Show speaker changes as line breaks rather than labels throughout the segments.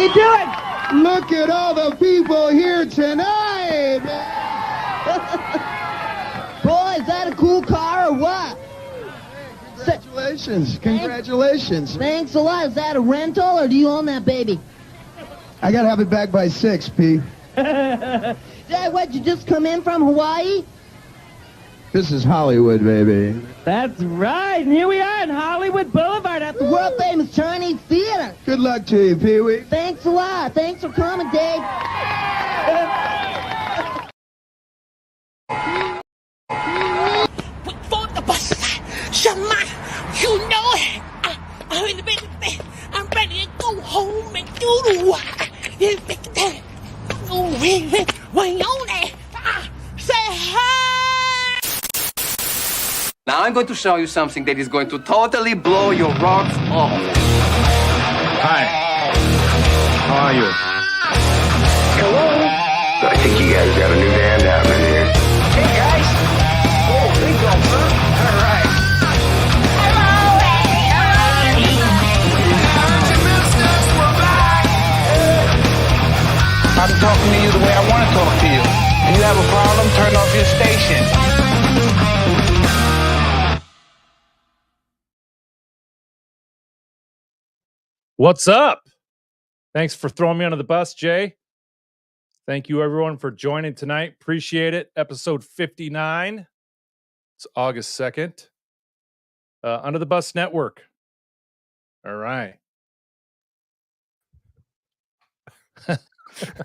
you doing?
Look at all the people here tonight.
Boy, is that a cool car or what?
Congratulations. Congratulations.
Thanks a lot. Is that a rental or do you own that baby?
I got to have it back by 6, P.
Dad, what, you just come in from Hawaii?
This is Hollywood, baby.
That's right. And here we are in Hollywood Boulevard at the world-famous Chinese Theater.
Good luck to you, Pee-wee.
Thanks a lot. Thanks for coming, Dave.
Wait for the bus. Shaman, you know it. I'm in the bed. I'm ready to go home and do the work. Way on it. Say hi.
Now I'm going to show you something that is going to totally blow your rocks off.
Hi. How are you?
Hello. I think you guys got a new band happening here. Hey guys. Oh, big gulp, huh? All right.
I'm talking to you the way I want to talk to you. If you have a problem, turn off your station.
What's up? Thanks for throwing me under the bus, Jay. Thank you, everyone, for joining tonight. Appreciate it. Episode 59. It's August 2nd. Under the Bus Network. All right.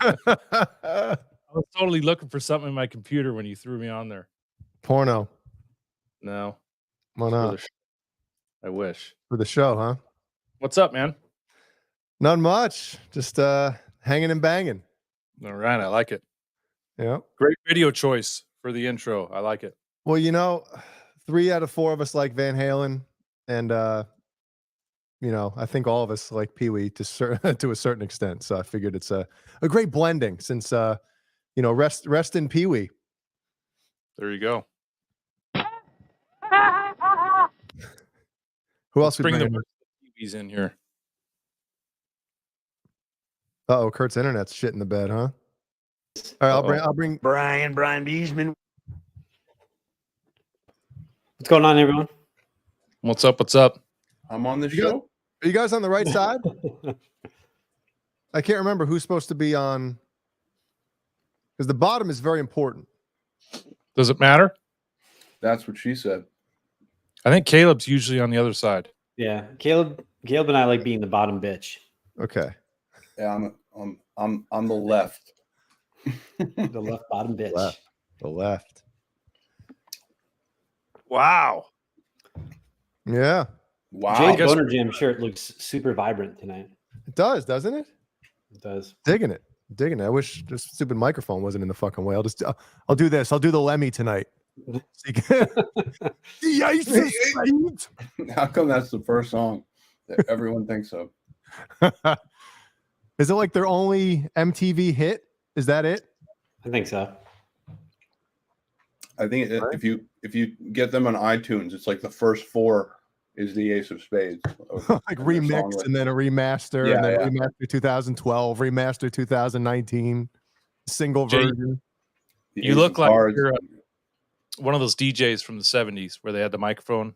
I was totally looking for something in my computer when you threw me on there.
Porno.
No.
Why not?
I wish.
For the show, huh?
What's up, man?
Not much. Just hanging and banging.
All right. I like it.
Yeah.
Great video choice for the intro. I like it.
Well, you know, 3 out of 4 of us like Van Halen. And, you know, I think all of us like Pee-wee to a certain extent. So I figured it's a great blending since, you know, rest in Pee-wee.
There you go.
Who else?
Bring the Pee-wees in here.
Uh-oh, Kurt's internet's shit in the bed, huh? All right, I'll bring
Brian Beesman.
What's going on, everyone?
What's up? What's up?
I'm on the show.
Are you guys on the right side? I can't remember who's supposed to be on, because the bottom is very important.
Does it matter?
That's what she said.
I think Caleb's usually on the other side.
Yeah, Caleb and I like being the bottom bitch.
Okay.
Yeah, I'm on the left.
The left bottom bitch.
The left.
Wow.
Yeah.
Wow.
Jay's BonerJams shirt looks super vibrant tonight.
It does, doesn't it?
It does.
Digging it. I wish this stupid microphone wasn't in the fucking way. I'll do this. I'll do the Lemmy tonight. The ice is sweet.
How come that's the first song that everyone thinks of?
Is it like their only MTV hit? Is that it?
I think so.
I think if you get them on iTunes, it's like the first 4 is the Ace of Spades.
Like remix and then a remaster, and then remaster 2012, remaster 2019, single version.
You look like you're one of those DJs from the 70s where they had the microphone,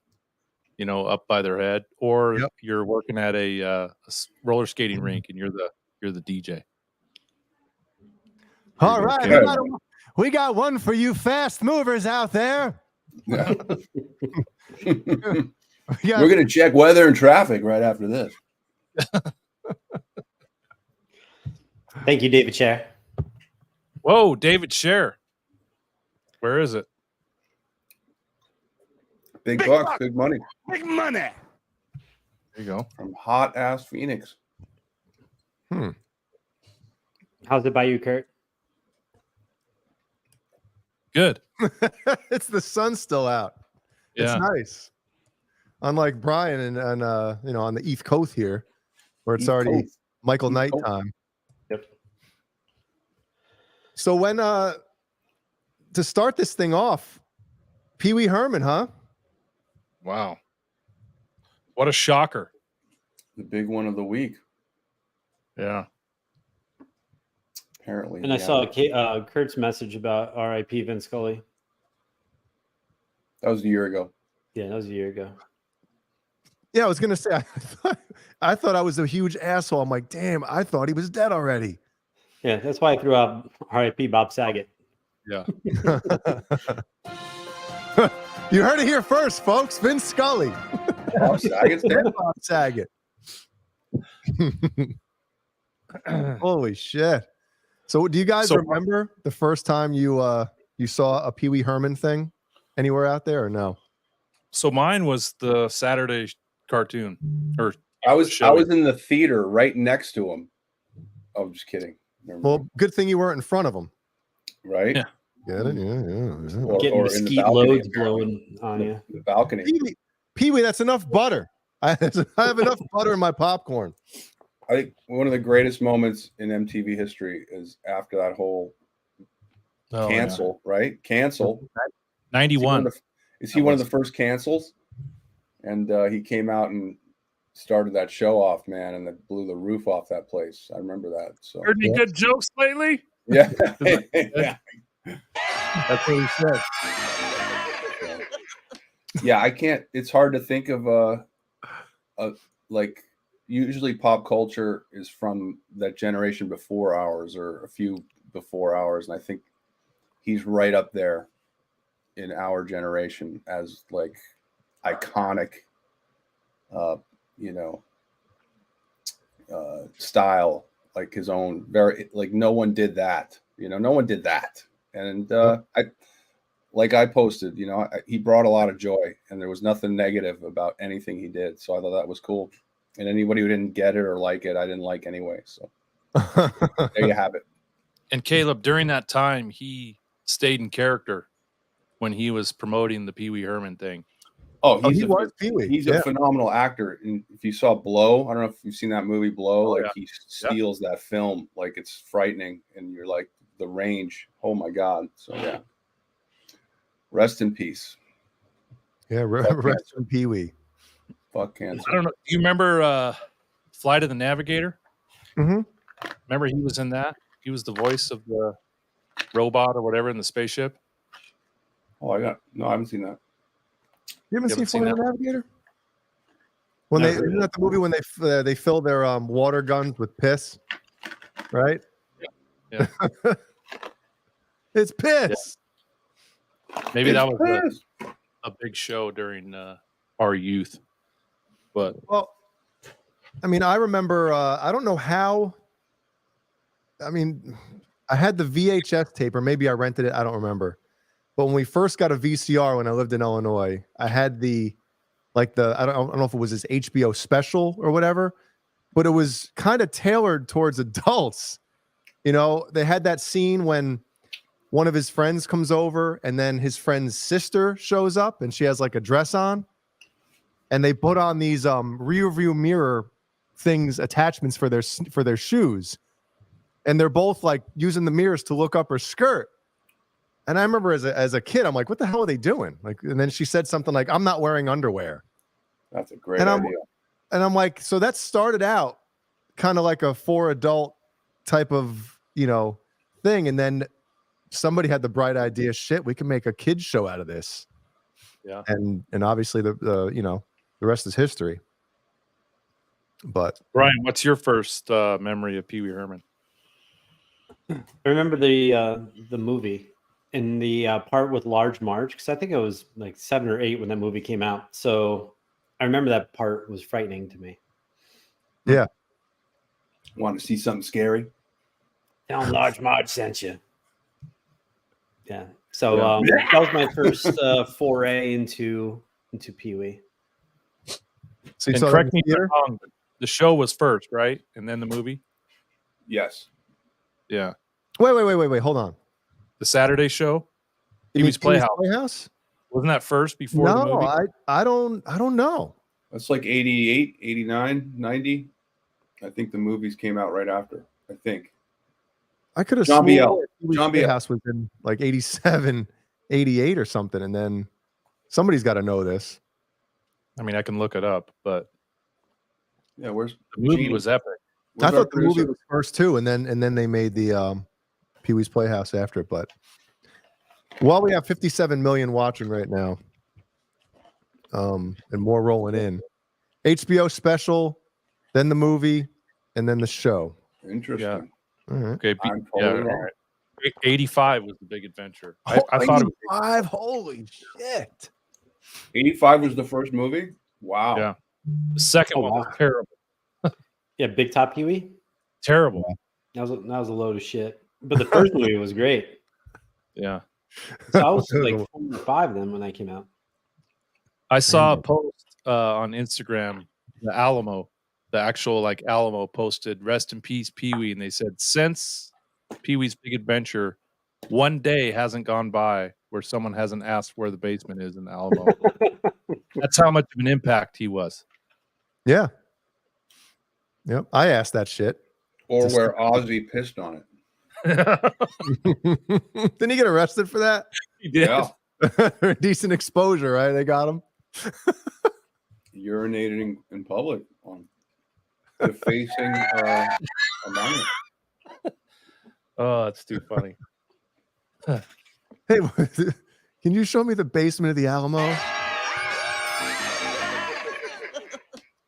you know, up by their head, or you're working at a roller skating rink and you're the DJ.
All right, we got one for you fast movers out there.
Yeah. We're going to check weather and traffic right after this.
Thank you, David Scher.
Whoa, David Scher. Where is it?
Big bucks, big money.
Big money.
There you go.
From hot ass Phoenix.
How's it by you, Kurt?
Good.
It's the sun's still out.
Yeah.
It's nice. Unlike Brian and you know, on the East Coast here, where it's already Michael Knight time.
Yep.
So when to start this thing off, Pee-wee Herman, huh?
Wow. What a shocker.
The big one of the week.
Yeah.
Apparently.
And I saw Kurt's message about R.I.P. Vince Scully.
That was a year ago.
Yeah, that was a year ago.
Yeah, I was gonna say I thought I was a huge asshole. I'm like, damn, I thought he was dead already.
Yeah, that's why I threw out R.I.P. Bob Saget.
Yeah.
You heard it here first, folks. Vince Scully.
Bob Saget's dead?
Bob Saget. Holy shit. So do you guys remember the first time you saw a Pee Wee Herman thing anywhere out there or no?
So mine was the Saturday cartoon. Or
I was in the theater right next to him. Oh, I'm just kidding.
Well, good thing you weren't in front of him.
Right?
Yeah. Get it? Yeah.
Getting mesquite loads blowing on you.
The balcony.
Pee Wee, that's enough butter. I have enough butter in my popcorn.
I think one of the greatest moments in MTV history is after that whole cancel, right? Cancel.
91.
Is he one of the first cancels? And he came out and started that show off, man, and that blew the roof off that place. I remember that. So
heard any good jokes lately?
Yeah.
Yeah. That's what he said.
Yeah, I can't. It's hard to think of like usually pop culture is from that generation before ours or a few before ours, and I think he's right up there in our generation as like iconic, style, like his own. Very like no one did that. No one did that. And I posted, he brought a lot of joy, and there was nothing negative about anything he did. So I thought that was cool. And anybody who didn't get it or like it, I didn't like anyway. So there you have it.
And Caleb, during that time, he stayed in character when he was promoting the Pee Wee Herman thing.
Oh, he
was Pee-wee.
He's a phenomenal actor. And if you saw Blow, I don't know if you've seen that movie Blow, he steals that film like it's frightening, and you're like the range. Oh my God. So yeah. Rest in peace.
Yeah, rest in Pee Wee.
Fuck cancer.
I don't know. Do you remember Flight of the Navigator?
Mm-hmm.
Remember he was in that? He was the voice of the robot or whatever in the spaceship.
Oh, I haven't seen that.
You haven't seen Flight of the Navigator? Isn't that the movie when they fill their water guns with piss, right?
Yeah.
It's piss.
Yeah. Maybe that was a big show during our youth. But
I mean, I remember. I don't know how. I mean, I had the VHS tape, or maybe I rented it. I don't remember. But when we first got a VCR when I lived in Illinois, I had I don't know if it was his HBO special or whatever, but it was kind of tailored towards adults. They had that scene when one of his friends comes over and then his friend's sister shows up and she has like a dress on, and they put on these rear view mirror things, attachments for their shoes, and they're both like using the mirrors to look up her skirt. And I remember as a kid, I'm like, what the hell are they doing? Like, and then she said something like, I'm not wearing underwear.
That's a great idea.
And I'm like, so that started out kind of like a for adult type of, thing. And then somebody had the bright idea, shit, we can make a kid's show out of this.
Yeah.
And obviously the rest is history. But
Brian, what's your first memory of Pee Wee Herman?
I remember the movie in the part with Large Marge, because I think it was like 7 or 8 when that movie came out. So I remember that part was frightening to me.
Yeah.
Want to see something scary?
Tell Large Marge sent you. Yeah. So that was my first foray into Pee Wee.
So you
And
saw
correct me
that in
if
the
I'm wrong, the show was first, right? And then the movie?
Yes.
Yeah.
Wait. Hold on.
The Saturday show?
Pee
Wee's Playhouse.
Playhouse?
Wasn't that first before the movie?
No, I don't know.
That's like 88, 89, 90. I think the movies came out right after. I think.
I could have
John
sworn
Biel.
Pee-wee's
John Biel.
Playhouse was in like 87, 88 or something. And then somebody's got to know this.
I mean, I can look it up, but
Yeah, where's
the movie
Genie?
was epic.
I
Where's our
thought the movie
producer?
was first too, and then they made the Pee-wee's Playhouse after it. But while we have 57 million watching right now, and more rolling in, HBO special, then the movie, and then the show.
Interesting.
Yeah. All right.
Okay.
I'm totally wrong.
Right. 85 was the big adventure. I thought it was
85. Holy shit.
85 was the first movie? Wow.
Yeah. The second one was terrible.
Yeah, Big Top Pee-wee.
Terrible.
That was a load of shit. But the first movie was great.
Yeah.
So I was like 4 or 5 then when that came out.
I saw a post on Instagram, the Alamo, the actual like Alamo posted, "Rest in peace, Pee-wee," and they said, since Pee-wee's Big Adventure, one day hasn't gone by where someone hasn't asked where the basement is in the Alamo. That's how much of an impact he was.
Yeah. Yep. I asked that shit.
Or where Ozzy pissed on it.
Didn't he get arrested for that?
He did.
Yeah.
Decent exposure, right? They got him.
Urinating in public on defacing a monument.
Oh, it's too funny.
Hey, can you show me the basement of the Alamo?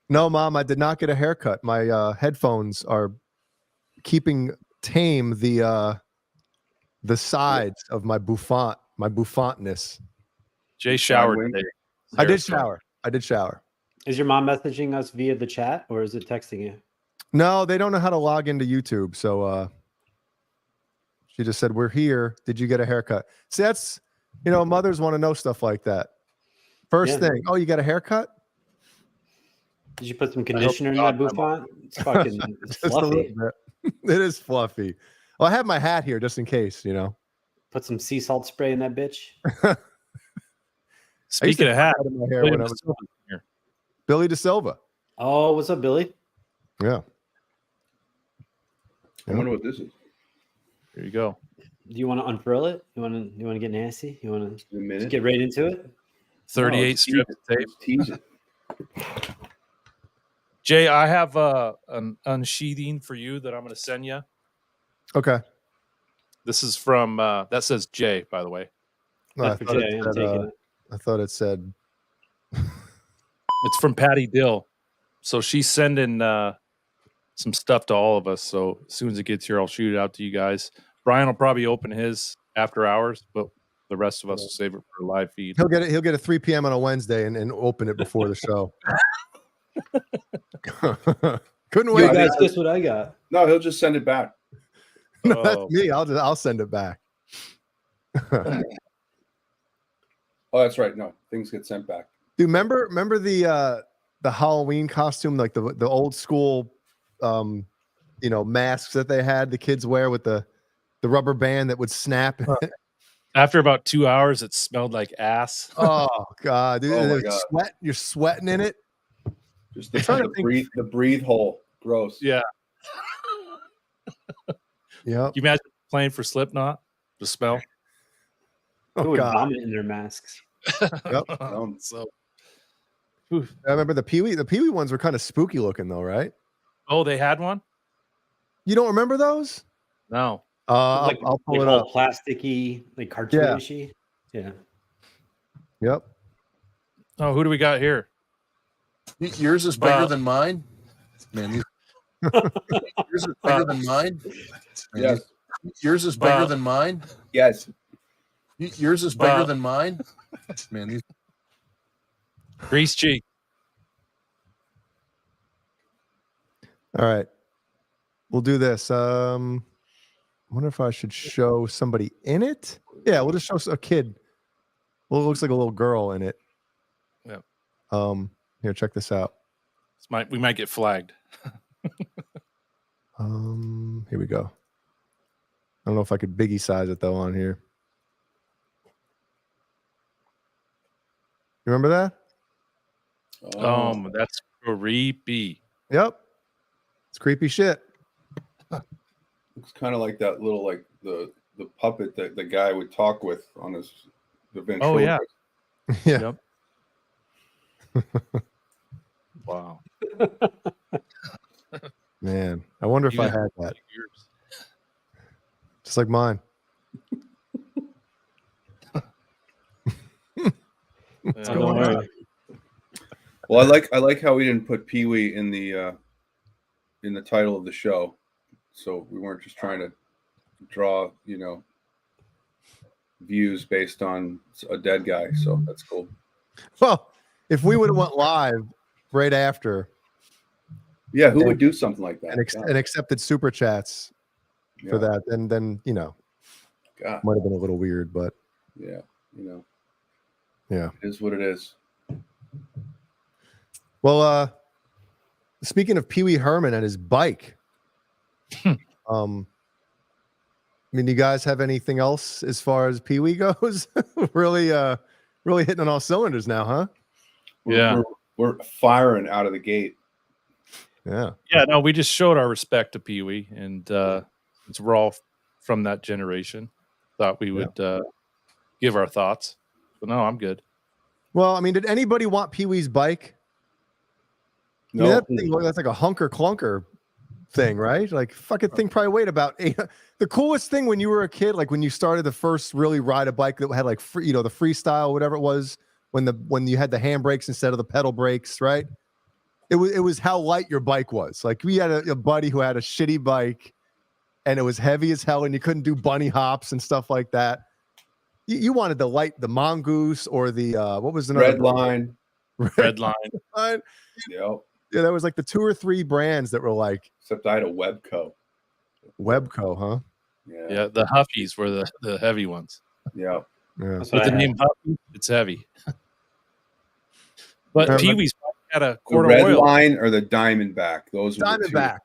No, Mom, I did not get a haircut. My headphones are keeping tame the sides of my bouffontness.
Jay showered today.
I did shower.
Is your mom messaging us via the chat or is it texting you?
No, they don't know how to log into YouTube. So she just said, "We're here. Did you get a haircut?" See, that's, mothers want to know stuff like that. First thing, oh, you got a haircut?
Did you put some conditioner in that bouffant? It's fucking it's
Just a little
fluffy.
bit. It is fluffy. Well, I have my hat here just in case,
Put some sea salt spray in that bitch.
Speaking of hat,
in my hair when I was
here.
Billy DeSilva.
Oh, what's up, Billy?
Yeah.
I wonder what this is.
Here you go.
Do you want to unfurl it? You want to get nasty? You want
A
to
minute.
get right into it?
38 strips of tape.
Tease it.
Jay, I have an unsheathing for you that I'm going to send you.
Okay.
This is from that says Jay, by the way.
No, I
That's for
thought
Jay.
it
I'm
said,
taking it.
I thought it said.
It's from Patty Dill. So she's sending some stuff to all of us. So as soon as it gets here, I'll shoot it out to you guys. Brian will probably open his after hours, but the rest of us will save it for a live feed.
He'll get it. He'll get it 3 p.m. on a Wednesday and open it before the show. Couldn't wait.
You guys, guess what I got?
No, he'll just send it back.
No, that's me. I'll send it back.
Oh, that's right. No, things get sent back.
Dude, remember the Halloween costume, like the old school, masks that they had the kids wear with the rubber band that would snap.
After about 2 hours, it smelled like ass.
Oh God, dude!
Oh, my God.
Sweat. You're sweating in it.
Just the breathe hole. Gross.
Yeah.
Yeah.
You imagine playing for Slipknot? The smell.
Who
Oh
would
God.
vomit in their masks?
Yep.
So,
I remember the Pee-wee. The Pee-wee ones were kind of spooky looking, though, right?
oh, they had one?
You don't remember those?
No.
Like,
I'll pull it
all
up.
plasticky, like cartoonishy. Yeah.
Yep.
Oh, who do we got here?
Yours is bigger than mine. Man, yours is bigger than mine.
Yes.
Yours is bigger than mine.
Yes.
Yours is bigger than mine. Man, these
Grease cheek.
All right. We'll do this. I wonder if I should show somebody in it. Yeah, we'll just show a kid. Well, it looks like a little girl in it.
Yeah.
Here, check this out.
We might get flagged.
Here we go. I don't know if I could biggie size it though on here. You remember that?
That's creepy.
Yep. It's creepy shit.
It's kind of like that little, like the puppet that the guy would talk with on his
Oh yeah.
Yeah.
Yep. Wow.
Man, I wonder if I had that. Just like mine. What's going on?
Well, I like how we didn't put Pee Wee in the title of the show, so we weren't just trying to draw, views based on a dead guy. So that's cool.
Well, if we would have went live right after,
yeah, who would do something like that
and accepted super chats for that, then
God.
Might have been a little weird, but
yeah,
yeah,
it is what it is.
Well, speaking of Pee-wee Herman and his bike, I mean, you guys have anything else as far as Pee-wee goes? really hitting on all cylinders now, huh?
We're firing out of the gate.
Yeah.
Yeah, no, we just showed our respect to Pee-wee, and since we're all from that generation, thought we would give our thoughts. But no, I'm good.
Well, I mean, did anybody want Pee-wee's bike?
No.
I mean, that's like a hunker clunker thing, right? Like, fucking thing probably weighed about 8. The coolest thing when you were a kid, like when you started the first really ride a bike that had like free, the freestyle, whatever it was, when you had the handbrakes instead of the pedal brakes, right? It was how light your bike was. Like, we had a buddy who had a shitty bike, and it was heavy as hell, and you couldn't do bunny hops and stuff like that. You wanted the mongoose or the what was the
red line?
Red line.
Yep.
Yeah, there was like the 2 or 3 brands that were like.
Except I had a Webco.
Webco, huh?
Yeah, the Huffies were the heavy ones.
Yeah.
With the name Huffy, it's heavy. But Pee-wee's had a quart
the
of
red
oil.
line or the Diamondback. Those were
Diamondback.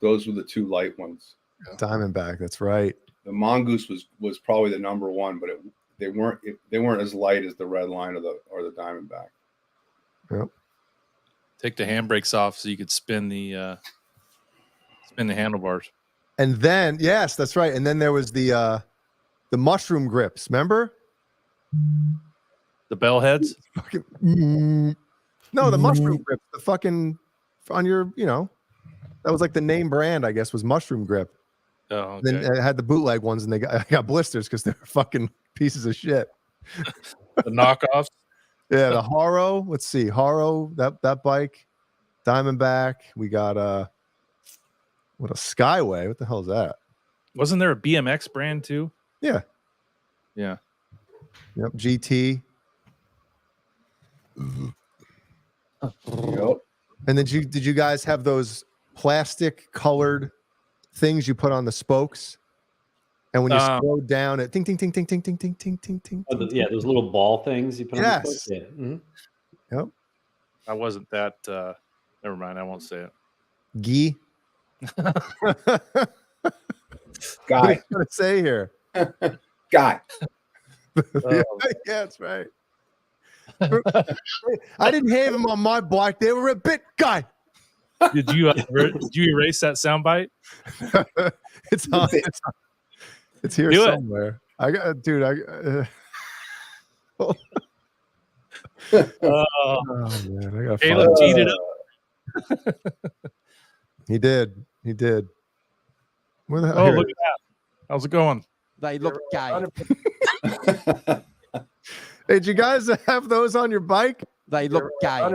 Those were the 2 light ones.
Diamondback, that's right.
The mongoose was probably the number 1, but they weren't as light as the red line or the Diamondback.
Yep.
Take the handbrakes off so you could spin the handlebars.
And then yes, that's right. And then there was the mushroom grips. Remember?
The bell heads?
No, the mushroom grips. The fucking on your, that was like the name brand, I guess, was Mushroom Grip.
Oh, okay.
Then it had the bootleg ones, and I got blisters because they were fucking pieces of shit.
The knockoffs.
Yeah, the Haro. Let's see, Haro. That bike, Diamondback. We got a Skyway. What the hell is that?
Wasn't there a BMX brand too?
Yeah.
Yeah.
Yep. GT.
Yep.
And then did you guys have those plastic colored things you put on the spokes? And when you slow down, it ting ting ting ting ting ting ting ting ting ting.
Yeah, those little ball things you put on the spokes. Yeah. Mm-hmm.
Yep.
I wasn't that. Never mind. I won't say it.
Gee.
Guy.
What are you gonna say here?
Guy.
Yeah, that's right. I didn't have them on my bike. They were a bit guy.
Did you erase that soundbite?
It's on. It's here
Do
somewhere. I got, dude.
Oh
man, I got.
Caleb teed it up.
He did. Where the hell?
Oh, look at that! How's it going?
They look gay.
Hey, did you guys have those on your bike?
They look gay.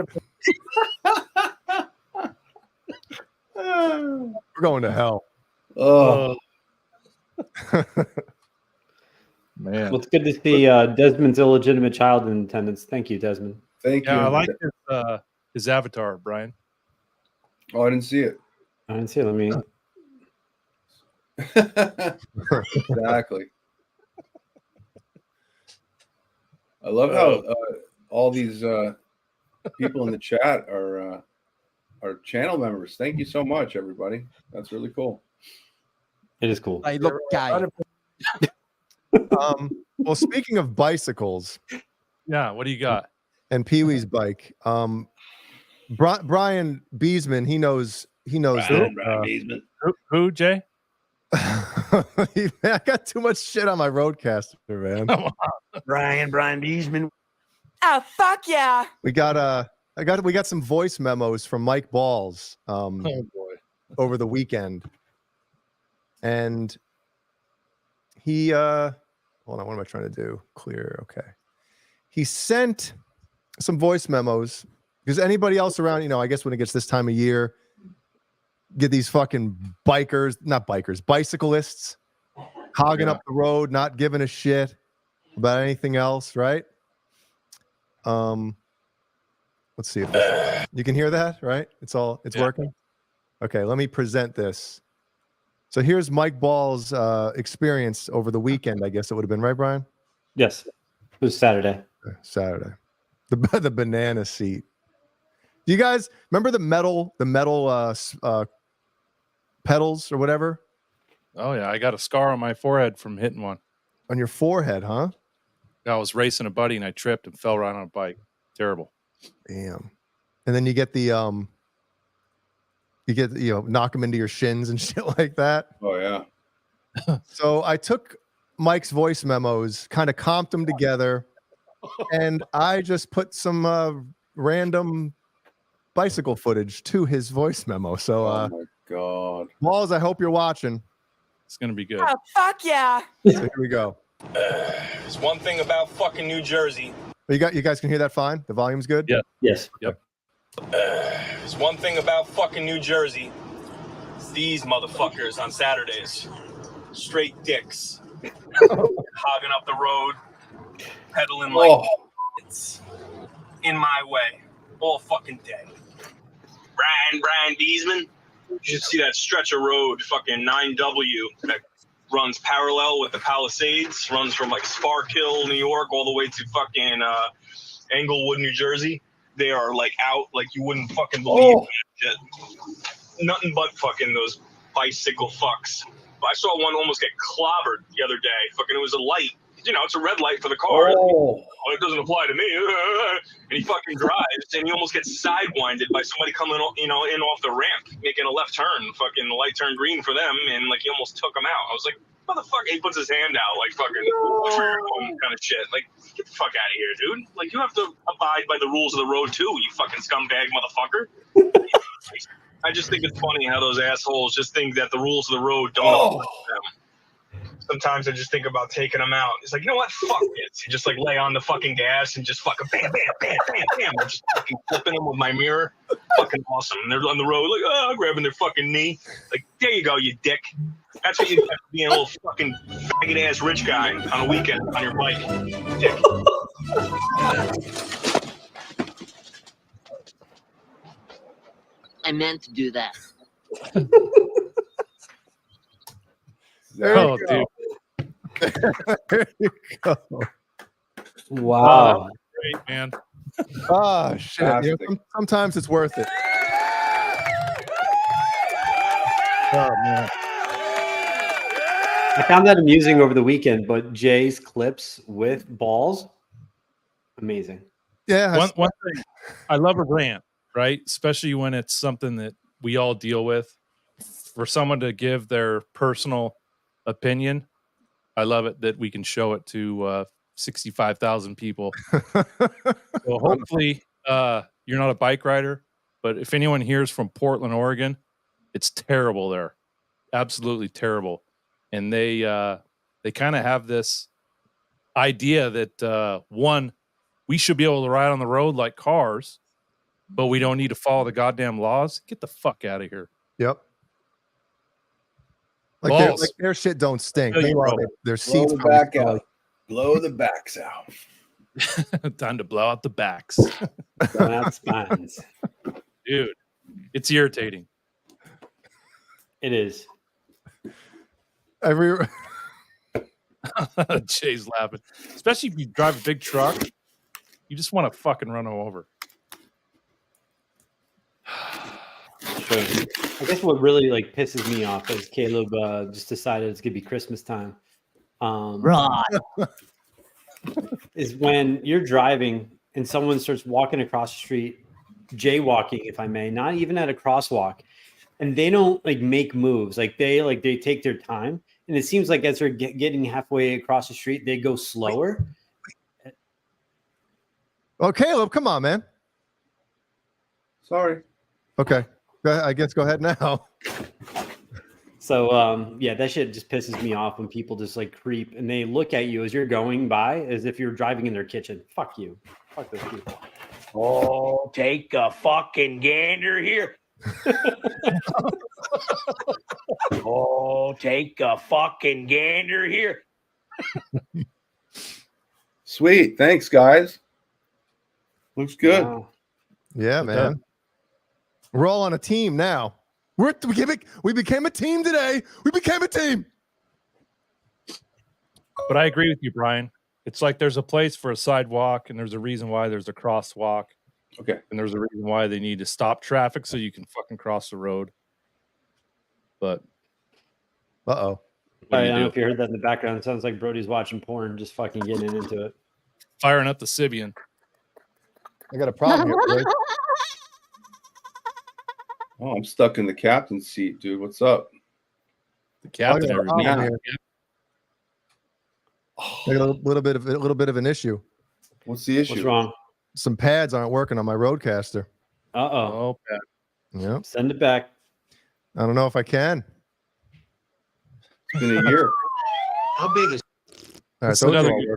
We're going to hell.
Oh.
Man.
Well, it's good to see Desmond's illegitimate child in attendance. Thank you, Desmond.
Thank you.
Yeah, I like his avatar, Brian.
Oh, I didn't see it.
I didn't see it. Let me.
Exactly. I love how all these people in the chat are channel members. Thank you so much, everybody. That's really cool.
It is cool.
They look gay.
Well, speaking of bicycles,
Yeah. What do you got?
and Pee-wee's bike, Brian Beesman, he knows.
Brian Beesman.
Who, Jay?
I got too much shit on my roadcaster, man.
Brian Beesman.
Oh, fuck yeah.
We got some voice memos from Mike Balls
Oh boy.
over the weekend, and he hold on, what am I trying to do? Clear, okay. He sent some voice memos because anybody else around, I guess when it gets this time of year, get these fucking bicyclists hogging up the road, not giving a shit about anything else, right? Let's see if you can hear that, right? It's working. Okay, let me present this. So here's Mike Ball's experience over the weekend, I guess it would have been, right, Brian?
Yes. It was Saturday.
Saturday. The banana seat. Do you guys remember the metal pedals or whatever?
Oh yeah, I got a scar on my forehead from hitting one.
On your forehead, huh?
I was racing a buddy and I tripped and fell right on a bike. Terrible.
Damn. And then you get knock them into your shins and shit like that.
Oh yeah.
So I took Mike's voice memos, kind of comped them together, and I just put some random bicycle footage to his voice memo. So
oh my God.
Walls, I hope you're watching.
It's gonna be good.
Oh, fuck yeah.
So here we go.
There's one thing about fucking New Jersey.
You guys can hear that fine? The volume's good?
Yeah.
Yes.
Yep.
There's one thing about fucking New Jersey. It's these motherfuckers on Saturdays. Straight dicks. Hogging up the road. Pedaling like it's in my way. All fucking day. Brian Beesman. You should see that stretch of road, fucking 9W, that runs parallel with the Palisades, runs from like Sparkill, New York, all the way to fucking Englewood, New Jersey. They are like out like you wouldn't fucking believe. Shit. Nothing but fucking those bicycle fucks. I saw one almost get clobbered the other day. Fucking, it was a light. It's a red light for the car. Oh, it doesn't apply to me. And he fucking drives, and he almost gets sidewinded by somebody coming, in off the ramp, making a left turn. Fucking the light turned green for them, and like he almost took him out. I was like, motherfucker. He puts his hand out, like fucking for your home kind of shit. Like, get the fuck out of here, dude. Like, you have to abide by the rules of the road too, you fucking scumbag motherfucker. I just think it's funny how those assholes just think that the rules of the road don't apply to them. Sometimes I just think about taking them out. It's like, you know what? Fuck this. You just like lay on the fucking gas and just fucking bam, bam, bam, bam, bam. I'm just fucking flipping them with my mirror. Fucking awesome. And they're on the road, like, grabbing their fucking knee. Like, there you go, you dick. That's what you got to be, a little fucking faggot ass rich guy on a weekend on your bike. Dick.
I meant to do that.
There you go. There you go.
Wow.
Great, man.
Oh shit. Sometimes it's worth it. Oh man.
I found that amusing over the weekend, but Jay's clips with balls, amazing.
Yeah.
One thing, I love a rant, right? Especially when it's something that we all deal with. For someone to give their personal opinion, I love it that we can show it to 65,000 people. So hopefully you're not a bike rider, but if anyone hears from Portland, Oregon, it's terrible there. Absolutely terrible. And they kind of have this idea that one, we should be able to ride on the road like cars, but we don't need to follow the goddamn laws. Get the fuck out of here.
Yep. Like their shit don't stink. Meanwhile, their seats
blow the back out. Blow the backs out.
Time to blow out the backs.
Blow out spines.
Dude, it's irritating.
It is.
Jay's laughing. Especially if you drive a big truck. You just want to fucking run them over.
I guess what really like pisses me off is Caleb just decided it's gonna be Christmas time.
Right.
Is when you're driving and someone starts walking across the street, jaywalking, if I may, not even at a crosswalk, and they don't like make moves. Like they take their time, and it seems like as they're getting halfway across the street, they go slower.
Oh, Caleb, come on, man.
Sorry.
Okay. I guess go ahead now.
So yeah, that shit just pisses me off when people just like creep and they look at you as you're going by as if you're driving in their kitchen. Fuck you. Fuck those people.
Oh, take a fucking gander here. Oh, take a fucking gander here.
Sweet. Thanks, guys. Looks good.
Wow.
Yeah, man. We're all on a team now. We became a team today. We became a team.
But I agree with you, Brian. It's like there's a place for a sidewalk, and there's a reason why there's a crosswalk.
Okay.
And there's a reason why they need to stop traffic so you can fucking cross the road. But
Uh-oh.
I don't know if you heard that in the background. It sounds like Brody's watching porn, just fucking getting into it.
Firing up the Sibian.
I got a problem here, Blake.
Oh, I'm stuck in the captain's seat, dude. What's up?
The captain.
I got a problem here. I got a little bit of an issue.
What's the issue?
What's wrong?
Some pads aren't working on my Roadcaster.
Uh-oh.
Yeah.
Send it back.
I don't know if I can.
It's been a year.
How big is
All right, those are all working.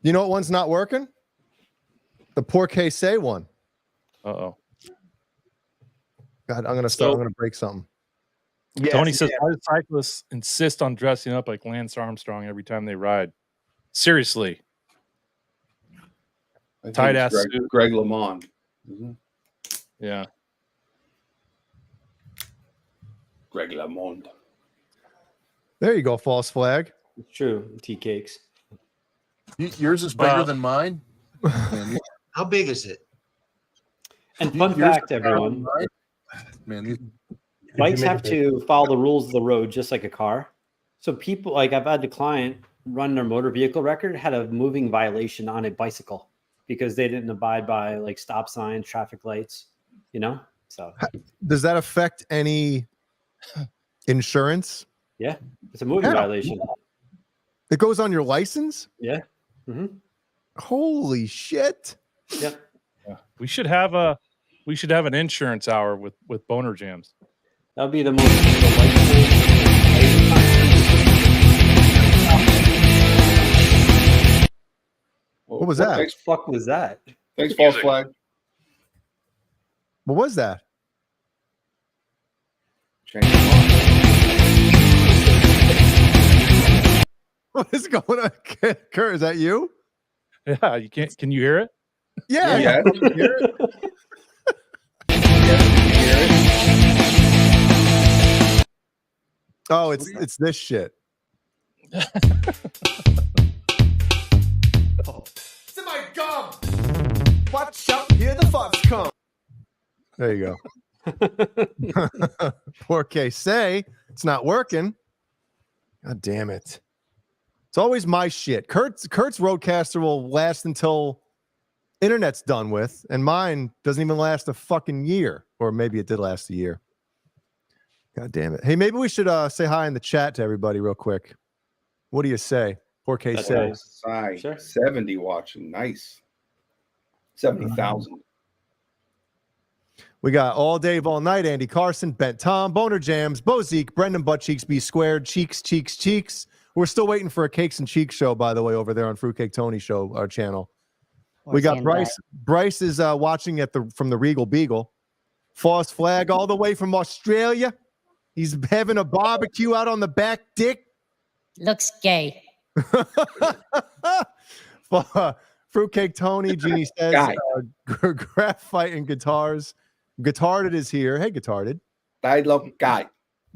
You know what one's not working? The Porque Say one.
Uh-oh.
God, I'm gonna break something.
Yes, Tony says, why do cyclists insist on dressing up like Lance Armstrong every time they ride? Seriously. Tight ass suit.
Greg LeMond.
Yeah.
Greg LeMond.
There you go, false flag.
It's true. Tea cakes.
Yours is bigger than mine.
How big is it?
And fun fact, everyone.
Man,
Bikes have to follow the rules of the road just like a car. So people, like I've had a client run their motor vehicle record, had a moving violation on a bicycle because they didn't abide by like stop signs, traffic lights, you know? So
does that affect any insurance?
Yeah, it's a moving violation.
It goes on your license?
Yeah. Mm-hmm.
Holy shit.
Yeah.
We should have an insurance hour with BonerJams.
That would be the most
What was that?
What the fuck was that?
Thanks, false flag.
What was that? What is going on? Kurt, is that you?
Yeah, you can't. Can you hear it?
Yeah.
Yeah.
Can you hear it? Oh, it's this shit.
It's in my gum. Watch out, here the fucks come.
There you go. Porque Say it's not working. God damn it. It's always my shit. Kurt's Roadcaster will last until internet's done with, and mine doesn't even last a fucking year. Or maybe it did last a year. God damn it. Hey, maybe we should say hi in the chat to everybody real quick. What do you say? Porque Say.
Sure. 70 watching. Nice. 70,000.
We got All Dave, All Night, Andy Carson, Bent Tom, BonerJams, Bozeek, Brendan Buttcheeks, B Squared, Cheeks. We're still waiting for a Cakes and Cheeks show, by the way, over there on Fruitcake Tony Show, our channel. We got Bryce. Bryce is watching from the Regal Beagle. False flag all the way from Australia. He's having a barbecue out on the back dick.
Looks gay.
Fruitcake Tony, Jeannie says, graphite and guitars. Guitarded is here. Hey, Guitarded.
I love guy.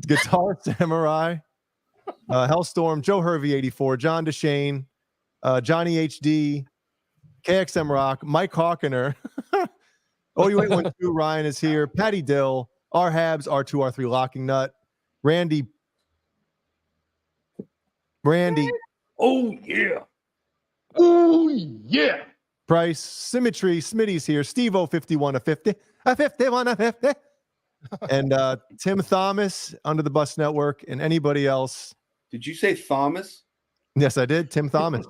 Guitar Samurai. Hellstorm, Joe Hervey 84, John DeShane, Johnny HD, KXM Rock, Mike Hawkener. OU812, Ryan is here. Patty Dill, R Habs, R2, R3 Locking Nut, Randy.
Oh, yeah.
Oh, yeah.
Price, Symmetry, Smitty's here. Steve 51 of 50. 51 of 50. And Tim Thomas, Under the Bus Network, and anybody else.
Did you say Thomas?
Yes, I did. Tim Thomas.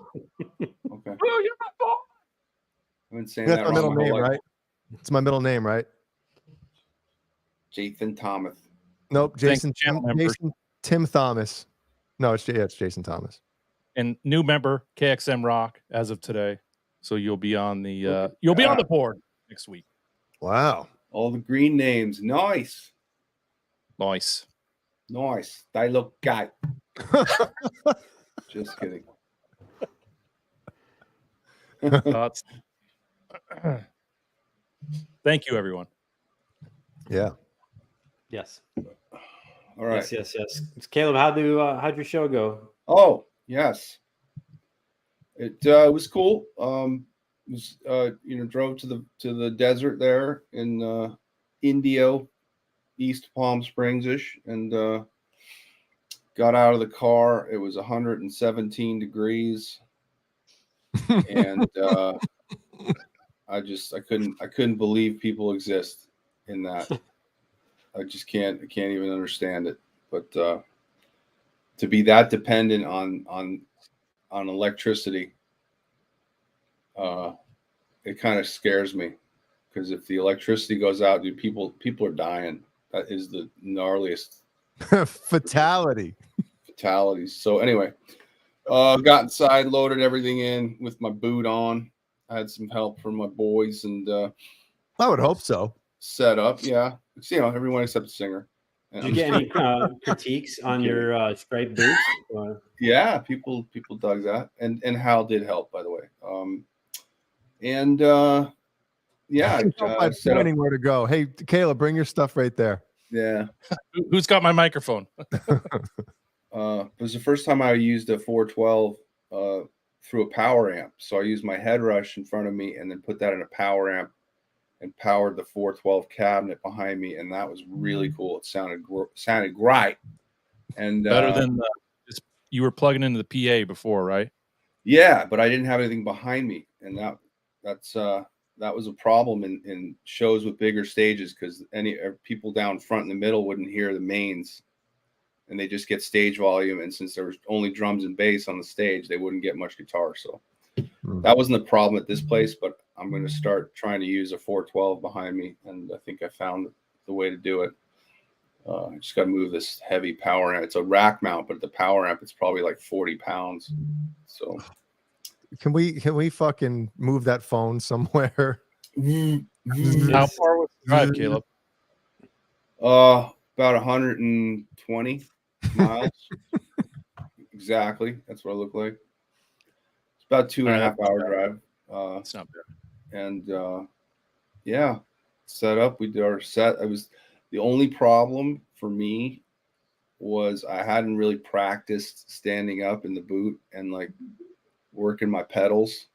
Okay. I've been saying
That's
that
my
wrong
middle
my whole
name,
life.
right? It's my middle name, right?
Jathan Thomas.
Nope. Jason Tim Thomas. No, it's Jason Thomas.
And new member KXM Rock as of today. So you'll be on the on the board next week.
Wow.
All the green names. Nice.
Nice.
They look guy. Just kidding.
Thank you, everyone.
Yeah.
Yes.
All right.
Yes. Caleb, how'd your show go?
Oh, yes. It was cool. Drove to the desert there in Indio, East Palm Springs-ish, and got out of the car. It was 117 degrees, and I couldn't believe people exist in that. I can't even understand it. But to be that dependent on electricity, it kind of scares me, because if the electricity goes out, dude, people are dying. That is the gnarliest
fatalities.
So anyway, got inside, loaded everything in with my boot on. I had some help from my boys, and
I would hope so.
Set up, yeah. It's, everyone except the singer.
Did you get any critiques on your striped boots? Or?
Yeah, people dug that, and Hal did help, by the way.
Pointing where to go. Hey, Caleb, bring your stuff right there.
Yeah.
Who's got my microphone?
It was the first time I used a 412 through a power amp. So I used my head rush in front of me and then put that in a power amp and powered the 412 cabinet behind me, and that was really cool. It sounded great. And
better than you were plugging into the PA before, right?
Yeah, but I didn't have anything behind me, and that was a problem in shows with bigger stages, because any people down front in the middle wouldn't hear the mains, and they just get stage volume. And since there was only drums and bass on the stage, they wouldn't get much guitar. So that wasn't the problem at this place, but I'm going to start trying to use a 412 behind me, and I think I found the way to do it. I just got to move this heavy power amp. It's a rack mount, but the power amp, it's probably like 40 pounds. So
can we fucking move that phone somewhere?
How far was the drive, Caleb?
About 120 miles. Exactly. That's what I look like. It's about 2.5 hour drive.
It's not bad.
And yeah, set up. We did our set. The only problem for me was I hadn't really practiced standing up in the boot and like working my pedals.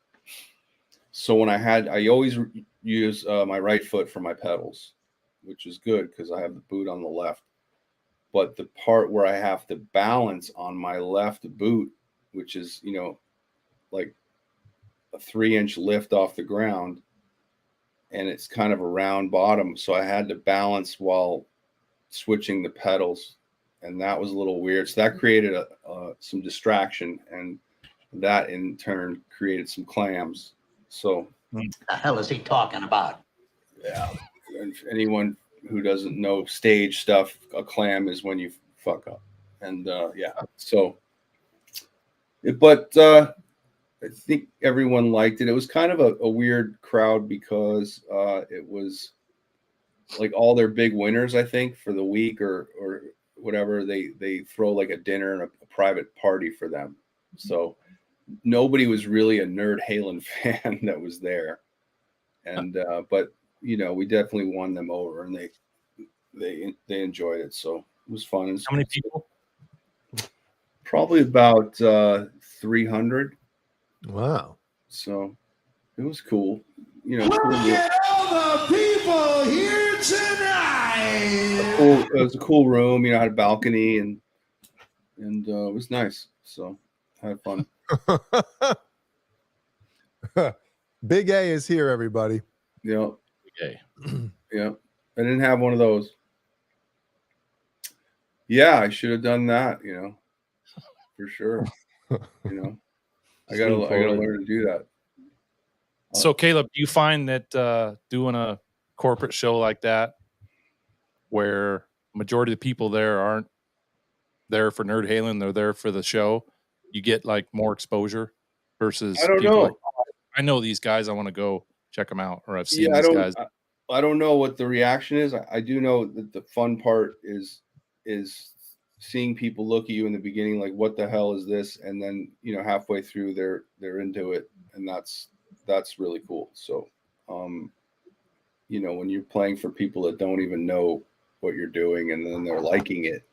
So when I always use my right foot for my pedals, which is good because I have the boot on the left. But the part where I have to balance on my left boot, which is, like a 3-inch lift off the ground, and it's kind of a round bottom. So I had to balance while switching the pedals, and that was a little weird. So that created some distraction, and that in turn created some clams. So
the hell is he talking about?
Yeah. And anyone who doesn't know stage stuff, a clam is when you fuck up. And yeah, so but I think everyone liked it. It was kind of a weird crowd because it was like all their big winners, I think, for the week or whatever. They throw like a dinner and a private party for them. So nobody was really a Nerd Halen fan that was there. And but we definitely won them over, and they enjoyed it. So it was fun.
How many people?
Probably about 300.
Wow. So
it was cool.
Look at all the people here tonight.
It was a cool room. I had a balcony, and it was nice. So I had fun.
Big A is here, everybody.
Yeah.
Big A.
Yeah. I didn't have one of those. Yeah, I should have done that, for sure. I gotta learn to do that.
So Caleb, do you find that doing a corporate show like that, where majority of the people there aren't there for Nerd Halen, they're there for the show, you get like more exposure versus
I don't
people
know.
like, "Oh, I know these guys, I want to go check them out, or I've seen
I
these guys.
don't know what the reaction is. I do know that the fun part is seeing people look at you in the beginning like, what the hell is this? And then, halfway through they're into it, and that's really cool. So when you're playing for people that don't even know what you're doing and then they're liking it,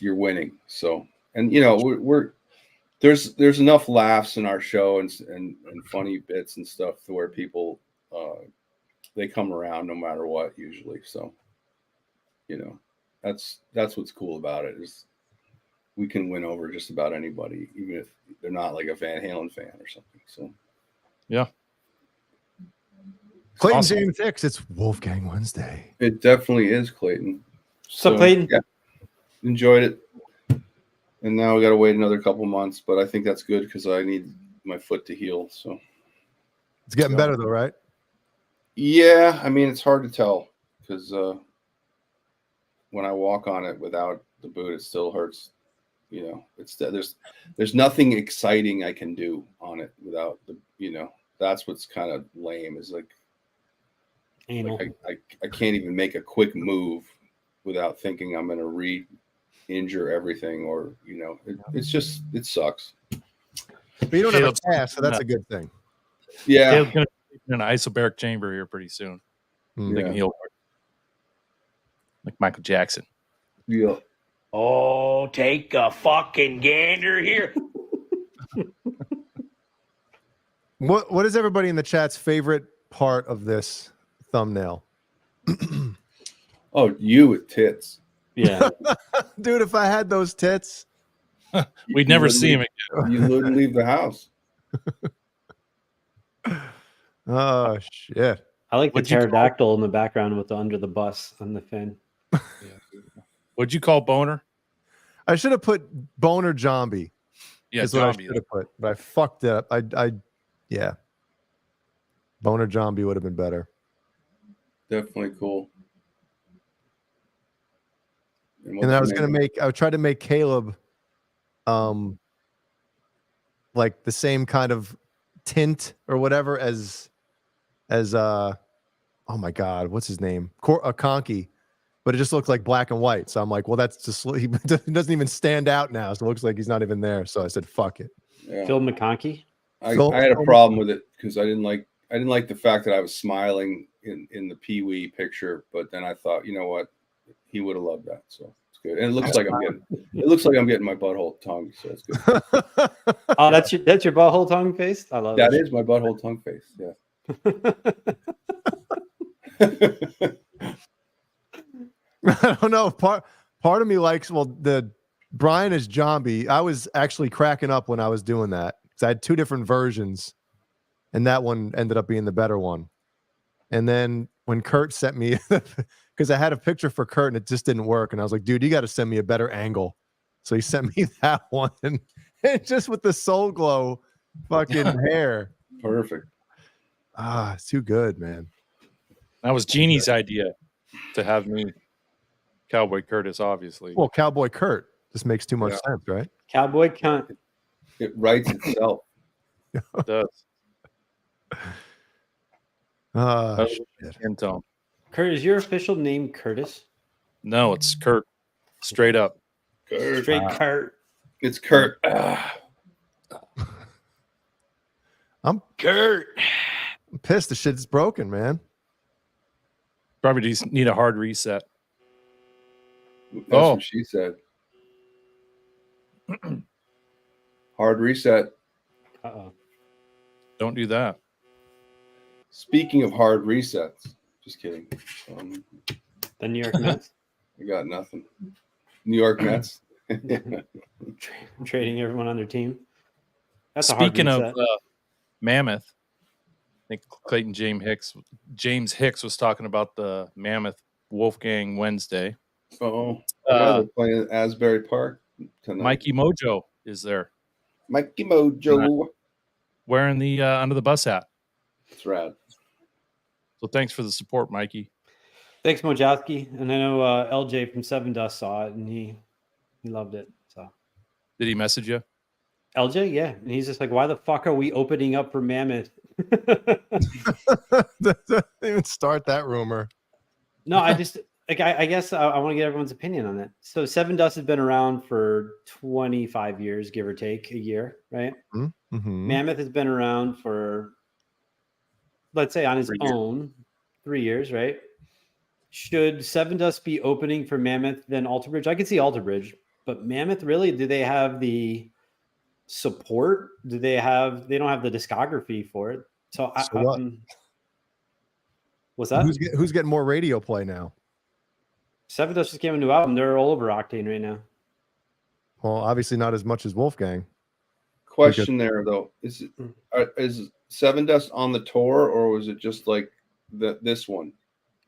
you're winning. So, and there's enough laughs in our show and funny bits and stuff to where people they come around no matter what usually. So, that's what's cool about it, is we can win over just about anybody, even if they're not like a Van Halen fan or something. So,
yeah.
Clayton
Awesome.
James Hicks, it's Wolfgang Wednesday.
It definitely is, Clayton.
So, Clayton?
Yeah, enjoyed it. And now we got to wait another couple months, but I think that's good because I need my foot to heal. So
it's getting better though, right?
Yeah, I mean, it's hard to tell because when I walk on it without the boot, it still hurts. There's nothing exciting I can do on it without the. That's what's kind of lame. Is like I can't even make a quick move without thinking I'm going to re-injure everything, or it sucks.
But you don't have a cast, so that's a good thing.
Yeah,
Caleb's going to be in an isobaric chamber here pretty soon. They can heal like Michael Jackson.
Yeah.
Oh, take a fucking gander here.
What is everybody in the chat's favorite part of this thumbnail?
Oh, you with tits.
Yeah.
Dude, if I had those tits,
we'd never see him again.
You wouldn't leave the house.
Oh shit.
I like the pterodactyl in the background with the under the bus on the fin.
What'd you call Boner?
I should have put BonerJams.
Yeah,
is what I
Jambi.
should have put, but I fucked it up. Yeah. BonerJams would have been better.
Definitely cool.
And then I would try to make Caleb like the same kind of tint or whatever as oh my god, what's his name? Conky. But it just looked like black and white. So I'm like, well, that's just, he doesn't even stand out now. So it looks like he's not even there. So I said, fuck it.
Yeah.
Phil McConkey.
I had a problem with it because I didn't like the fact that I was smiling in the Pee Wee picture. But then I thought, you know what, he would have loved that. So it's good. And it looks like I'm getting my butthole tongue. So it's good.
Oh, that's your butthole tongue face. I love
that.
it.
That is my butthole tongue face. Yeah.
I don't know. Part of me likes, the Brian is Jambi. I was actually cracking up when I was doing that because I had two different versions, and that one ended up being the better one. And then when Kurt sent me, because I had a picture for Kurt and it just didn't work, and I was like, dude, you got to send me a better angle. So he sent me that one, and just with the Soul Glow fucking hair.
Perfect.
Ah, it's too good, man.
That was Jeannie's idea to have me Cowboy Curtis, obviously.
Well, Cowboy Kurt just makes too much sense, right?
Cowboy cunt.
It writes itself.
It does.
Shit.
Kurt, is your official name Curtis?
No, it's Kurt. Straight up.
Kurt.
Straight Kurt.
It's Kurt.
I'm pissed. The shit's broken, man.
Probably just need a hard reset.
That's what she said. Hard reset.
Uh-oh.
Don't do that.
Speaking of hard resets, just kidding.
The New York Mets.
I got nothing. New York Mets.
Trading everyone on their team. That's
Speaking
a
of
hard reset.
Mammoth, I think Clayton James Hicks was talking about the Mammoth Wolfgang Wednesday.
Oh, they're playing at Asbury Park tonight.
Mikey Mojo is there.
Mikey Mojo.
Wearing the under the bus hat.
That's rad.
So thanks for the support, Mikey.
Thanks, Mojowski. And I know LJ from Seven Dust saw it, and he He loved it. So
Did he message you?
LJ, yeah, and he's just like, "Why the fuck are we opening up for Mammoth?"
Don't even start that rumor.
No, I just like I guess I want to get everyone's opinion on it. So Seven Dust has been around for 25 years, give or take a year, right?
Mm-hmm.
Mammoth has been around for, let's say, on his own 3 years, right? Should Seven Dust be opening for Mammoth then Alter Bridge? I could see Alter Bridge, but Mammoth, really, do they have the support? They don't have the discography for it. So,
what?
What's that?
Who's getting more radio play now?
Seven Dust just came a new album. They're all over Octane right now.
Well, obviously not as much as Wolfgang.
Question there though: is Seven Dust on the tour, or was it just like this one?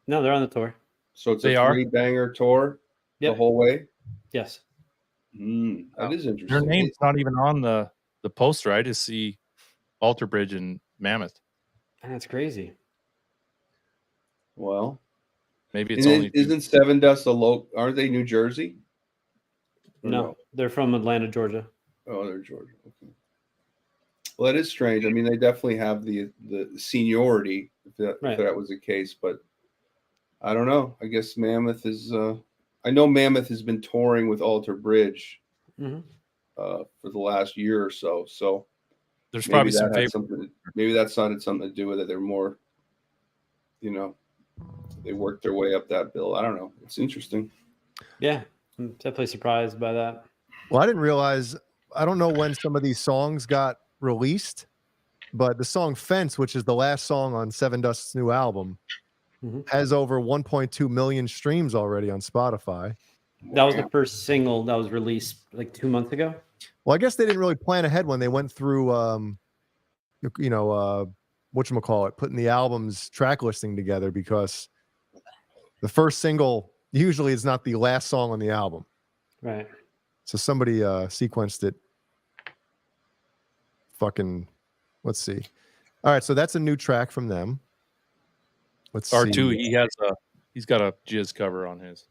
No, they're on the tour.
So it's a 3-banger tour the whole way.
Yes.
That is interesting.
Their name's not even on the poster. I just see Alter Bridge and Mammoth.
And that's crazy.
Well,
maybe it's only.
Isn't Seven Dust a local? Aren't they New Jersey?
No, they're from Atlanta, Georgia.
Oh, they're Georgia. Okay. Well, that is strange. I mean, they definitely have the seniority, if that was the case. But I don't know. I guess Mammoth is. I know Mammoth has been touring with Alter Bridge for the last year or so. So
there's probably some
maybe that's had something to do with it. They're more, they worked their way up that bill. I don't know. It's interesting.
Yeah, I'm definitely surprised by that.
Well, I didn't realize. I don't know when some of these songs got released, but the song "Fence," which is the last song on Seven Dust's new album, has over 1.2 million streams already on Spotify.
That was the first single that was released like 2 months ago.
Well, I guess they didn't really plan ahead when they went through, whatchamacallit, putting the album's track listing together, because the first single usually is not the last song on the album.
Right.
So somebody sequenced it. Let's see. All right, so that's a new track from them. Let's
R2,
see.
he's got a jizz cover on his.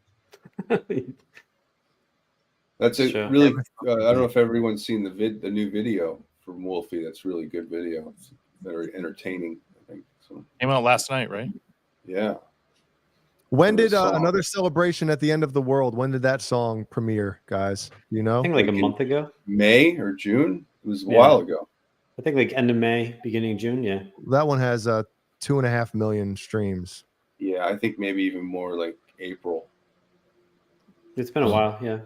That's a really. I don't know if everyone's seen the new video from Wolfie. That's a really good video. It's very entertaining, I think. So
came out last night, right?
Yeah.
When did Another Celebration at the End of the World? When did that song premiere, guys? You know,
I think like a month ago.
May or June. It was a while ago.
I think like end of May, beginning of June. Yeah.
That one has 2.5 million streams.
Yeah, I think maybe even more, like April.
It's been a while. Yeah.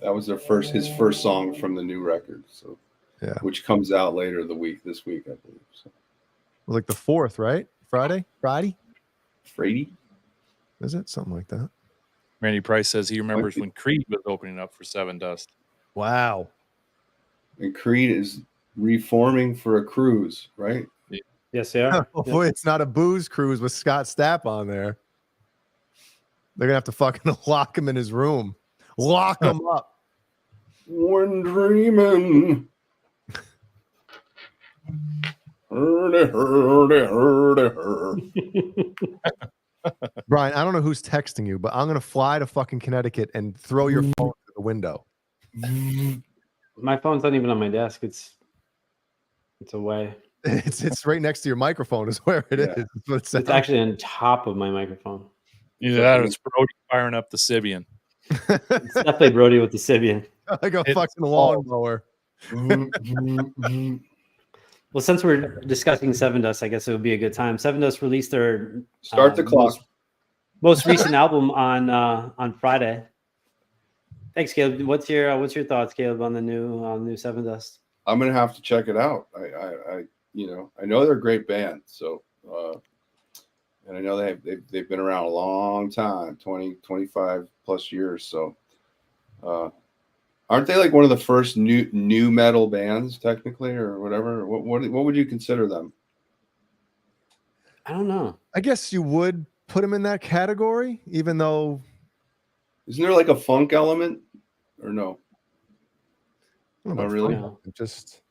That was his first song from the new record. So
yeah,
which comes out later this week, I believe. So.
It was like the 4th, right? Friday. Is it something like that?
Randy Price says he remembers when Creed was opening up for Seven Dust.
Wow.
And Creed is reforming for a cruise, right?
Yes, they are.
Hopefully it's not a booze cruise with Scott Stapp on there. They're gonna have to fucking lock him in his room. Lock him up.
When dreaming.
Brian, I don't know who's texting you, but I'm gonna fly to fucking Connecticut and throw your phone through the window.
My phone's not even on my desk. It's away.
It's right next to your microphone is where it is.
It's actually on top of my microphone.
Either that or it's Brody firing up the Sibian.
It's definitely Brody with the Sibian.
Like a fucking lawnmower.
Well, since we're discussing Seven Dust, I guess it would be a good time. Seven Dust released their
start the clock.
Most recent album on Friday. Thanks, Caleb. What's your thoughts, Caleb, on the new Seven Dust?
I'm gonna have to check it out. I know they're a great band, so and I know they've been around a long time, 20, 25 plus years. So aren't they like one of the first new metal bands technically, or whatever? What would you consider them?
I don't know.
I guess you would put them in that category, even though.
Isn't there like a funk element, or no?
Not
really.
No.
Just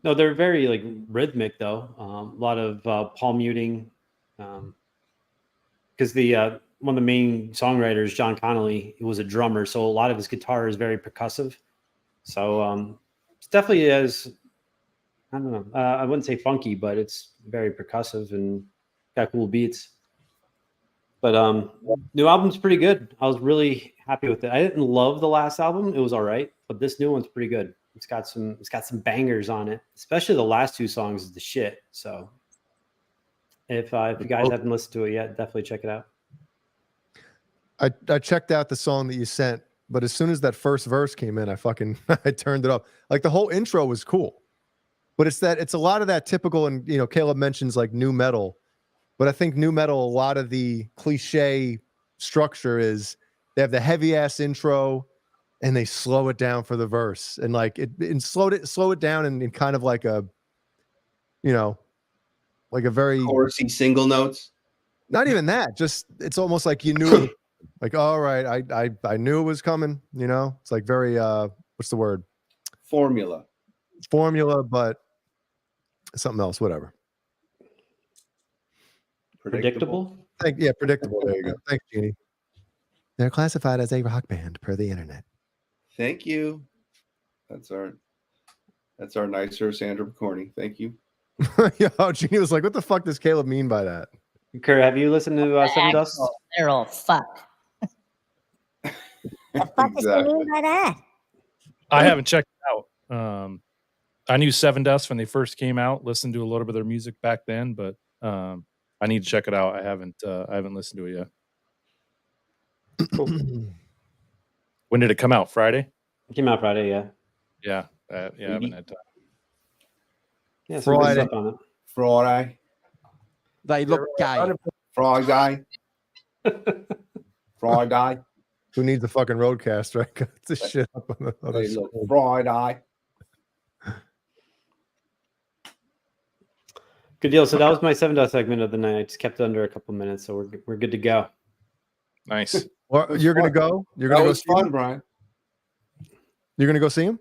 no, they're very like rhythmic though. A lot of palm muting, because the one of the main songwriters, John Connolly, he was a drummer, so a lot of his guitar is very percussive. So it's definitely as I don't know. I wouldn't say funky, but it's very percussive and got cool beats. But new album's pretty good. I was really happy with it. I didn't love the last album; it was all right, but this new one's pretty good. It's got some bangers on it, especially the last 2 songs is the shit. So if you guys haven't listened to it yet, definitely check it out.
I checked out the song that you sent, but as soon as that first verse came in, I turned it up. Like the whole intro was cool. But it's a lot of that typical, and Caleb mentions like new metal, but I think new metal, a lot of the cliche structure is they have the heavy ass intro and they slow it down for the verse, and like slow it down in kind of like a, like a very
chorusy single notes.
Not even that, just it's almost like you knew, like all right, I knew it was coming. It's like very what's the word?
Formula,
but something else, whatever.
Predictable?
Predictable. There you go. Thanks, Jeannie. They're classified as a rock band per the internet.
Thank you. That's our nicer Sandra McCorney. Thank you.
Yeah, Jeannie was like, what the fuck does Caleb mean by that?
Kurt, have you listened to Seven Dust?
Feral fuck. The fuck does he mean by that?
I haven't checked it out. I knew Seven Dust when they first came out, listened to a little bit of their music back then, but I need to check it out. I haven't listened to it yet.
Cool.
When did it come out? Friday?
It came out Friday, yeah.
Yeah, I haven't had time.
Yeah,
Friday. Friday.
They look gay.
Friday. Friday.
Who needs a fucking roadcaster? Right? Got this shit up on the other
They look
side.
Friday.
Good deal. So that was my 7 Dust segment of the night. I just kept it under a couple minutes, so we're good to go.
Nice.
Well, you're gonna go? You're gonna go see
fun,
him?
Brian.
You're gonna go see him?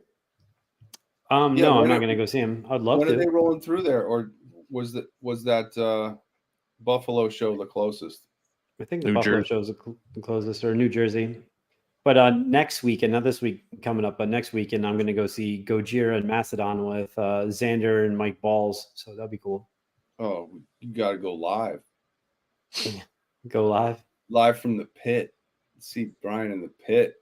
Yeah,
No, I'm not gonna go see him. I'd love
When
to.
are they rolling through there, or was that Buffalo show the closest?
I think the
New
Buffalo
Jersey.
show's the closest, or New Jersey. But next weekend, not this week coming up, but next weekend, I'm going to go see Gojira and Mastodon with Xander and Mike Balls. So that'll be cool.
Oh, you got to go live.
Go live.
Live from the pit. See Brian in the pit.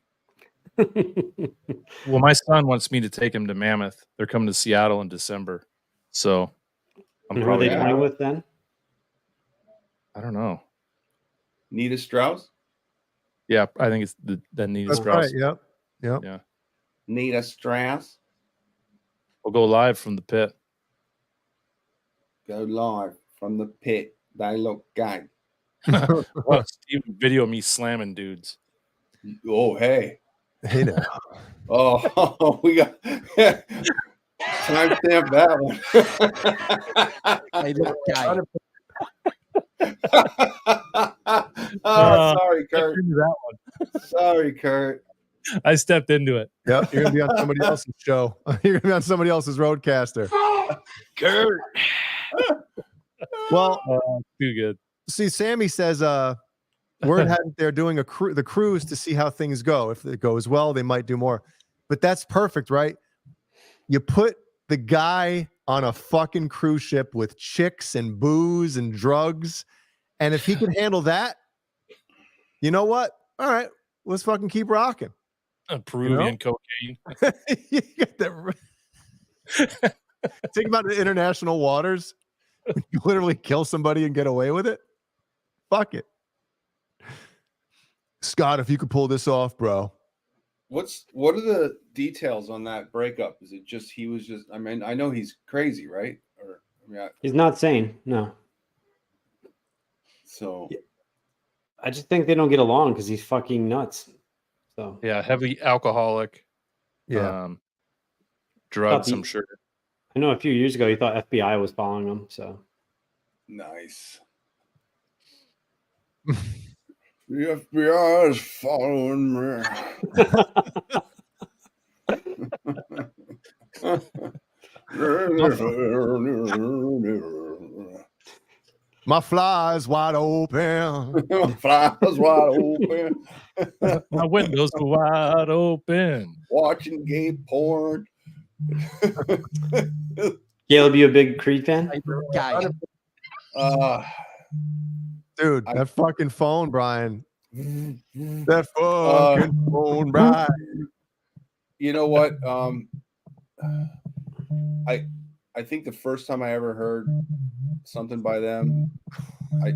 Well, my son wants me to take him to Mammoth. They're coming to Seattle in December. So I'm
And who are
probably
they playing with then?
I don't know.
Nita Strauss?
Yeah, I think it's the Nita
That's
Strauss.
right. Yep.
Yeah.
Nita Strauss?
We'll go live from the pit.
Go live from the pit. They look gay.
Well, Steve video me slamming dudes.
Oh, hey.
Hey now.
Oh, we got timestamp that one.
They look gay.
Oh, sorry, Kurt.
Into that one.
Sorry, Kurt.
I stepped into it.
Yep. You're gonna be on somebody else's show. You're gonna be on somebody else's roadcaster.
Kurt.
Well,
Too good.
see, Sammy says word had they're doing the cruise to see how things go. If it goes well, they might do more. But that's perfect, right? You put the guy on a fucking cruise ship with chicks and booze and drugs, and if he can handle that, you know what? All right, let's fucking keep rocking.
Peruvian cocaine.
You got that. Think about the international waters. You literally kill somebody and get away with it. Fuck it. Scott, if you could pull this off, bro.
What are the details on that breakup? Is it just he was just? I mean, I know he's crazy, right? Or I mean,
He's not sane. No.
so
I just think they don't get along because he's fucking nuts. So
Yeah, heavy alcoholic.
Yeah.
Drugs,
Thought
I'm sure.
I know a few years ago he thought FBI was following him. So
nice. The FBI is following me.
My fly's wide open.
My fly's wide open.
My windows are wide open.
Watching gay porn.
Caleb, you a big Creed fan?
Dude, that fucking phone, Brian. That fucking phone, Brian.
You know what? I think the first time I ever heard something by them, it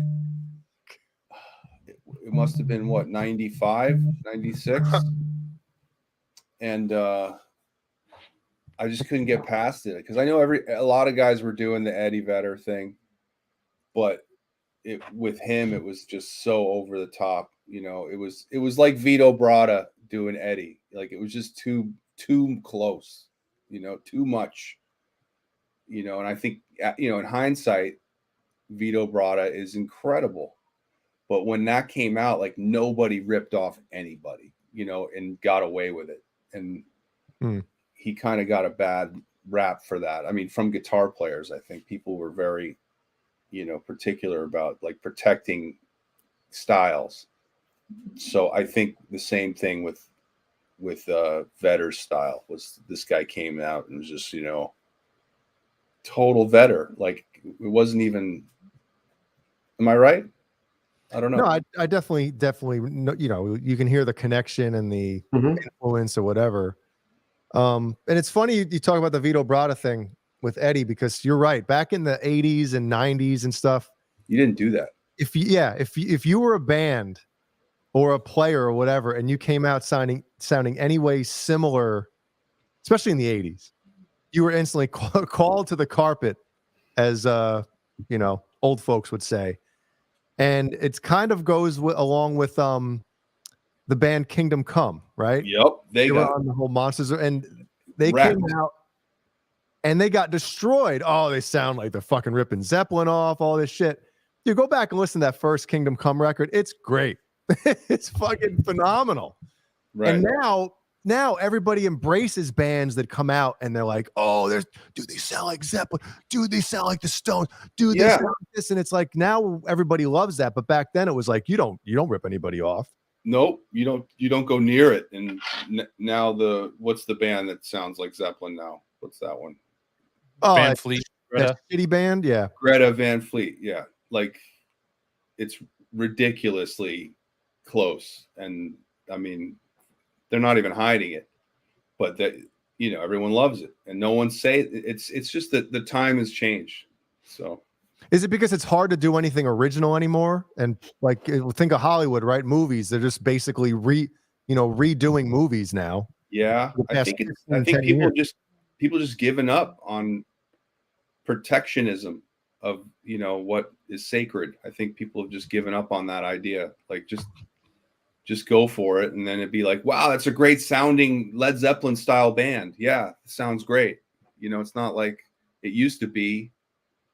must have been what, 95, 96? And I just couldn't get past it because I know a lot of guys were doing the Eddie Vedder thing, but with him it was just so over the top. You know, it was like Vito Bratta doing Eddie. Like it was just too close, you know, too much. You know, and I think, you know, in hindsight, Vito Bratta is incredible. But when that came out, like nobody ripped off anybody, you know, and got away with it. And he kind of got a bad rap for that. I mean, from guitar players, I think people were very, you know, particular about like protecting styles. So I think the same thing with Vedder's style was this guy came out and was just, you know, total Vedder. Like it wasn't even. Am I right? I don't know.
No, I definitely, you know, you can hear the connection and the influence or whatever. And it's funny you talk about the Vito Bratta thing with Eddie because you're right. Back in the 80s and 90s and stuff,
you didn't do that.
If you were a band or a player or whatever, and you came out sounding any way similar, especially in the 80s, you were instantly called to the carpet, as you know, old folks would say. And it kind of goes along with the band Kingdom Come, right?
Yep, they
were
got
on the whole Monsters, and they
wrecked.
came out and they got destroyed. Oh, they sound like they're fucking ripping Zeppelin off, all this shit. You go back and listen to that first Kingdom Come record. It's great. It's fucking phenomenal.
Right.
And now everybody embraces bands that come out and they're like, oh, dude, they sound like Zeppelin. Dude, they sound like the Stones. Dude, they sound like this. And it's like now everybody loves that. But back then it was like, you don't rip anybody off.
Nope, you don't go near it. And now what's the band that sounds like Zeppelin now? What's that one?
Oh,
Van Fleet.
That shitty band, yeah.
Greta Van Fleet, yeah. Like it's ridiculously close. And I mean, they're not even hiding it, but that, you know, everyone loves it and no one it's just that the time has changed. So
is it because it's hard to do anything original anymore? And like, think of Hollywood, right? Movies, they're just basically redoing movies now.
Yeah. I think people just giving up on protectionism of, you know, what is sacred. I think people have just given up on that idea. Like just go for it. And then it'd be like, wow, that's a great sounding Led Zeppelin style band. Yeah, it sounds great. You know, it's not like it used to be.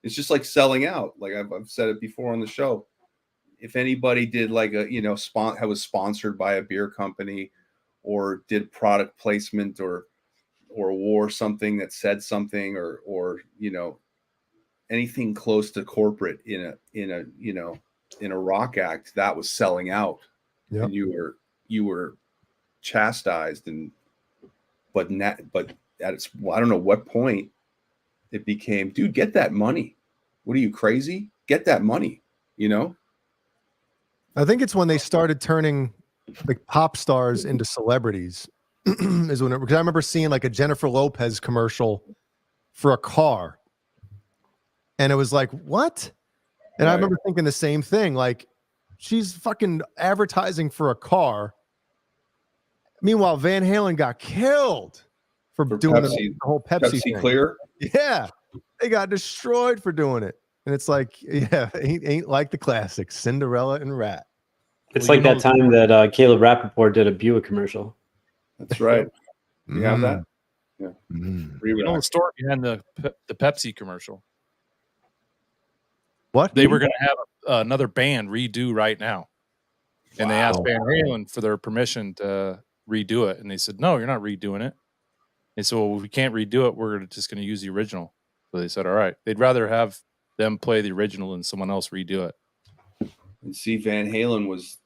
It's just like selling out. Like I've said it before on the show. If anybody did like a, you know, was sponsored by a beer company or did product placement or wore something that said something or, you know, anything close to corporate in a rock act, that was selling out. Yep. And you were chastised but at its, I don't know what point it became, dude, get that money. What are you, crazy? Get that money, you know?
I think it's when they started turning like pop stars into celebrities is when because I remember seeing like a Jennifer Lopez commercial for a car. And it was like, what? And right. I remember thinking the same thing. Like, she's fucking advertising for a car. Meanwhile, Van Halen got killed for doing the whole Pepsi thing.
Clear.
Yeah, they got destroyed for doing it. And it's like, yeah, ain't like the classics, Cinderella and Rat.
It's like that time that Caleb Rappaport did a Buick commercial.
That's right. You have that? Yeah.
You know the story behind the Pepsi commercial?
What?
They were going to have another band redo right now. And they asked Van Halen for their permission to redo it. And they said, no, you're not redoing it. They said, well, we can't redo it. We're just going to use the original. So they said, all right. They'd rather have them play the original and someone else redo it.
And see, Van Halen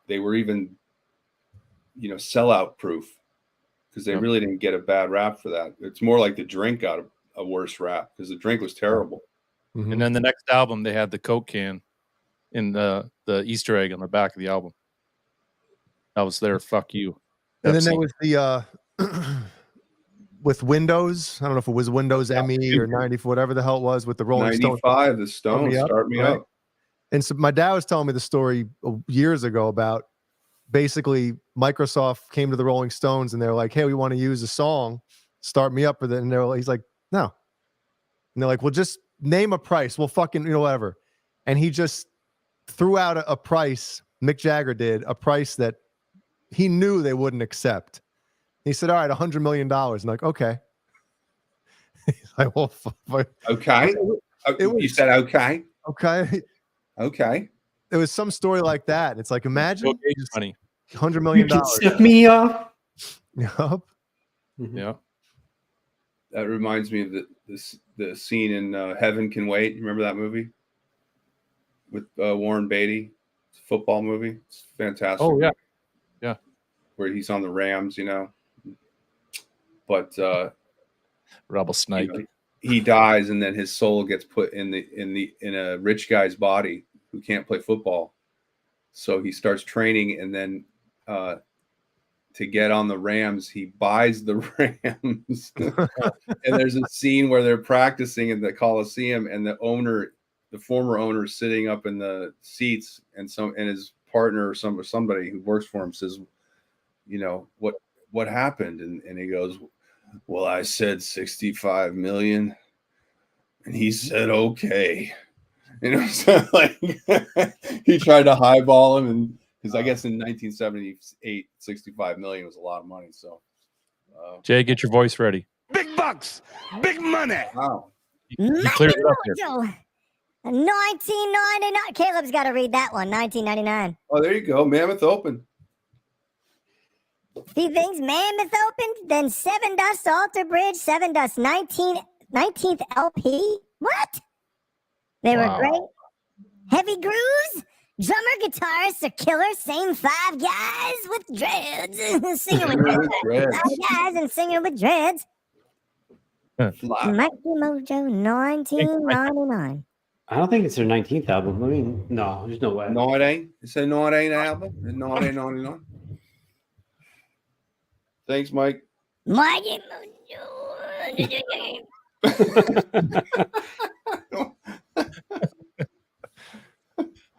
they were even, sellout proof because they really didn't get a bad rap for that. It's more like the Drink got a worse rap because the Drink was terrible.
Mm-hmm.
And then the next album, they had the Coke can in the Easter egg on the back of the album. That was their fuck you.
And then there was the with Windows. I don't know if it was Windows ME or 90, whatever the hell it was, with the Rolling Stones.
95, the Stones, Start Me Up.
And so my dad was telling me the story years ago about basically Microsoft came to the Rolling Stones and they're like, "Hey, we want to use a song, Start Me Up," and he's like, "No," and they're like, "Well, just name a price. We'll fucking whatever." And he just threw out a price. Mick Jagger did a price that he knew they wouldn't accept. He said, "All right, $100 million." And like, okay. He's like, well,
okay. You said okay.
Okay.
Okay.
It was some story like that. It's like, imagine
money.
$100 million.
You can set me up.
Yep.
Yeah.
That reminds me of the scene in Heaven Can Wait. You remember that movie with Warren Beatty? It's a football movie. It's fantastic.
Oh yeah, yeah.
Where he's on the Rams, But
rattlesnake.
He dies, and then his soul gets put in a rich guy's body who can't play football. So he starts training, and then to get on the Rams, he buys the Rams. And there's a scene where they're practicing in the Coliseum, and the former owner, is sitting up in the seats, and his partner or somebody who works for him says, what happened? And he goes, "Well, I said 65 million, and he said okay." So like he tried to highball him, and because I guess in 1978, 65 million was a lot of money. So,
Jay, get your voice ready.
Big bucks, big money.
Wow.
You cleared it up here.
1999. Caleb's got to read that one. 1999.
Oh, there you go. Mammoth Open.
Few things. Mammoth opened, then Seven Dust, Alter Bridge, Seven Dust, 19th LP. What? They were great. Heavy grooves. Drummer, guitarist, a killer. Same 5 guys with dreads. Singing with dreads. 5 guys and singing with dreads. Mikey Mojo, 1999.
I don't think it's their 19th album. I mean, no, there's no way.
No, it ain't. It's a 19 album. It's 1999. Thanks, Mike.
Mikey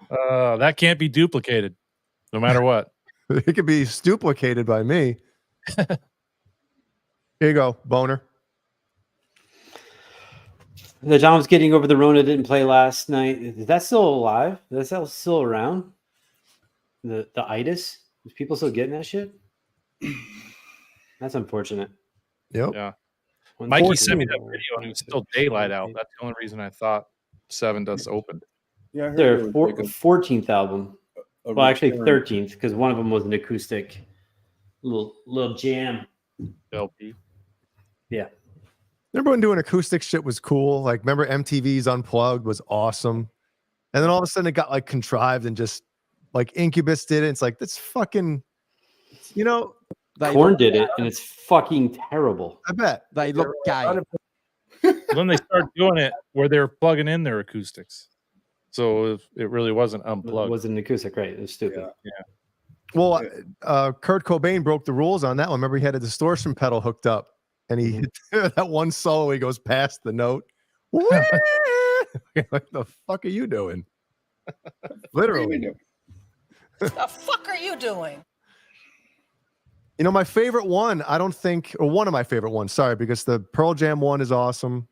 That can't be duplicated, no matter what.
It could be duplicated by me. Here you go, Boner.
The Dom's getting over the Rona didn't play last night. Is that still alive? Is that still around? The itis? Is people still getting that shit? That's unfortunate.
Yep.
Yeah. Mikey sent me that video and it was still daylight out. That's the only reason I thought Seven Dust opened.
Yeah,
their 14th album. Well, actually 13th, because one of them was an acoustic little jam
LP.
Yeah.
Remember when doing acoustic shit was cool? Like, remember MTV's Unplugged was awesome. And then all of a sudden it got like contrived and just like Incubus did it. It's like, that's fucking,
Korn did it, and it's fucking terrible.
I bet.
They look gay.
Then they started doing it where they were plugging in their acoustics. So it really wasn't unplugged.
It wasn't acoustic, right? It was stupid.
Yeah.
Well, Kurt Cobain broke the rules on that one. Remember, he had a distortion pedal hooked up, and he that one solo, he goes past the note. What the fuck are you doing? Literally.
The fuck are you doing?
My favorite one, I don't think, or one of my favorite ones, sorry, because the Pearl Jam one is awesome.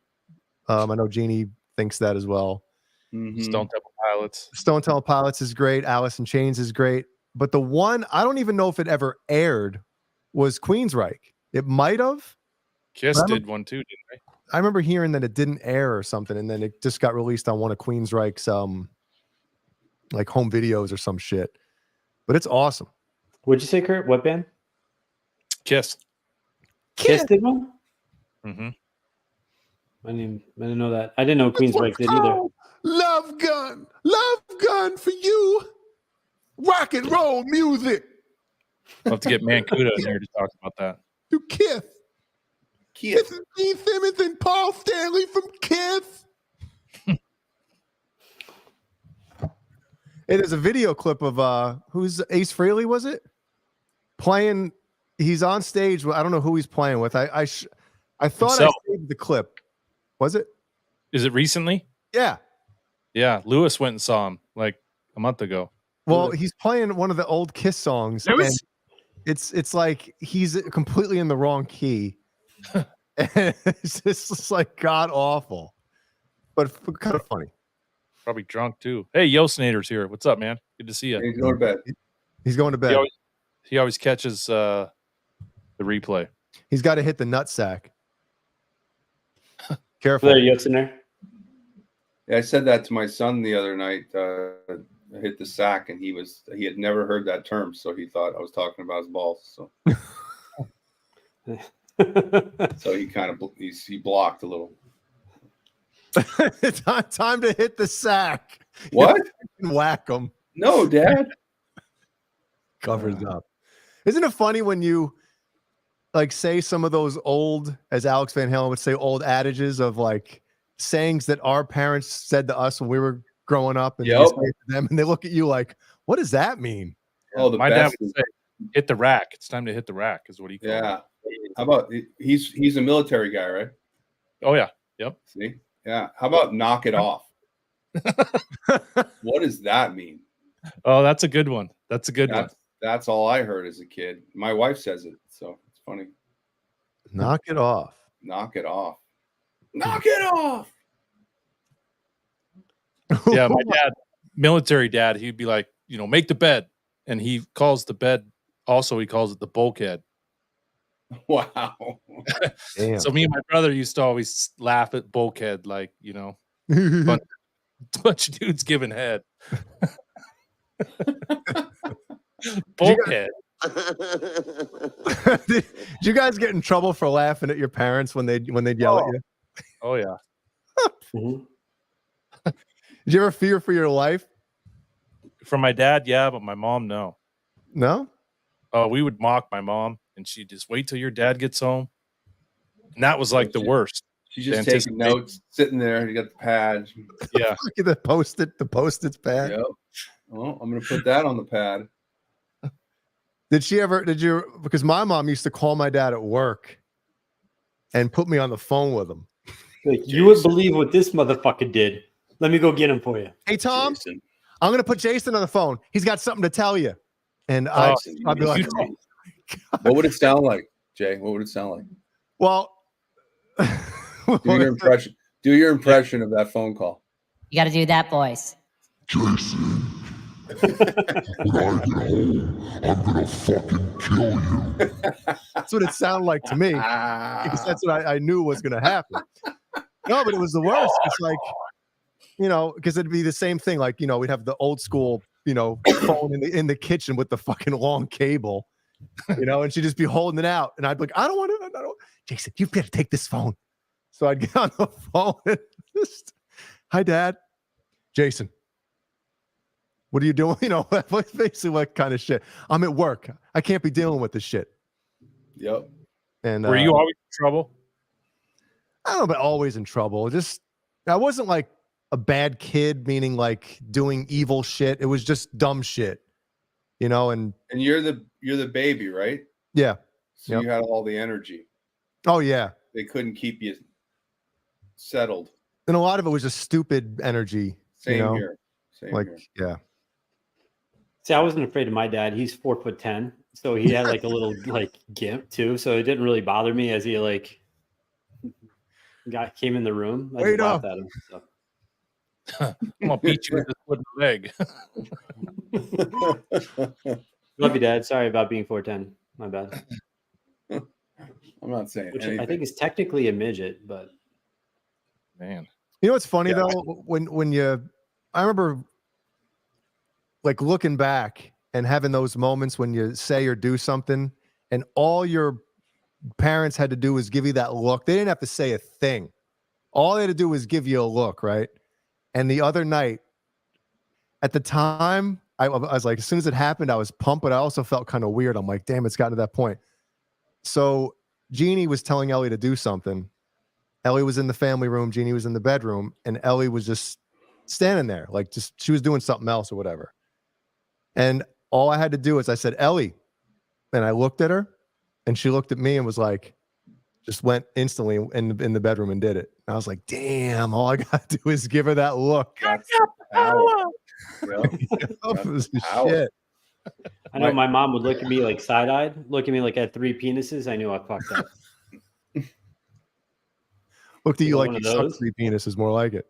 I know Jeannie thinks that as well.
Mm-hmm. Stone Temple Pilots.
Stone Temple Pilots is great. Alice in Chains is great. But the one, I don't even know if it ever aired, was Queensryche. It might have.
Kiss did one too, didn't they?
I remember hearing that it didn't air or something, and then it just got released on one of Queensryche's like home videos or some shit. But it's awesome.
What'd you say, Kurt? What band?
Kiss.
Kiss did one?
Mm-hmm.
I didn't know that. I didn't know Queensryche did either.
Love gun for you. Rock and roll music.
We'll have to get Mancuda in here to talk about that.
To Kiss. This is Gene Simmons and Paul Stanley from Kiss. It is a video clip of who's Ace Frehley, was it? Playing, he's on stage. I don't know who he's playing with. I thought I saved the clip. Was it?
Is it recently?
Yeah.
Yeah. Lewis went and saw him like a month ago.
Well, he's playing one of the old Kiss songs. And it's like he's completely in the wrong key. And it's just like god awful, but kind of funny.
Probably drunk too. Hey, Yosinator's here. What's up, man? Good to see you.
He's going to bed.
He's going to bed.
He always catches the replay.
He's got to hit the nutsack. Careful.
There, Yosinator.
Yeah, I said that to my son the other night. I hit the sack, and he had never heard that term, so he thought I was talking about his balls. So, so he kind of he blocked a little.
Time to hit the sack.
What?
Whack him.
No, Dad.
Covers up. Isn't it funny when you like say some of those old, as Alex Van Halen would say, old adages of like sayings that our parents said to us when we were growing up, and you say it to them, and they look at you like, "What does that mean?"
Oh,
my dad would say, "Hit the rack. It's time to hit the rack." Is what he called it.
How about he's a military guy, right?
Oh yeah. Yep.
See. Yeah. How about knock it off? What does that mean?
Oh, that's a good one. That's a good one.
That's all I heard as a kid. My wife says it, so it's funny.
Knock it off.
Knock it off. Knock it off.
Yeah, my dad, military dad, he'd be like, make the bed. And he calls the bed, also he calls it the bulkhead.
Wow.
So me and my brother used to always laugh at bulkhead, like, bunch of dudes giving head. Bulkhead.
Did you guys get in trouble for laughing at your parents when they'd yell at you?
Oh yeah.
Did you ever fear for your life?
From my dad, yeah, but my mom, no.
No?
Oh, we would mock my mom, and she'd just wait till your dad gets home. And that was like the worst.
She's just taking notes, sitting there. You got the pad.
Yeah.
the Post-its pad.
Yep. Well, I'm going to put that on the pad.
Did you, because my mom used to call my dad at work and put me on the phone with him.
You would believe what this motherfucker did. Let me go get him for you.
Hey, Tom, Jason. I'm going to put Jason on the phone. He's got something to tell you. And I'd be like,
what would it sound like, Jay? What would it sound like?
Well,
do your impression. Do your impression of that phone call.
You got to do that voice.
Jason, when I get home, I'm gonna fucking kill you.
That's what it sounded like to me, because that's what I knew was going to happen. No, but it was the worst. It's like, because it'd be the same thing. Like, we'd have the old school, phone in the kitchen with the fucking long cable, and she'd just be holding it out, and I'd be like, I don't want to. Jason, you better take this phone. So I'd get on the phone and just, hi, Dad. Jason, what are you doing? Basically what kind of shit. I'm at work. I can't be dealing with this shit.
Yep.
And were you always in trouble?
I don't know about always in trouble. Just, I wasn't like a bad kid, meaning like doing evil shit. It was just dumb shit, and
you're the baby, right?
Yeah.
So you had all the energy.
Oh yeah.
They couldn't keep you settled.
And a lot of it was just stupid energy.
Same here. Same
here. Yeah.
See, I wasn't afraid of my dad. He's 4'10", so he had like a little like gimp too. So it didn't really bother me as he like came in the room. I just laughed at him. So.
I'm gonna beat you with this wooden leg.
Love you, Dad. Sorry about being 4'10". My bad.
I'm not saying anything.
I think it's technically a midget, but
man.
You know what's funny though? I remember like looking back and having those moments when you say or do something and all your parents had to do was give you that look. They didn't have to say a thing. All they had to do was give you a look, right? And the other night, at the time, I was like, as soon as it happened, I was pumped, but I also felt kind of weird. I'm like, damn, it's gotten to that point. So Jeannie was telling Ellie to do something. Ellie was in the family room, Jeannie was in the bedroom, and Ellie was just standing there, like she was doing something else or whatever. And all I had to do is I said, Ellie. And I looked at her, and she looked at me and was like, just went instantly in the bedroom and did it. And I was like, damn, all I got to do is give her that look.
That's power.
Shit.
I know my mom would look at me like side-eyed, look at me like I had 3 penises. I knew I fucked up.
Looked at you like
one
you
of
sucked
those?
3 penises, more like it.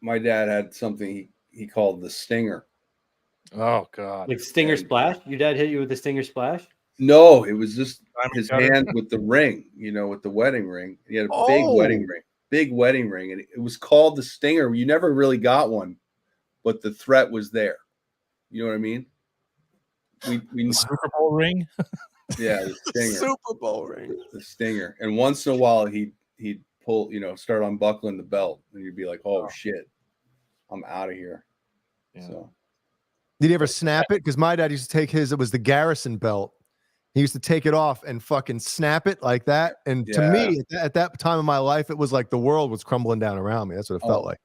My dad had something he called the stinger.
Oh God!
Like stinger splash? Your dad hit you with a stinger splash?
No, it was just his
cutter?
hand with the ring, with the wedding ring. He had a big wedding ring, and it was called the stinger. You never really got one, but the threat was there. You know what I mean? We
The Super Bowl ring.
Yeah, the stinger.
Super Bowl ring.
The stinger. And once in a while he'd pull, start unbuckling the belt, and you'd be like, oh shit, I'm out of here.
Yeah.
So
Did he ever snap it? Because my dad used to take his, it was the Garrison belt. He used to take it off and fucking snap it like that. And to me, at that time of my life, it was like the world was crumbling down around me. That's what it felt like.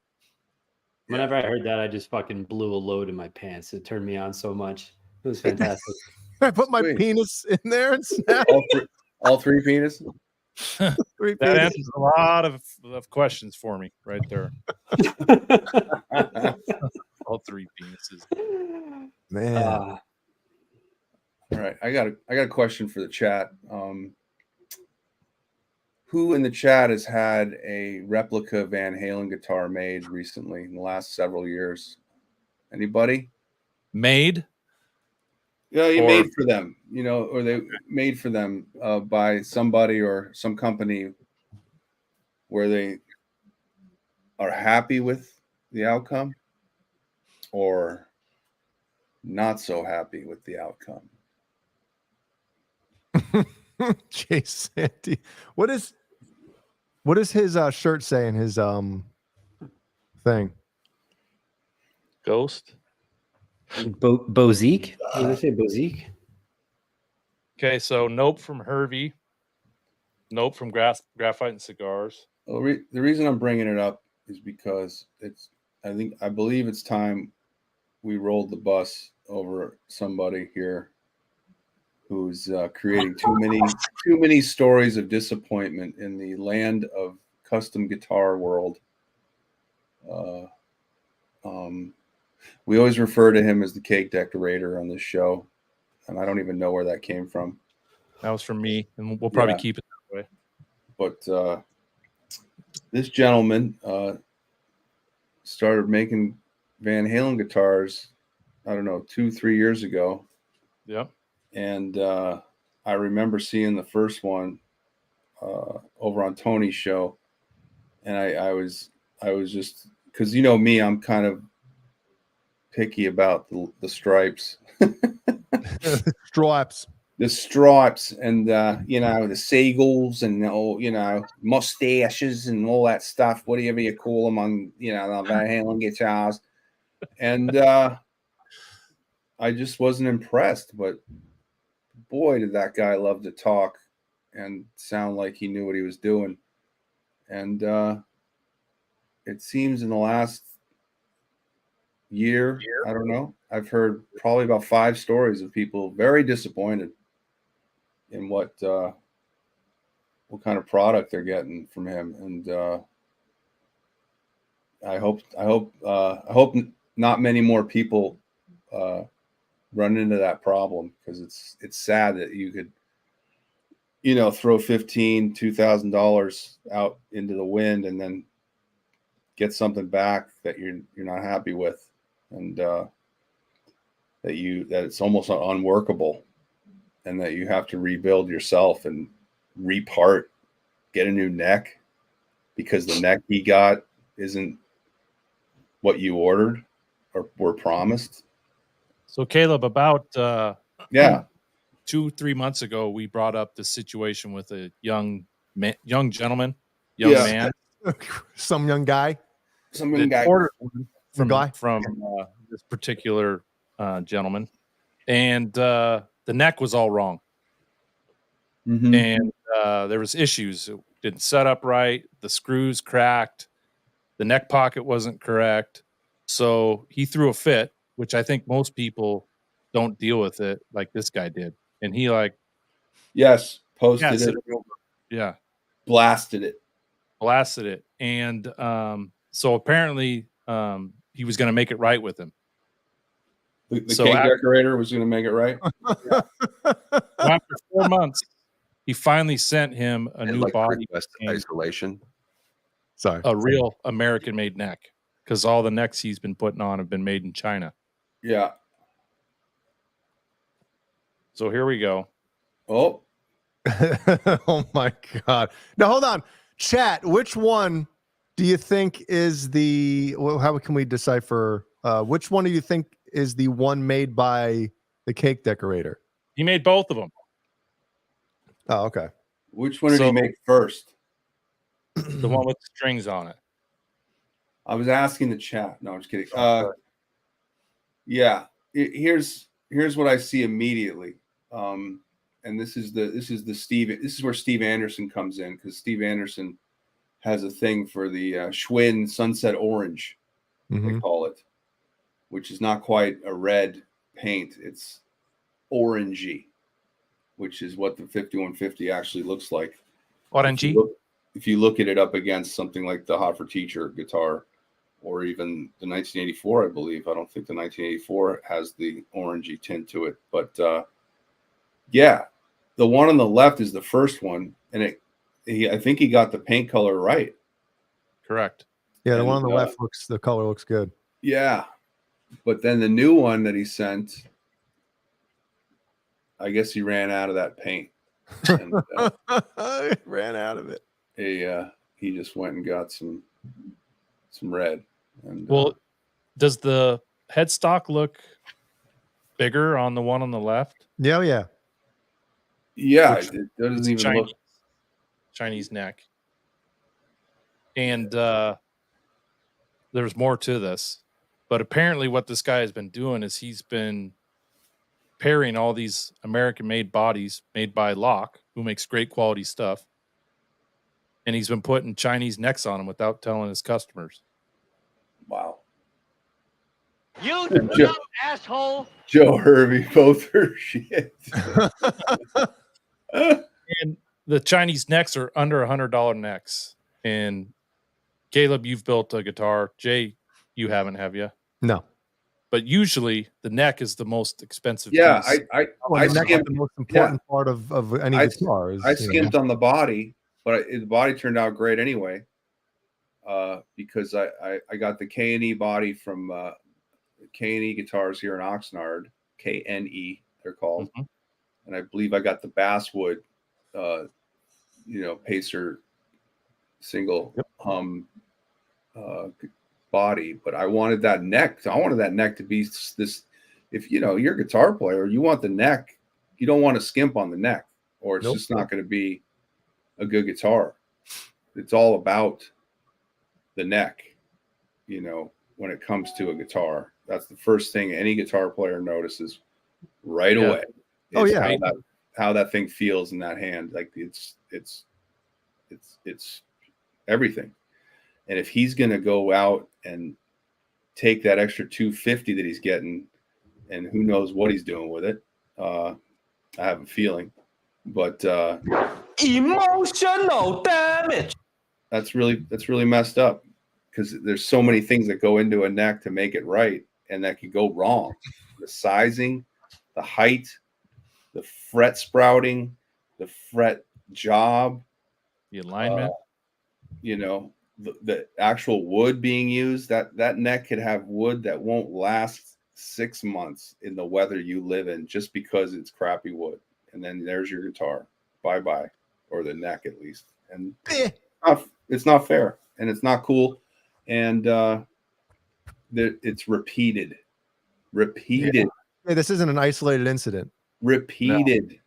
Whenever I heard that, I just fucking blew a load in my pants. It turned me on so much. It was fantastic.
I put my penis in there and snap.
All 3 penis.
That answers a lot of questions for me right there. All 3 penises.
Man.
All right, I got a question for the chat. Who in the chat has had a replica Van Halen guitar made recently in the last several years? Anybody?
Made?
Yeah, you made for them, or they made for them by somebody or some company where they are happy with the outcome or not so happy with the outcome.
Chase Sandy. What is his shirt saying? His thing.
Ghost.
Bozique? Did I say Bozique?
Okay, so nope from Hervey. Nope from Graphite and Cigars.
Well, the reason I'm bringing it up is because I believe it's time we rolled the bus over somebody here who's creating too many stories of disappointment in the land of custom guitar world. We always refer to him as the cake decorator on this show, and I don't even know where that came from.
That was from me, and we'll probably keep it that way.
But this gentleman started making Van Halen guitars, I don't know, 2-3 years ago.
Yep.
And I remember seeing the first one over on Tony's show, and I was just, because me, I'm kind of picky about the stripes. The stripes and the seagulls and mustaches and all that stuff, whatever you call them on the Van Halen guitars. And I just wasn't impressed, but boy, did that guy love to talk and sound like he knew what he was doing. And it seems in the last year, I don't know, I've heard probably about 5 stories of people very disappointed in what kind of product they're getting from him. And I hope not many more people run into that problem, because it's sad that you could throw $2,000 out into the wind and then get something back that you're not happy with, and that it's almost unworkable, and that you have to rebuild yourself and repart, get a new neck because the neck he got isn't what you ordered or were promised.
So Caleb, about 2-3 months ago, we brought up the situation with a young gentleman young man.
Some young guy.
Some young guy.
From this particular gentleman. And the neck was all wrong.
Mm-hmm.
And there was issues. It didn't set up right. The screws cracked. The neck pocket wasn't correct. So he threw a fit, which I think most people don't deal with it like this guy did. And he
posted it.
Yeah.
Blasted it.
And so apparently he was going to make it right with him.
The cake decorator was going to make it right.
After 4 months, he finally sent him a new body.
Isolation.
Sorry.
A real American-made neck, because all the necks he's been putting on have been made in China.
Yeah.
So here we go.
Oh.
Oh my God. Now hold on. Chat, which one do you think is how can we decipher which one do you think is the one made by the cake decorator?
He made both of them.
Oh, okay.
Which one did he make first?
The one with the strings on it.
I was asking the chat. No, I'm just kidding. Here's what I see immediately. And this is where Steve Anderson comes in, because Steve Anderson has a thing for the Schwinn Sunset Orange, they call it, which is not quite a red paint. It's orangey, which is what the 5150 actually looks like.
Orangey.
If you look at it up against something like the Hot for Teacher guitar, or even the 1984, I believe. I don't think the 1984 has the orangey tint to it, but the one on the left is the first one, and I think he got the paint color right.
Correct.
Yeah, the one on the left the color looks good.
Yeah, but then the new one that he sent, I guess he ran out of that paint. And,
ran out of it.
He just went and got some red. And,
does the headstock look bigger on the one on the left?
Yeah.
It doesn't even look
Chinese neck. And there's more to this, but apparently what this guy has been doing is he's been pairing all these American-made bodies made by Locke, who makes great quality stuff, and he's been putting Chinese necks on them without telling his customers.
Wow.
You
Joe,
asshole.
Joe Hervey, both are shit.
And the Chinese necks are under $100 necks. And Caleb, you've built a guitar. Jay, you haven't, have you?
No.
But usually the neck is the most expensive piece.
I
the most important part of any guitar.
I skimped on the body, but the body turned out great anyway. Because I got the K&E body from K&E Guitars here in Oxnard, KNE they're called, and I believe I got the basswood, Pacer single hum body, but I wanted that neck. I wanted that neck to be this. If you're a guitar player, you want the neck. You don't want to skimp on the neck, or it's just not going to be a good guitar. It's all about the neck, when it comes to a guitar. That's the first thing any guitar player notices right away. How that thing feels in that hand. Like it's everything. And if he's going to go out and take that extra $250 that he's getting, and who knows what he's doing with it, I have a feeling, but
emotional damage.
That's really messed up, because there's so many things that go into a neck to make it right, and that could go wrong. The sizing, the height, the fret sprouting, the fret job,
the alignment,
the actual wood being used. That neck could have wood that won't last 6 months in the weather you live in, just because it's crappy wood. And then there's your guitar. Bye-bye. Or the neck, at least. And it's not fair, and it's not cool. And it's repeated.
Yeah, this isn't an isolated incident.
Repeated.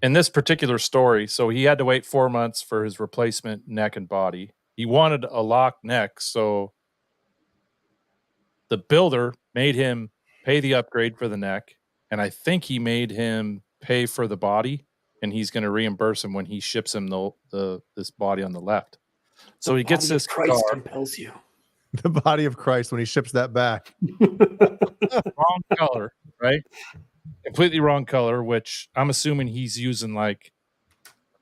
in this particular story, so he had to wait 4 months for his replacement neck and body. He wanted a lock neck, so the builder made him pay the upgrade for the neck, and I think he made him pay for the body, and he's going to reimburse him when he ships him this body on the left. So he gets this
Christ
guitar,
compels you.
The body of Christ when he ships that back.
wrong color, right? Completely wrong color, which I'm assuming he's using like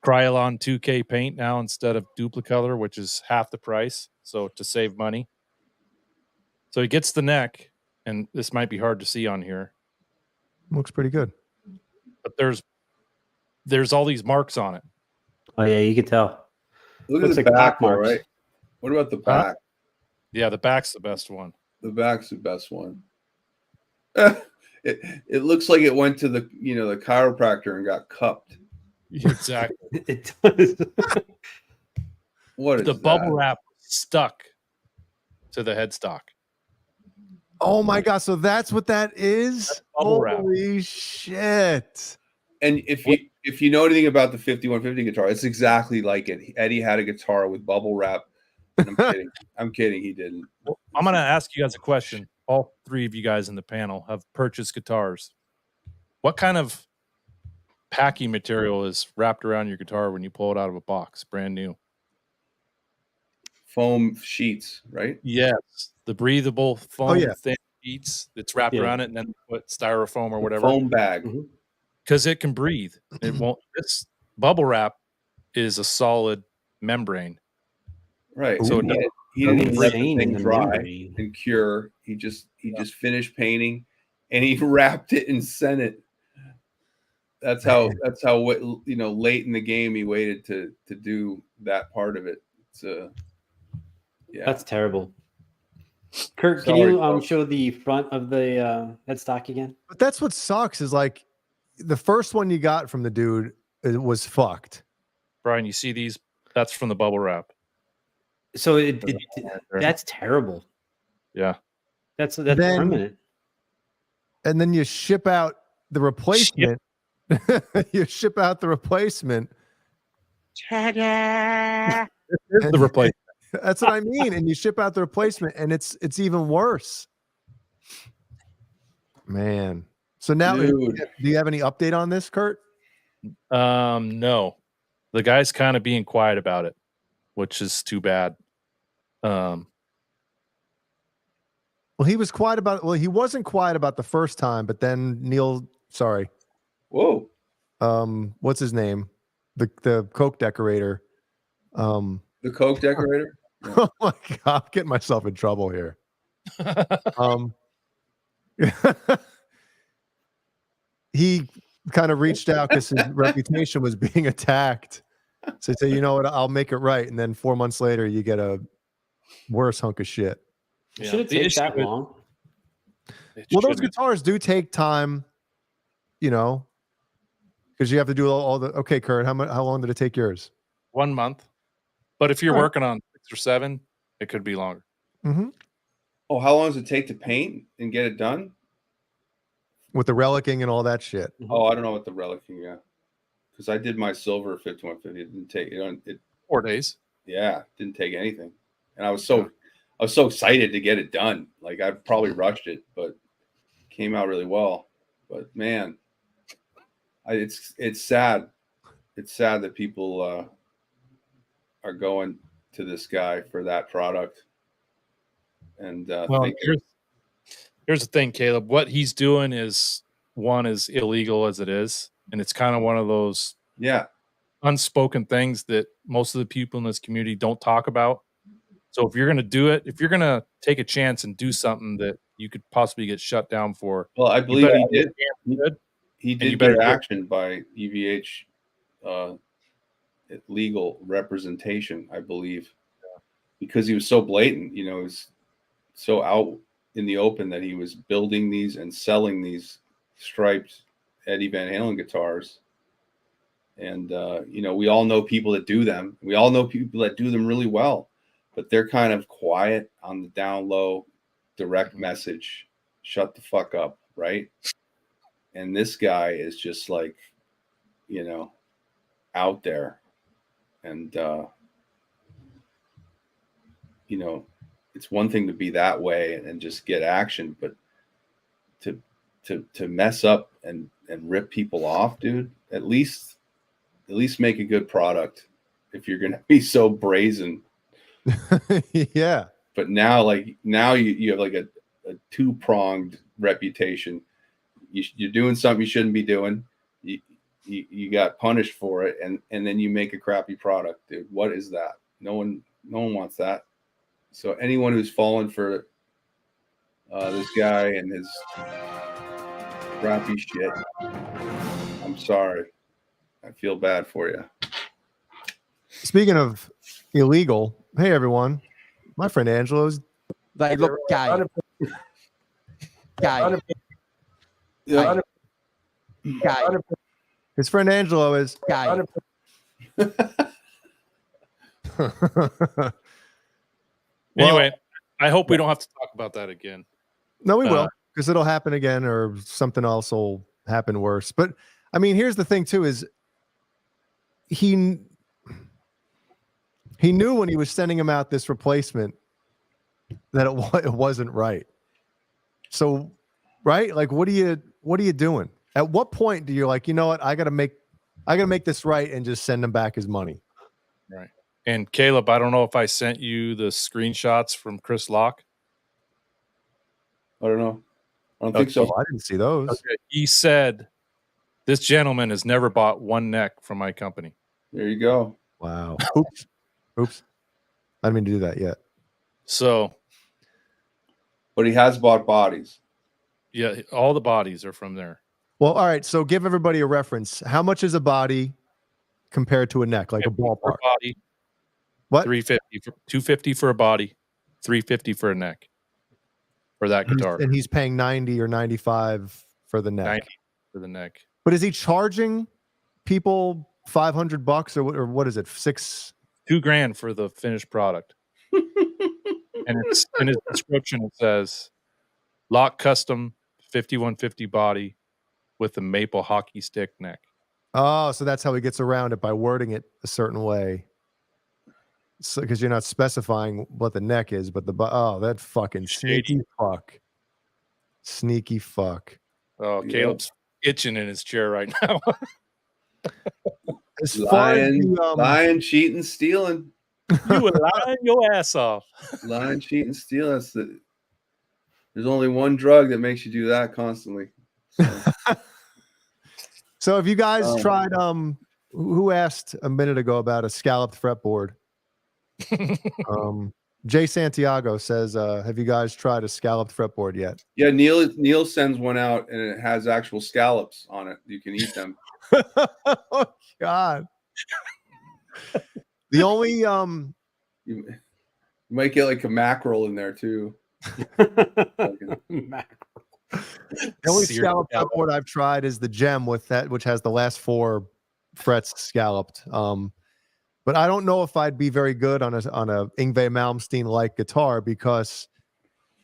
Krylon 2K paint now instead of Duplicolor, which is half the price. So to save money. So he gets the neck, and this might be hard to see on here,
Looks pretty good.
but there's all these marks on it.
Oh yeah, you can tell.
Look
Looks
at the
like
back,
pock marks.
right? What about the back?
Yeah, the back's the best one.
The back's the best one. It looks like it went to the the chiropractor and got cupped.
Exactly.
It does.
What is
The bubble
that?
wrap stuck to the headstock.
Oh my god! So that's what that is.
bubble wrap.
Holy shit!
And if you know anything about the 5150 guitar, it's exactly like it. Eddie had a guitar with bubble wrap. And I'm kidding. I'm kidding. He didn't.
Well, I'm going to ask you guys a question. All three of you guys in the panel have purchased guitars. What kind of packing material is wrapped around your guitar when you pull it out of a box, brand new?
Foam sheets, right?
Yes, the breathable foam
yeah.
thin sheets that's wrapped
Yeah.
around it, and then put styrofoam or whatever.
Foam bag.
Because it can breathe. It won't. This bubble wrap is a solid membrane.
Right.
So
So
it
he didn't even let the
Insane
thing
in the
dry
membrane.
and cure. He just finished painting and he wrapped it and sent it. That's how late in the game he waited to do that part of it. It's yeah.
That's terrible. Kurt, can
Sorry,
you
folks.
show the front of the headstock again?
But that's what sucks. Is like the first one you got from the dude it was fucked.
Brian, you see these? That's from the bubble wrap.
So that's terrible.
Yeah.
That's
Then-
permanent.
And then you ship out the replacement. You ship out the replacement.
Here's the replacement.
That's what I mean. And you ship out the replacement, and it's even worse. Man. So now,
Dude.
do you have any update on this, Kurt?
No. The guy's kind of being quiet about it, which is too bad.
Well, he was quiet about it. Well, he wasn't quiet about the first time, but then
Whoa.
What's his name? The Coke decorator.
The Coke decorator?
Oh my god, I'm getting myself in trouble here. He kind of reached out because his reputation was being attacked. So he said, you know what, I'll make it right. And then 4 months later, you get a worse hunk of shit.
Yeah,
Should it
the
take
issue
that
is-
long?
Well, those guitars do take time, because you have to do all the. Okay, Kurt, how long did it take yours?
1 month. But if you're
All right.
working on 6 or 7, it could be longer.
Mm-hmm.
Oh, how long does it take to paint and get it done?
With the relicing and all that shit.
Oh, I don't know what the relicing, yeah. Because I did my silver 5150. It didn't take it
4 days.
yeah, didn't take anything. And I was so excited to get it done. Like I probably rushed it, but came out really well. But man, it's sad. It's sad that people are going to this guy for that product. And
Well, here's the thing, Caleb. What he's doing is illegal as it is, and it's kind of one of those unspoken things that most of the people in this community don't talk about. So if you're going to do it, if you're going to take a chance and do something that you could possibly get shut down for,
well, I believe he did. He
you
did
better
get
do it.
action by EVH legal representation, I believe, because he was so blatant. He was so out in the open that he was building these and selling these striped Eddie Van Halen guitars. And we all know people that do them. We all know people that do them really well, but they're kind of quiet on the down low, direct message, shut the fuck up, right? And this guy is just like
you know, out there. And, you know, it's one thing to be that way and just get action, but to mess up and rip people off, dude, at least make a good product if you're going to be so brazen.
Yeah.
But now you have like a two-pronged reputation. You're doing something you shouldn't be doing. You got punished for it, and then you make a crappy product, dude. What is that? No one wants that. So anyone who's fallen for this guy and his crappy shit, I'm sorry. I feel bad for you.
Speaking of illegal, hey everyone, my friend Angelo's.
They look gay. Gay.
Yeah.
Gay.
His friend Angelo is
gay.
Anyway, I hope we don't have to talk about that again.
No, we will, because it'll happen again, or something else will happen worse. But I mean, here's the thing too: is he knew when he was sending him out this replacement that it wasn't right. So, right? Like, what are you doing? At what point do you like, you know what? I gotta make this right and just send him back his money.
Right. And Caleb, I don't know if I sent you the screenshots from Chris Locke.
I don't know. I don't think so.
I didn't see those.
Okay. He said, "This gentleman has never bought one neck from my company."
There you go.
Wow. Oops. I didn't mean to do that yet.
So,
but he has bought bodies.
Yeah, all the bodies are from there.
Well, all right. So give everybody a reference. How much is a body compared to a neck, like a ballpark?
Body.
What?
$250 for a body, $350 for a neck. For that guitar.
And he's paying 90 or 95 for the neck.
90 for the neck.
But is he charging people $500 or what is it?
$2,000 for the finished product. And it's in his description it says Lock custom 5150 body with a maple hockey stick neck.
Oh, so that's how he gets around it, by wording it a certain way. So because you're not specifying what the neck is, but that fucking sneaky fuck. Sneaky fuck.
Oh, Caleb's itching in his chair right now.
Lying, cheating, stealing.
You were lying your ass off.
Lying, cheating, stealing. There's only one drug that makes you do that constantly.
So have you guys tried who asked a minute ago about a scalloped fretboard? Jay Santiago says, have you guys tried a scalloped fretboard yet?
Yeah, Neil sends one out and it has actual scallops on it. You can eat them.
Oh God. The only
you might get like a mackerel in there too.
Mackerel. The only scalloped fretboard I've tried is the Gem with that, which has the last 4 frets scalloped. But I don't know if I'd be very good on a Yngwie Malmsteen like guitar, because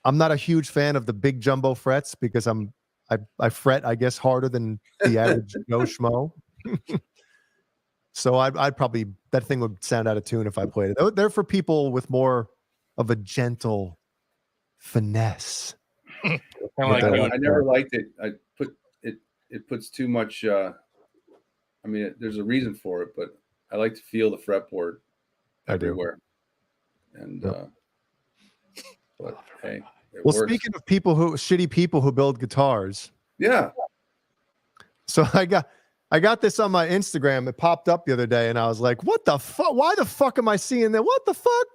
I'm not a huge fan of the big jumbo frets, because I fret, I guess, harder than the average Joe Schmo. So I'd probably, that thing would sound out of tune if I played it. They're for people with more of a gentle finesse.
I never liked it. It puts too much. I mean, there's a reason for it, but I like to feel the fretboard everywhere. And but hey,
well, speaking of shitty people who build guitars,
yeah.
So I got this on my Instagram. It popped up the other day, and I was like, "What the fuck? Why the fuck am I seeing that? What the fuck?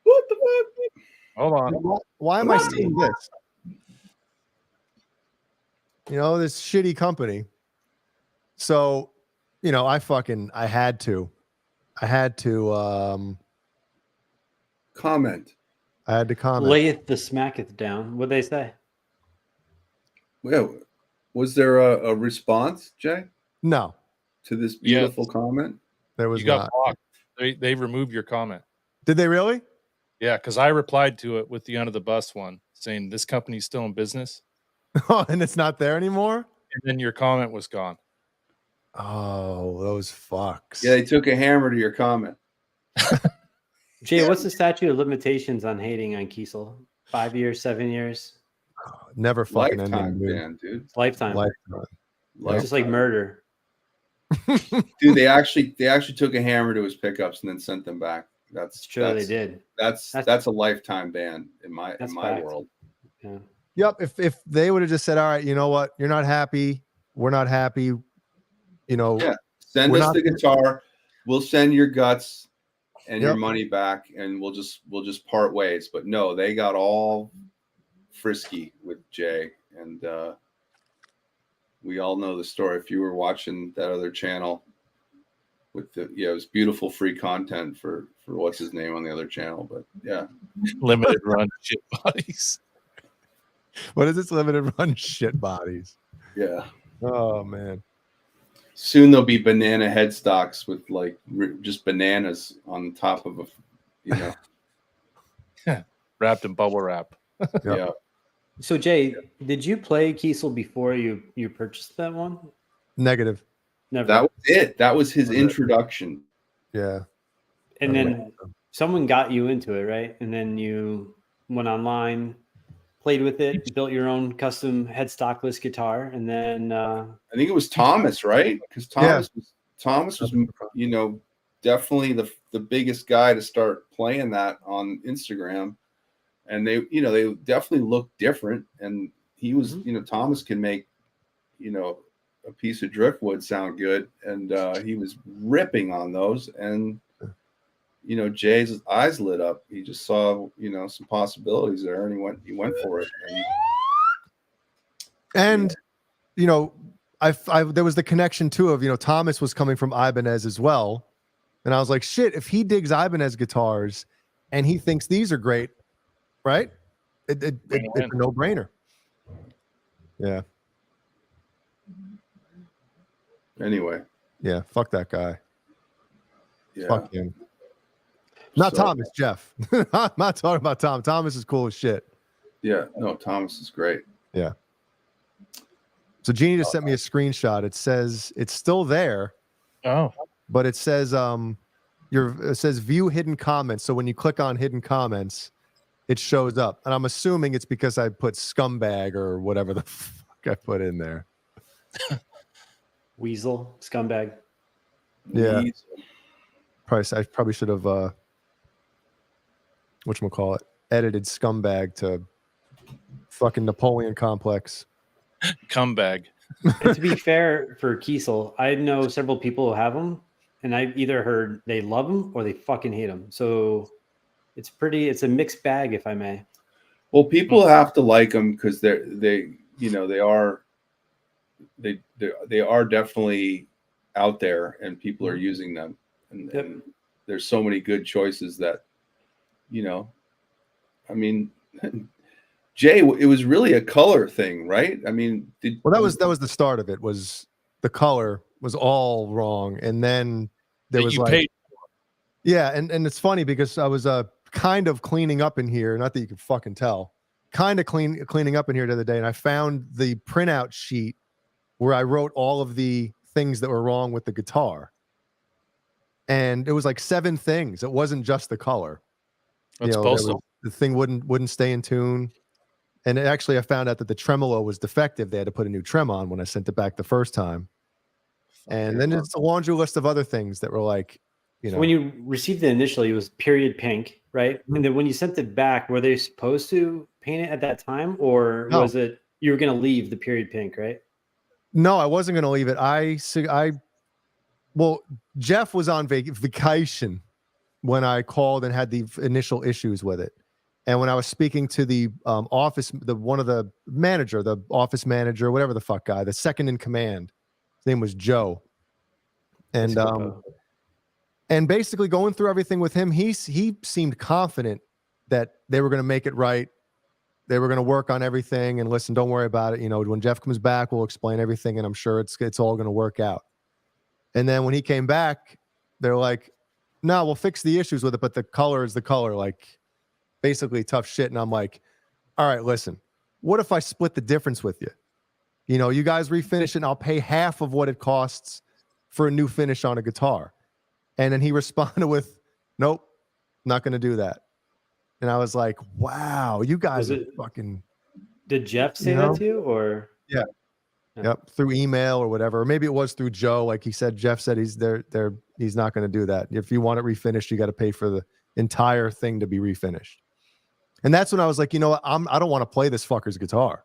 What the fuck?
Hold on.
Why am I seeing this? You know, this shitty company." So, you know, I had to
comment.
I had to comment.
Layeth the smacketh down. What'd they say?
Well, was there a response, Jay?
No.
To this beautiful comment?
There was
you got
not.
blocked. They removed your comment.
Did they really?
Yeah, because I replied to it with the under the bus one, saying this company's still in business.
Oh, and it's not there anymore?
And then your comment was gone.
Oh, those fucks.
Yeah, they took a hammer to your comment.
Jay, what's the statute of limitations on hating on Kiesel? 5 years, 7 years?
Never fucking
Lifetime
ending, dude.
ban, dude.
It's lifetime.
Lifetime.
It's just like murder.
Dude, they actually took a hammer to his pickups and then sent them back. That's
true. They did.
That's a lifetime ban in my
fact.
world.
Yeah.
Yep. If they would have just said, all right, you know what? You're not happy. We're not happy. You know,
Yeah. Send us the guitar. We'll send your guts and your money back, and we'll just part ways. But no, they got all frisky with Jay, and we all know the story. If you were watching that other channel with it was beautiful free content for what's his name on the other channel. But yeah,
limited run shit bodies.
What is this? Limited run shit bodies.
Yeah.
Oh man.
Soon there'll be banana headstocks with like just bananas on top of
wrapped in bubble wrap.
Yeah.
So Jay, did you play Kiesel before you purchased that one?
Negative.
Never.
That was it. That was his introduction.
Yeah.
And then someone got you into it, right? And then you went online, played with it, built your own custom headstockless guitar, and then
I think it was Thomas, right? Because Thomas was definitely the biggest guy to start playing that on Instagram, and they definitely look different. And he was Thomas can make a piece of driftwood sound good, and he was ripping on those, and Jay's eyes lit up. He just saw some possibilities there, and he went for it.
And I there was the connection too of Thomas was coming from Ibanez as well, and I was like, shit, if he digs Ibanez guitars and he thinks these are great, right? It's a no-brainer. Yeah.
Anyway.
Yeah, fuck that guy.
Yeah.
Fuck him. Not Thomas, Jeff. I'm not talking about Tom. Thomas is cool as shit.
Yeah, no, Thomas is great.
Yeah. So Jeannie just sent me a screenshot. It says it's still there.
Oh.
But it says it says view hidden comments. So when you click on hidden comments, it shows up. And I'm assuming it's because I put scumbag or whatever the fuck I put in there.
Weasel, scumbag.
Yeah. I probably should have whatchamacallit, edited scumbag to fucking Napoleon complex.
Cumbag.
And to be fair for Kiesel, I know several people who have them, and I've either heard they love them or they fucking hate them. So it's a mixed bag, if I may.
Well, people have to like them because they are definitely out there, and people are using them, and there's so many good choices that I mean, Jay, it was really a color thing, right? I mean,
that was the start of it. Was the color was all wrong, and then there was and it's funny because I was kind of cleaning up in here. Not that you could fucking tell. Kind of cleaning up in here the other day, and I found the printout sheet where I wrote all of the things that were wrong with the guitar, and it was like 7 things. It wasn't just the color.
That's postal.
The thing wouldn't stay in tune. And actually, I found out that the tremolo was defective. They had to put a new trem on when I sent it back the first time. And then it's a laundry list of other things that were like,
So when you received it initially, it was period pink, right? And then when you sent it back, were they supposed to paint it at that time, or was it you were going to leave the period pink, right?
No, I wasn't going to leave it. Well, Jeff was on vacation when I called and had the initial issues with it. And when I was speaking to the office manager, whatever the fuck guy, the second in command, his name was Joe. And basically going through everything with him, he seemed confident that they were going to make it right. They were going to work on everything and listen, don't worry about it. When Jeff comes back, we'll explain everything, and I'm sure it's all going to work out. And then when he came back, they're like, no, we'll fix the issues with it, but the color is the color, like basically tough shit. And I'm like, all right, listen, what if I split the difference with you? You guys refinish it and I'll pay half of what it costs for a new finish on a guitar. And then he responded with, nope, not going to do that. And I was like, wow, you guys are fucking.
Did Jeff say that to you, or?
Yeah. Yep, through email or whatever. Or maybe it was through Joe. Like he said, Jeff said he's not going to do that. If you want it refinished, you got to pay for the entire thing to be refinished. And that's when I was like, you know what? I don't want to play this fucker's guitar.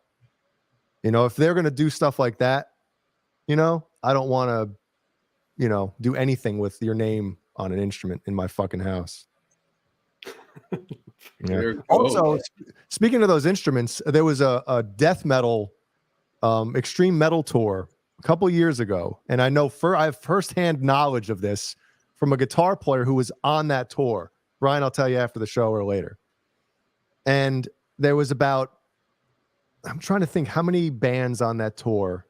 You know, if they're going to do stuff like that, you know, I don't want to, you know, do anything with your name on an instrument in my fucking house. Yeah. Also, speaking of those instruments, there was a death metal, extreme metal tour a couple years ago, and I know I have firsthand knowledge of this from a guitar player who was on that tour. Brian, I'll tell you after the show or later. And there was I'm trying to think how many bands on that tour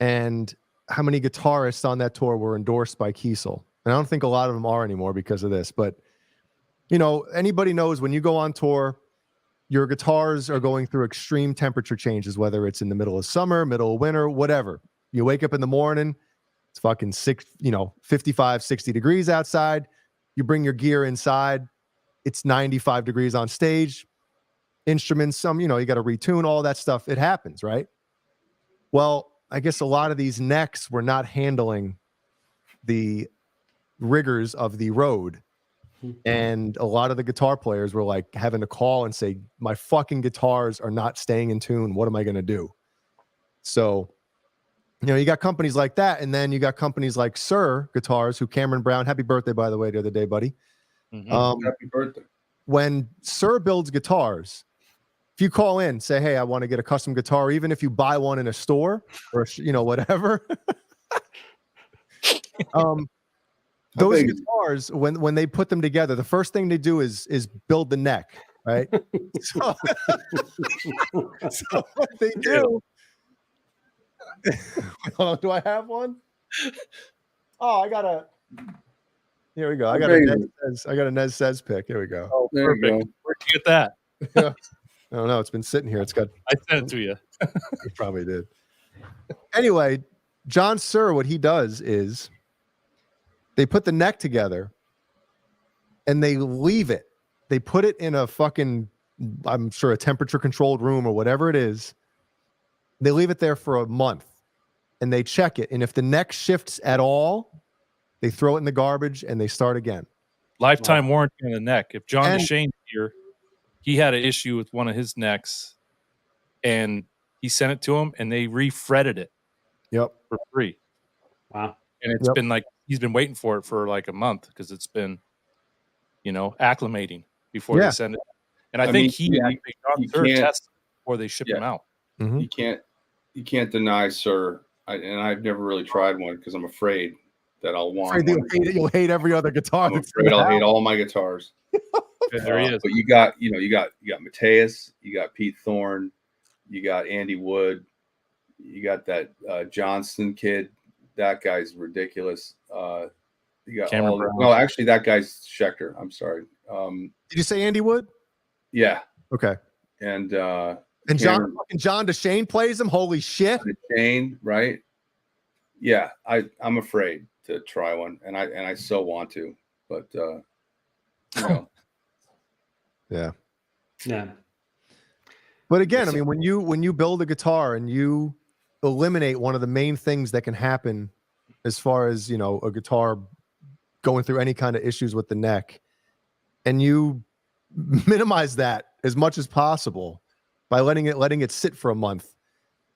and how many guitarists on that tour were endorsed by Kiesel. And I don't think a lot of them are anymore because of this, but you know, anybody knows when you go on tour, your guitars are going through extreme temperature changes, whether it's in the middle of summer, middle of winter, whatever. You wake up in the morning, it's fucking 55, 60 degrees outside. You bring your gear inside, it's 95 degrees on stage. Instruments, you got to retune all that stuff. It happens, right? Well, I guess a lot of these necks were not handling the rigors of the road. And a lot of the guitar players were like having to call and say, my fucking guitars are not staying in tune. What am I going to do? So, you got companies like that. And then you got companies like Sir Guitars, who Cameron Brown, happy birthday, by the way, the other day, buddy.
Happy birthday.
When Sir builds guitars, if you call in, say, hey, I want to get a custom guitar, even if you buy one in a store or, whatever. Those guitars, when they put them together, the first thing they do is build the neck, right? so what they do. Do I have one? Oh, I got a. Here we go. I got a Nez Says pick. Here we go.
Oh, perfect. Where'd you get that?
I don't know. It's been sitting here.
I sent it to you.
You probably did. Anyway, John Sir, what he does is they put the neck together and they leave it. They put it in a fucking, I'm sure, a temperature controlled room or whatever it is. They leave it there for a month and they check it. And if the neck shifts at all, they throw it in the garbage and they start again.
Lifetime warranty on the neck. If John DeShane here, he had an issue with one of his necks and he sent it to him and they refretted it.
Yep.
For free.
Wow.
And it's been like, he's been waiting for it for like a month because it's been, acclimating before they send it. And I think he tests before they ship him out.
Mm-hmm.
You can't deny, Sir. And I've never really tried one because I'm afraid that I'll want.
You'll hate every other guitar.
I'm afraid I'll hate all my guitars.
There he is.
But you got Mateus, you got Pete Thorne, you got Andy Wood, you got that Johnston kid. That guy's ridiculous. You got actually that guy's Schechter. I'm sorry.
Did you say Andy Wood?
Yeah.
Okay.
And
John DeShane plays him. Holy shit.
DeShane, right? Yeah, I'm afraid to try one, and I so want to, but
yeah.
But
again, I mean, when you build a guitar and you eliminate one of the main things that can happen as far as a guitar going through any kind of issues with the neck, and you minimize that as much as possible by letting it sit for a month.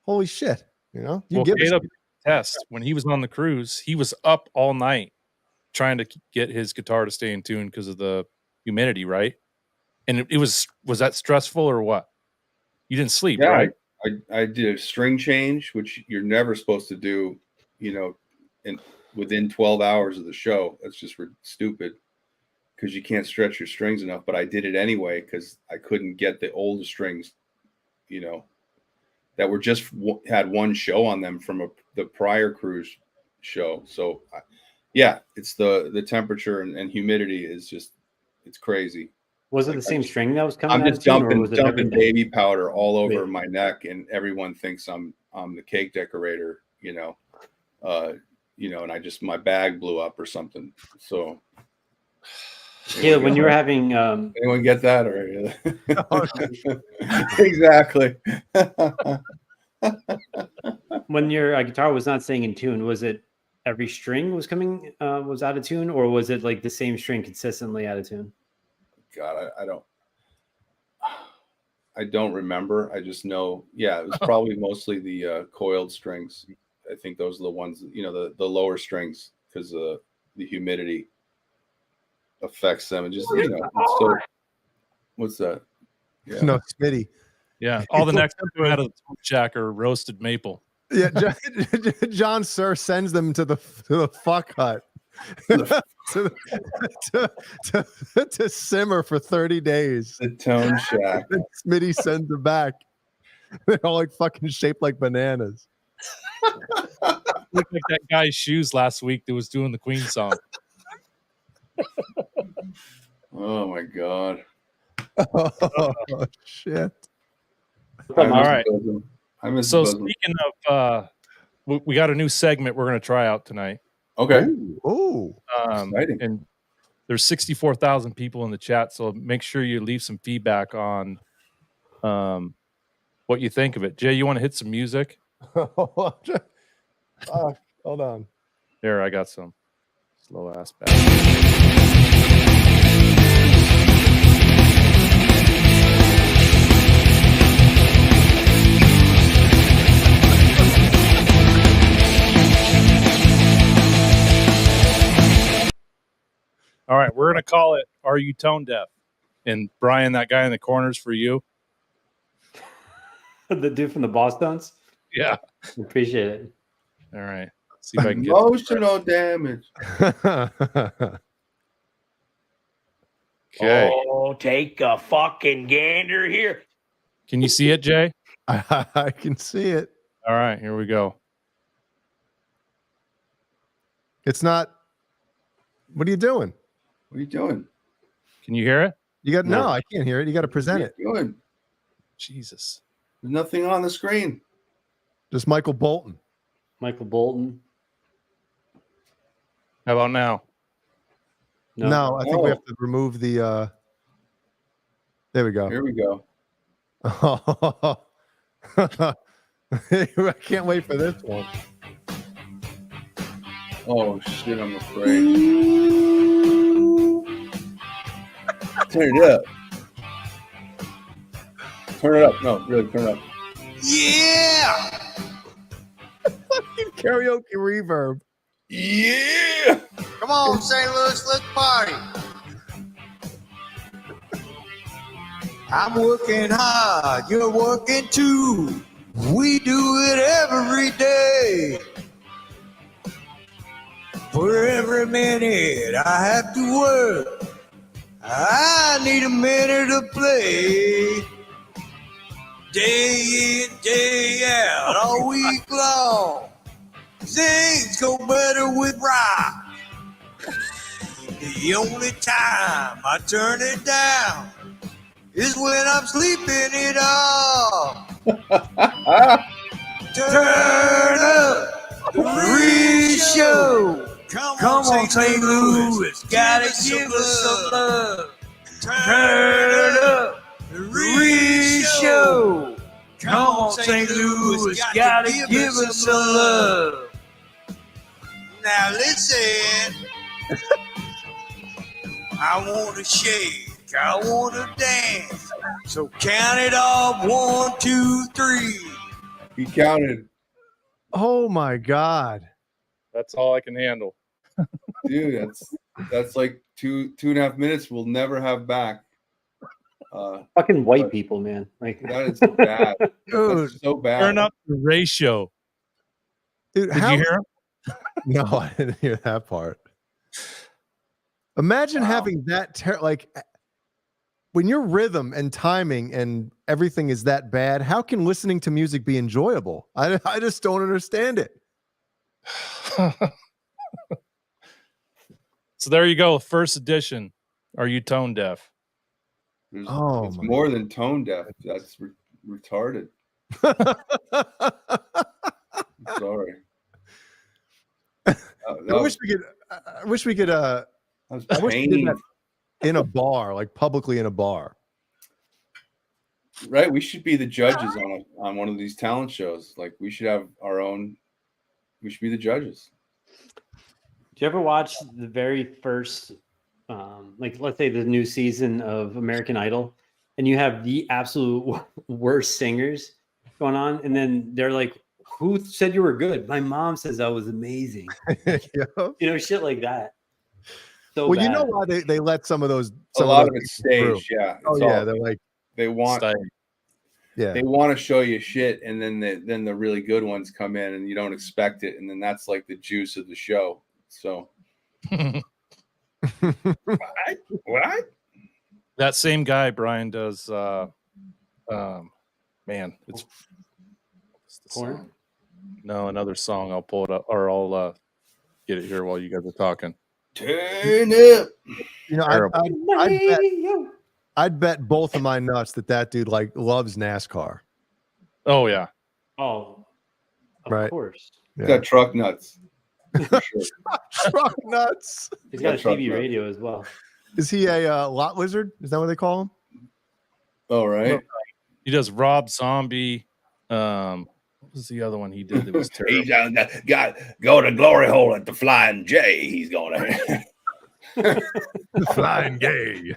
Holy shit.
Caleb test when he was on the cruise, he was up all night trying to get his guitar to stay in tune because of the humidity, right? And it was that stressful or what? You didn't sleep, right?
I did a string change, which you're never supposed to do, within 12 hours of the show. That's just stupid because you can't stretch your strings enough. But I did it anyway because I couldn't get the older strings, that were just had one show on them from the prior cruise show. So, it's the temperature and humidity is just, it's crazy.
Was it the same string that was coming?
I'm just dumping baby powder all over my neck, and everyone thinks I'm the cake decorator, and I
my bag blew up or something. So
Yeah, when you were having
anyone get that or exactly.
when your guitar was not staying in tune, was it every string was coming was out of tune, or was it like the same string consistently out of tune?
God, I don't remember. I just know, yeah, it was probably mostly the coiled strings. I think those are the ones, you know, the lower strings, because the humidity affects them. And just, you know, so what's that? Yeah.
No, Smitty.
Yeah, all the necks out of the Smoke Shack are roasted maple.
Yeah, John Sir sends them to the fuck hut to simmer for 30 days.
The Tone Shack.
And Smitty sends them back. They're all like fucking shaped like bananas.
Looked like that guy's shoes last week that was doing the Queen song.
Oh my God.
Oh shit.
All right. So
speaking
speaking of, we got a new segment we're going to try out tonight.
Okay.
Oh,
exciting.
And there's 64,000 people in the chat, so make sure you leave some feedback on what you think of it. Jay, you want to hit some music?
Hold on.
There, I got some slow ass back. All right, we're gonna call it "Are You Tone Deaf?" And Brian, that guy in the corner's for you.
The dude from the Boston's?
Yeah,
appreciate it.
All right, let's see if I can get
emotional damage.
Okay.
Oh, take a fucking gander here.
Can you see it, Jay?
I can see it.
All right, here we go.
It's not. What are you doing?
What are you doing?
Can you hear it?
You got no. I can't hear it. You got to present it.
Doing?
Jesus.
There's nothing on the screen.
Just Michael Bolton.
Michael Bolton.
How about now?
No, I think we have to remove the. There we go.
Here we go.
I can't wait for this one.
Oh shit! I'm afraid. Turn it up. Turn it up. No, really, turn it up.
Yeah!
Fucking karaoke reverb.
Yeah!
Come on, St. Louis, let's party. I'm working hard, you're working too. We do it every day. For every minute I have to work, I need a minute to play. Day in, day out, all week long. Things go better with rock. The only time I turn it down is when I'm sleeping it off. Turn up the re-show. Come on, St. Louis, gotta give us some love. Turn up the re-show. Come on, St. Louis, gotta give us some love. Now listen, I want to shake, I want to dance. So count it off, 1, 2, 3.
He counted.
Oh my God.
That's all I can handle.
Dude, that's like 2.5 minutes we'll never have back.
Fucking white people, man. Like
that is bad. That's so bad.
Turn up the ratio.
Dude,
Did you hear him?
No, I didn't hear that part. Imagine having that like when your rhythm and timing and everything is that bad, how can listening to music be enjoyable? I just don't understand it.
So there you go. First edition. Are you tone deaf?
It's more than tone deaf. That's retarded. I'm sorry.
I wish we could. I wish we could. I wish we did that in a bar, like publicly in a bar.
Right, we should be the judges on one of these talent shows. Like we should have our own. We should be the judges.
Do you ever watch the very first, like let's say the new season of American Idol, and you have the absolute worst singers going on, and then they're like, "Who said you were good?" My mom says I was amazing. You know, shit like that. So
well,
bad.
you know why they let some of those.
A lot of it's staged, yeah.
Oh yeah, they're like
they want.
Yeah,
they want to show you shit, and then the really good ones come in, and you don't expect it, and then that's like the juice of the show. So, what?
That same guy, Brian, does. Man, it's the song? No, another song. I'll pull it up, or I'll get it here while you guys are talking.
Turn up.
You know, I'd bet both of my nuts that dude like loves NASCAR.
Oh yeah.
Oh, of
right.
course.
He's got truck nuts.
Truck nuts.
He's got a TV radio as well.
Is he a lot wizard? Is that what they call him?
Oh, right.
He does Rob Zombie. What was the other one he did that was terrible?
He's got go to glory hole at the Flying J. He's gonna
Flying Gay.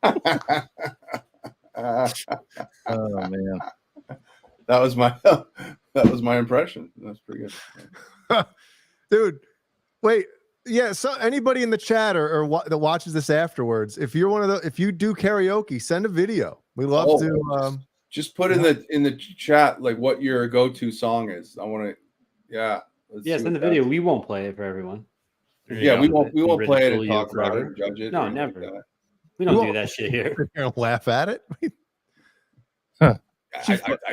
Oh man,
that was my impression. That's pretty good,
dude. Wait, yeah. So anybody in the chat or that watches this afterwards, if you're one of the, if you do karaoke, send a video. We love to.
Just put in the chat like what your go-to song is. I want to. Yeah.
Send the video. We won't play it for everyone.
Yeah, we won't play it and talk about it and judge it.
No, never. We don't do that shit here.
You're gonna laugh at it.
I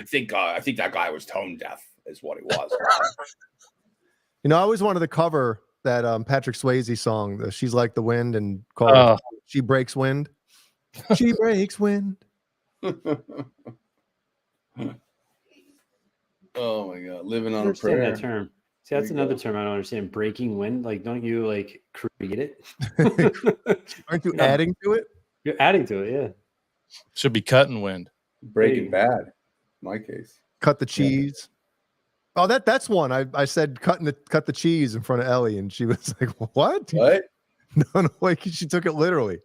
think that guy was tone deaf, is what he was.
You know, I always wanted to cover that Patrick Swayze song, the "She's Like the Wind," and call it "She Breaks Wind." She breaks wind.
Oh my God, living on a
Understand
prayer.
that term. See, that's another term I don't understand. Breaking wind. Like, don't you like create it?
Aren't you adding to it?
You're adding to it, yeah.
Should be cutting wind.
Breaking Bad, in my case.
Cut the cheese. Yeah. Oh, that's one. I said cut the cheese in front of Ellie, and she was like, "What?
What?
No, like she took it literally."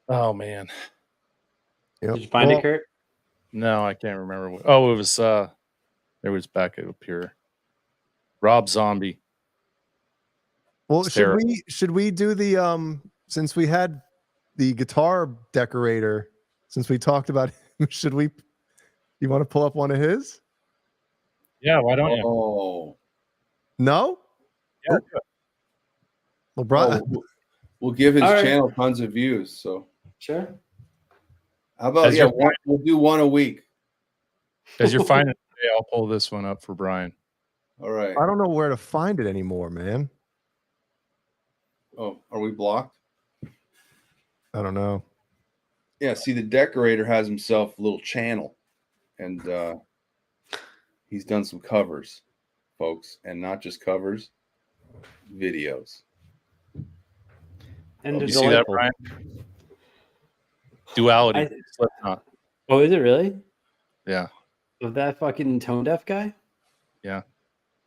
Oh man.
Yep.
Did you find it, Kurt?
No, I can't remember. Oh, it was there was back up here. Rob Zombie.
Well, should we do the since we had the guitar decorator, since we talked about him, should we? You want to pull up one of his?
Yeah, why don't you?
Oh.
No?
Yeah.
Well, Brian,
we'll give his
All
channel tons of views. So
sure.
How about we'll do one a week.
As you're finding it today, I'll pull this one up for Brian.
All right.
I don't know where to find it anymore, man.
Oh, are we blocked?
I don't know.
Yeah, see, the decorator has himself a little channel, and he's done some covers, folks, and not just covers, videos.
And
you see that, Brian? Duality. Slipknot.
Oh, is it really?
Yeah.
Of that fucking tone deaf guy?
Yeah.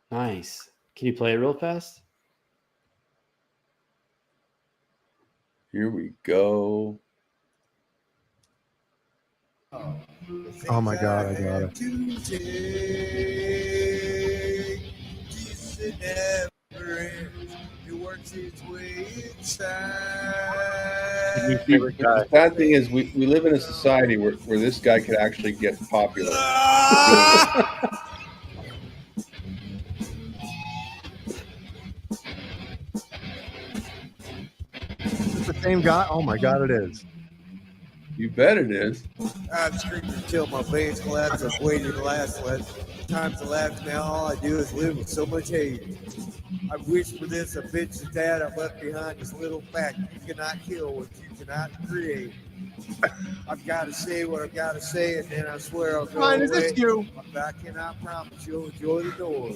Nice. Can you play it real fast?
Here we go.
Oh my God, I got it.
It works its way inside.
The sad thing is, we live in a society where this guy could actually get popular.
Is it the same guy? Oh my God, it is.
You bet it is.
I've screamed until my veins collapse. I've waited to last times to last. Now all I do is live with so much hate. I wish for this a bitch to dad I left behind this little fact. You cannot kill what you cannot create. I've got to say what I've got to say, and then I swear I'll go
Ryan, is
away.
this you?
I'm back in. I promise you'll enjoy the door.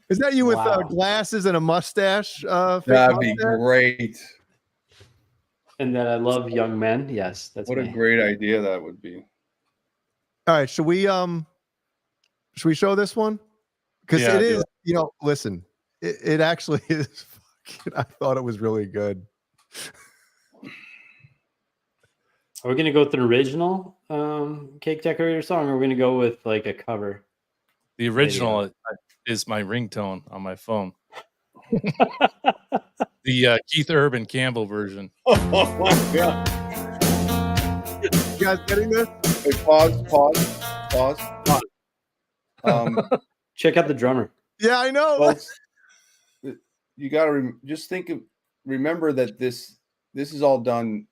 Is that you with glasses and a mustache?
That'd be great.
And then I love young men. Yes, that's
What
me.
a great idea that would be.
All right, should we show this one? Because
Yeah,
it
do
is,
it.
you know, listen, it actually is fucking, I thought it was really good.
Are we gonna go with an original Cake Decorator song, or are we gonna go with like a cover?
The original is my ringtone on my phone. The Keith Urban Campbell version.
Oh my god!
You guys getting this?
Wait, pause.
Check out the drummer.
Yeah, I know.
Folks, you got to just remember that this is all done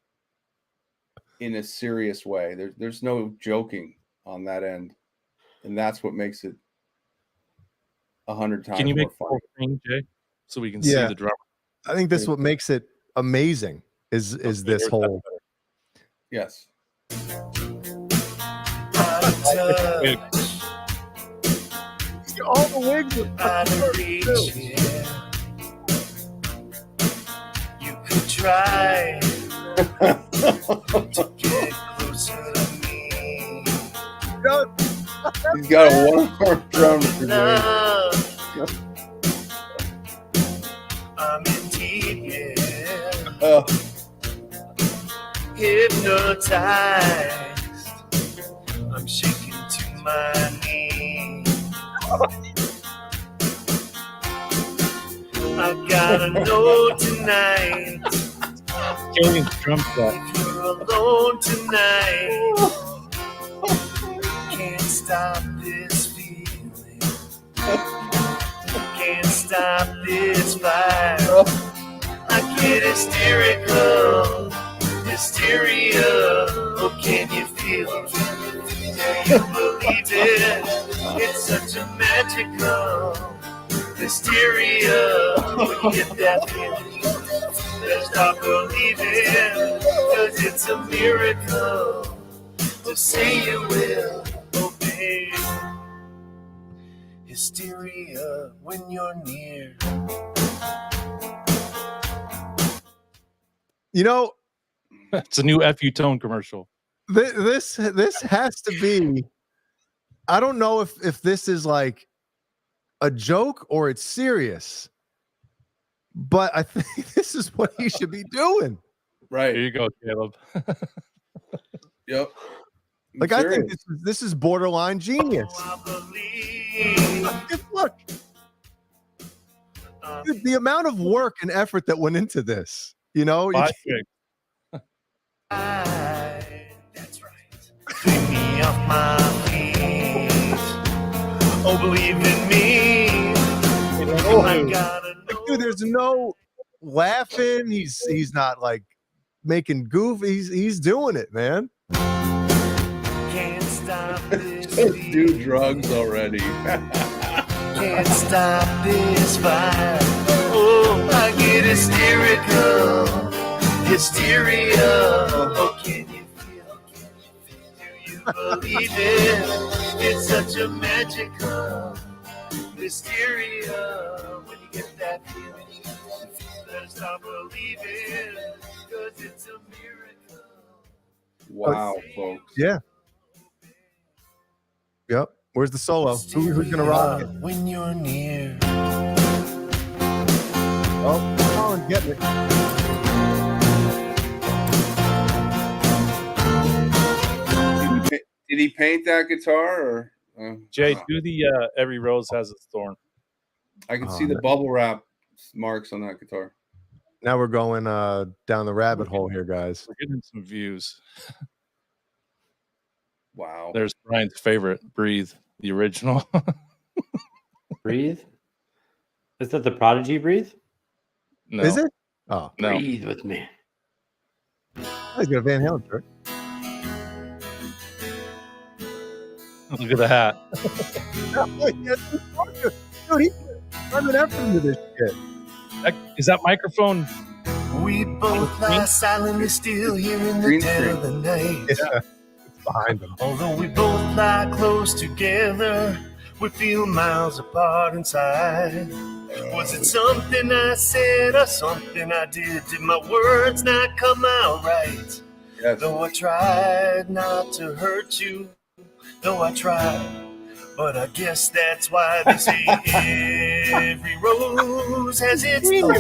in a serious way. There's no joking on that end, and that's what makes it 100 times
Can you make the
more
whole
funny.
thing, Jay, so we can see the drummer?
I think this is what makes it amazing. Is this whole?
Yes.
All the wigs
You could try to get closer to me.
He's got a one-arm drummer today.
I'm in deep end,
Oh,
hypnotized. I'm shaking to my knees. I gotta know tonight.
Killing drum set.
If you're alone tonight, can't stop this feeling. Can't stop this fire. I get hysterical, hysteria. Oh, can you feel it? Do you believe it? It's such a magical hysteria. When you get that feeling, let's stop believing, 'cause it's a miracle. Just say you will obey. Hysteria when you're near.
You know,
It's a new FU Tone commercial.
this has to be. I don't know if this is like a joke or it's serious, but I think this is what he should be doing.
right.
Here you go, Caleb.
Yep.
Like I think this is borderline genius. Look, the amount of work and effort that went into this. You know,
Five gigs.
That's right. Pick me off my feet. Oh, believe in me. I gotta know.
Dude, there's no laughing. He's not like making goof. He's doing it, man.
Can't stop this.
Do drugs already.
Can't stop this fire. Oh, I get hysterical. Hysteria. Oh, can you feel? Do you believe it? It's such a magical hysteria. When you get that feeling, let's stop believing, 'cause it's a miracle.
Wow, folks.
Yeah. Yep. Where's the solo? Who's gonna rock it?
When you're near.
Oh, Colin, get it.
Did he paint that guitar or?
Jay, do the Every Rose Has Its Thorn.
I can see the bubble wrap marks on that guitar.
Now we're going down the rabbit hole here, guys.
We're getting some views.
Wow.
There's Brian's favorite, Breathe, the original.
Breathe? Is that the Prodigy Breathe?
No.
Is it? Oh,
No.
Breathe with me.
He's got a Van Halen shirt.
Look at the hat.
Dude, he's running effort into this shit.
Is that microphone
We both lie silently still here in the dead of the night.
Yeah, it's behind them.
Although we both lie close together, we feel miles apart inside. Was it something I said or something I did? Did my words not come out right?
Yes.
Though I tried not to hurt you, though I tried, but I guess that's why they say every rose has its thorn.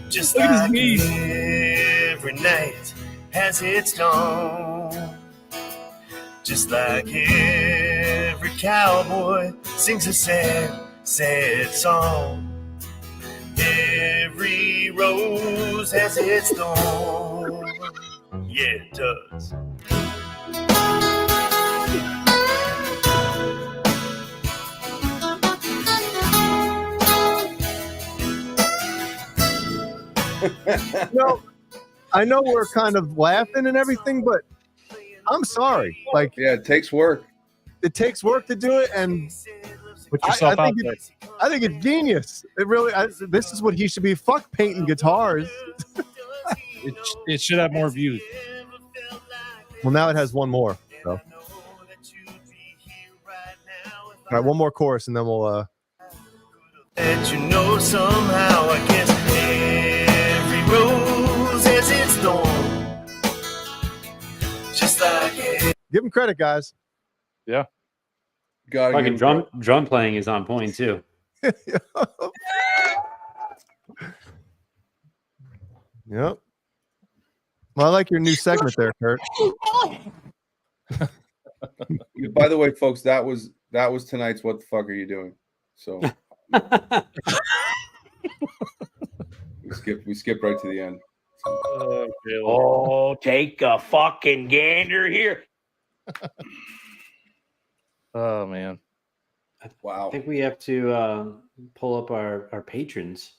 Just like every night has its dawn. Just like every cowboy sings a sad, sad song. Every rose has its thorn. Yeah, it does.
No, I know we're kind of laughing and everything, but I'm sorry. Like,
yeah, it takes work.
It takes work to do it, and
Put yourself out there.
I think it's genius. It really. This is what he should be. Fuck painting guitars.
It should have more views.
Well, now it has one more. So. All right, one more chorus, and then we'll.
That you know somehow, I guess every rose has its thorn. Just like it.
Give him credit, guys.
Yeah.
Fucking drum playing is on point too.
Yep. Well, I like your new segment there, Kurt.
By the way, folks, that was tonight's "What the fuck are you doing?" So we skipped right to the end.
Oh, take a fucking gander here.
Oh man.
Wow.
I think we have to pull up our patrons.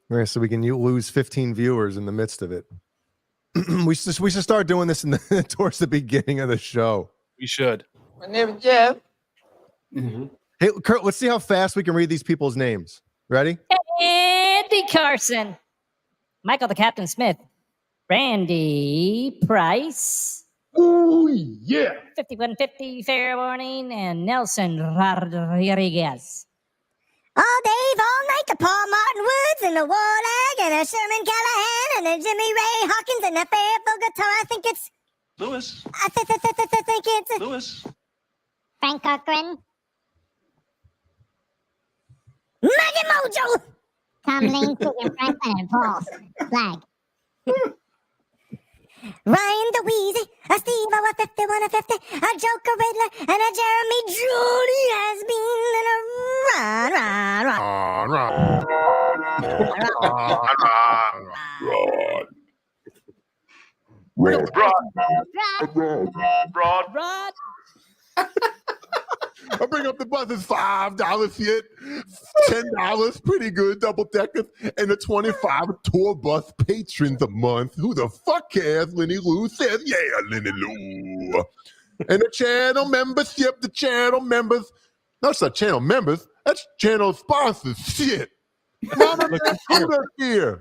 All right, so we can lose 15 viewers in the midst of it. we should start doing this towards the beginning of the show.
We should.
My name is Jeff.
Mm-hmm. Hey, Kurt, let's see how fast we can read these people's names. Ready?
Andy Carson, Michael the Captain Smith, Randy Price.
Oh, yeah.
5150 Fair Warning, and Nelson Rodriguez.
All Dave, all night, the Paul Martin Woods, and the Warlag, and a Sherman Callahan, and a Jimmy Ray Hawkins, and a Fairfield guitar. I think it's
Lewis.
I think it's
Lewis.
Frank Cochran. Maggie Mojo. Tom Lane, Chicken Franklin, and Paul Flag. Ryan DeWeezy, a Steve a 51 a 50, a Joker Riddler, and a Jeremy Judy has
Rod. I bring up the buses, $5 shit, $10, pretty good, double deckers, and a 25 tour bus patrons a month. Who the fuck cares? Lenny Lou says, yeah, Lenny Lou. And the channel membership, the channel members. That's not channel members, that's channel sponsors. Shit. Mama, look here.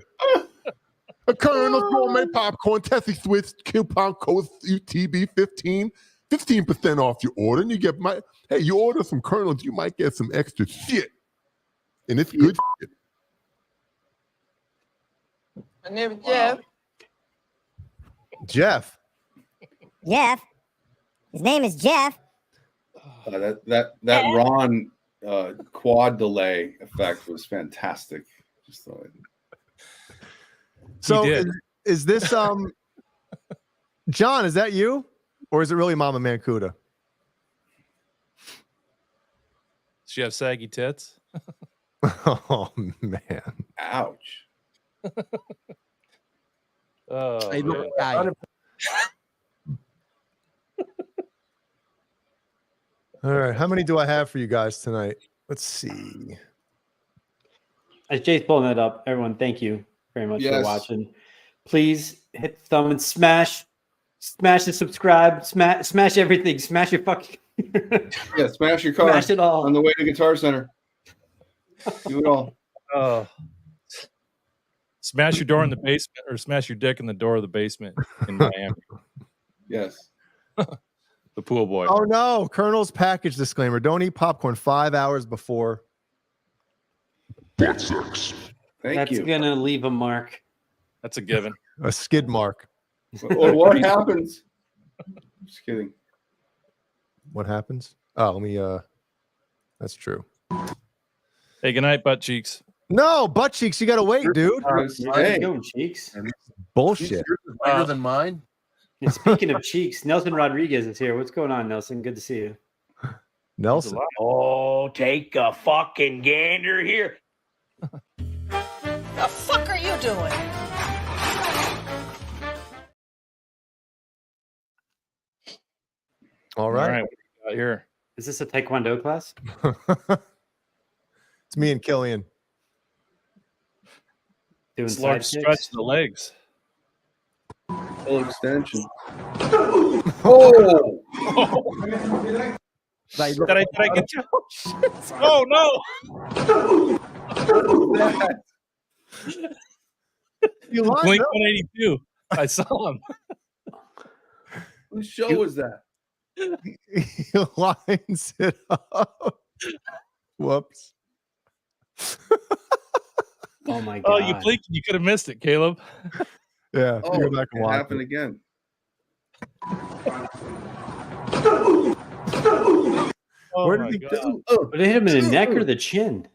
A Colonel's Gourmet Popcorn, Tessie Switch, coupon code UTB15. 15% off your order, and you get you order some Colonels, you might get some extra shit. And it's good shit.
My name is Jeff.
Jeff.
Jeff. His name is Jeff.
That Ron quad delay effect was fantastic. Just thought
So is this John, is that you? Or is it really Mama Mancuda?
Does she have saggy tits?
Oh, man.
Ouch.
Oh,
Hey, look,
man.
guy.
All right. How many do I have for you guys tonight? Let's see.
As Jay's pulling it up, everyone, thank you very much for watching. Please hit the thumb and smash the subscribe, smash everything, smash your fucking
yeah, smash your car.
Smash it all
on the way to Guitar Center. Do it all.
Oh. Smash your door in the basement, or smash your dick in the door of the basement in Miami.
Yes.
The pool boy.
Oh no, Colonel's package disclaimer. Don't eat popcorn 5 hours before.
Butt sex.
Thank you.
That's gonna leave a mark.
That's a given.
A skid mark.
Or what happens? Just kidding.
What happens? Oh, let me that's true.
Hey, good night, butt cheeks.
No, butt cheeks, you gotta wait, dude.
Hey, go cheeks.
Bullshit.
Yours is bigger than mine.
And speaking of cheeks, Nelson Rodriguez is here. What's going on, Nelson? Good to see you.
Nelson.
Oh, take a fucking gander here.
The fuck are you doing?
All
All
right.
right, what do you got here?
Is this a Taekwondo class?
It's me and Killian.
Doing
It's a large
side
stretch
kicks?
of the legs.
Full extension. Oh!
Did I get you? Oh no!
You lied,
Blink
no.
182. I saw him.
Whose show was that?
He lines it up. Whoops.
Oh my god!
Oh, you blinked. You could have missed it, Caleb.
Yeah,
Oh,
you go back and
it
watch
happened
it.
again.
Oh
Where
my
did he
God.
go?
But it hit him in the neck or the chin?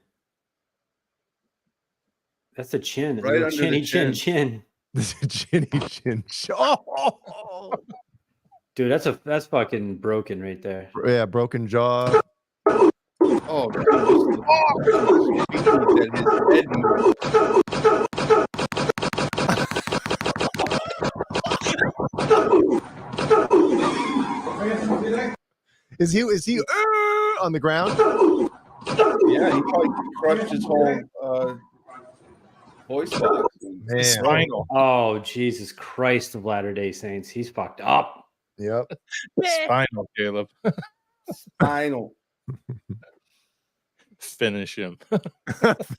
That's the chin.
Right
Little
under
chinny
the
chin
chin.
chin.
This is Chinny Chin. Oh,
Dude, that's fucking broken right there.
yeah, broken jaw.
Oh, that his head moved.
Is he on the ground?
Yeah, he probably crushed his whole voice box.
Man.
Spinal.
Oh, Jesus Christ of Latter-day Saints. He's fucked up.
Yep.
Spinal, Caleb.
Spinal.
Finish him.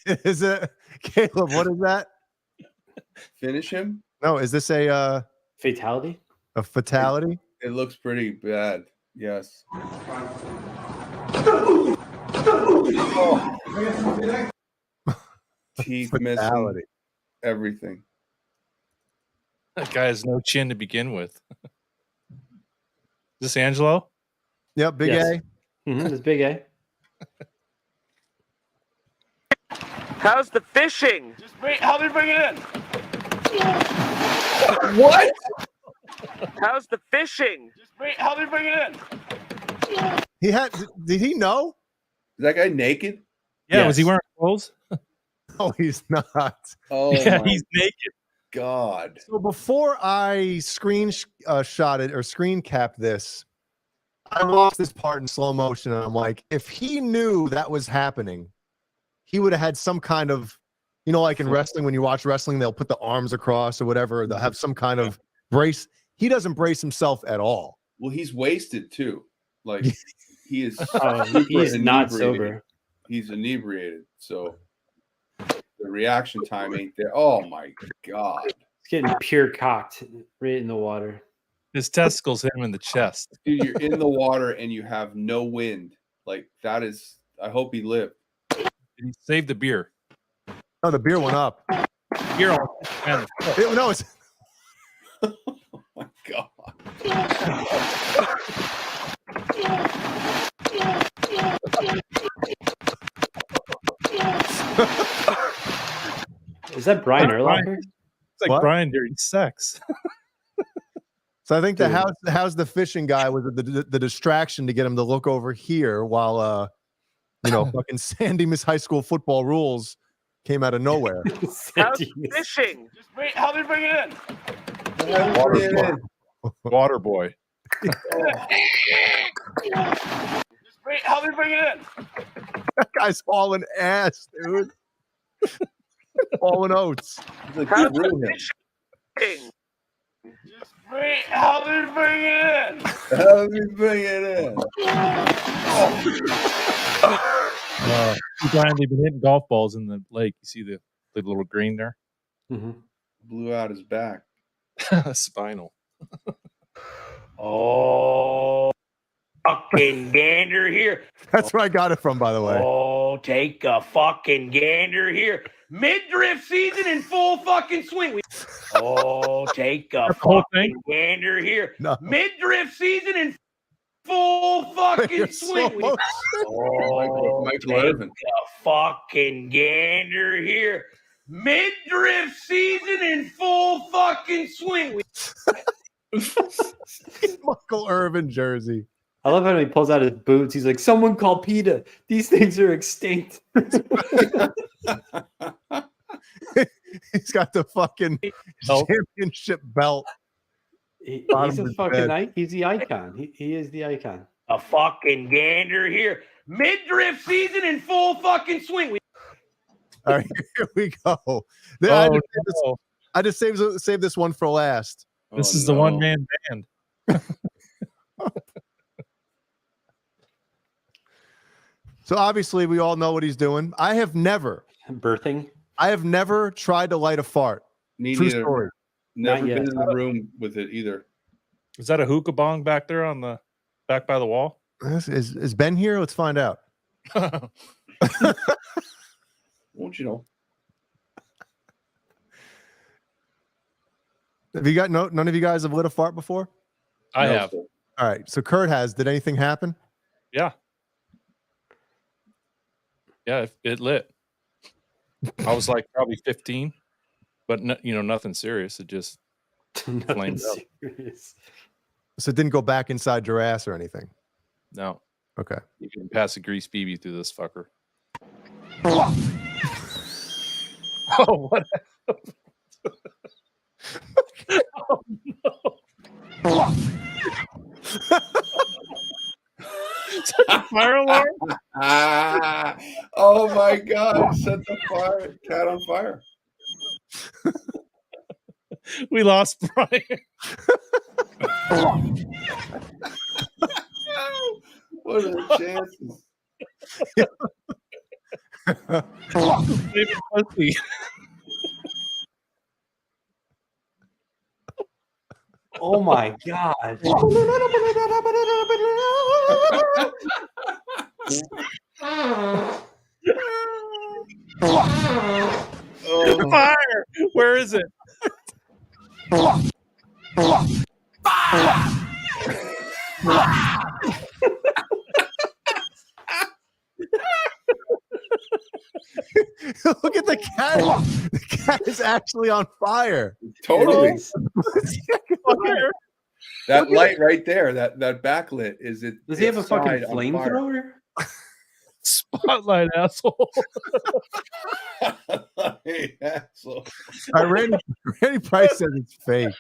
Is it Caleb? What is that?
Finish him?
No, is this a
Fatality?
fatality?
It looks pretty bad. Yes. Teeth missing.
Fatality.
Everything.
That guy has no chin to begin with. Is this Angelo?
Yep, big
Yes.
A.
It's big A.
How's the fishing?
Just help me bring it in.
What? How's the fishing?
Just help me bring it in.
He had. Did he know?
Is that guy naked?
Yeah, was he
Yes.
wearing clothes?
No, he's not.
Oh,
Yeah,
my
he's naked.
God.
So before I shot it or screen capped this, I watched this part in slow motion, and I'm like, if he knew that was happening, he would have had some kind of, you know, like in wrestling, when you watch wrestling, they'll put the arms across or whatever. They'll have some kind of brace. He doesn't brace himself at all.
Well, he's wasted too. Like he is.
Oh,
super
he's not
inebriated.
sober.
He's inebriated. So the reaction time ain't there. Oh my God.
It's getting pure cocked right in the water.
His testicles hit him in the chest.
Dude, you're in the water and you have no wind. Like that is. I hope he lived.
He saved the beer.
Oh, the beer went up.
Beer.
No, it's.
Oh my God.
Is that Brian Urlacher?
It's like
What?
Brian during sex.
So I think the how's the fishing guy was the distraction to get him to look over here while fucking Sandy Miss High School football rules came out of nowhere.
How's the fishing?
Just help me bring it in.
Water boy.
Just help me bring it in.
That guy's hauling ass, dude. Hauling oats.
Like,
How's
ruin
the
him.
fishing?
Just help me bring it in.
Help me bring it in.
Brian, they've been hitting golf balls in the lake. You see the little green there?
Blew out his back.
Spinal.
Oh, fucking gander here.
That's where I got it from, by the way.
Oh, take a fucking gander here. Midriff season in full fucking swing. Oh, take a fucking gander here.
No.
Midriff season in full fucking swing. Oh,
Michael
take
Irvin.
a fucking gander here. Midriff season in full fucking swing.
Michael Irvin jersey.
I love how he pulls out his boots. He's like, someone call PETA. These things are extinct.
He's got the fucking championship belt.
He's
Bottom
a
of
fucking
bed.
he's the icon. He is the icon.
A fucking gander here. Midriff season in full fucking swing.
All right, here we go. I just saved this one for last.
This is the one-man band.
So obviously we all know what he's doing. I have never tried to light a fart.
Me
True
neither.
story.
Never been in the room with it either.
Is that a hookah bong back there on the back by the wall?
Is Ben here? Let's find out.
Won't you know?
Have you got none of you guys have lit a fart before?
I have.
Sir.
All right. So Kurt has. Did anything happen?
Yeah. Yeah, it lit. I was like probably 15, but nothing serious. It just flamed up.
So it didn't go back inside your ass or anything.
No.
Okay.
You can pass a grease BB through this fucker. Oh, what? Oh, no. Is that a fire alarm?
Oh my God! Set the fire, cat on fire.
We lost Brian.
What are the chances?
Maybe pussy.
Oh my God.
Fire! Where is it?
Look at the cat. The cat is actually on fire.
Totally.
Fire.
That light right there, that backlit, is it?
Does he have a fucking
inside on
flamethrower?
Spotlight, asshole.
Hey, asshole.
All right, Randy Price says it's fake.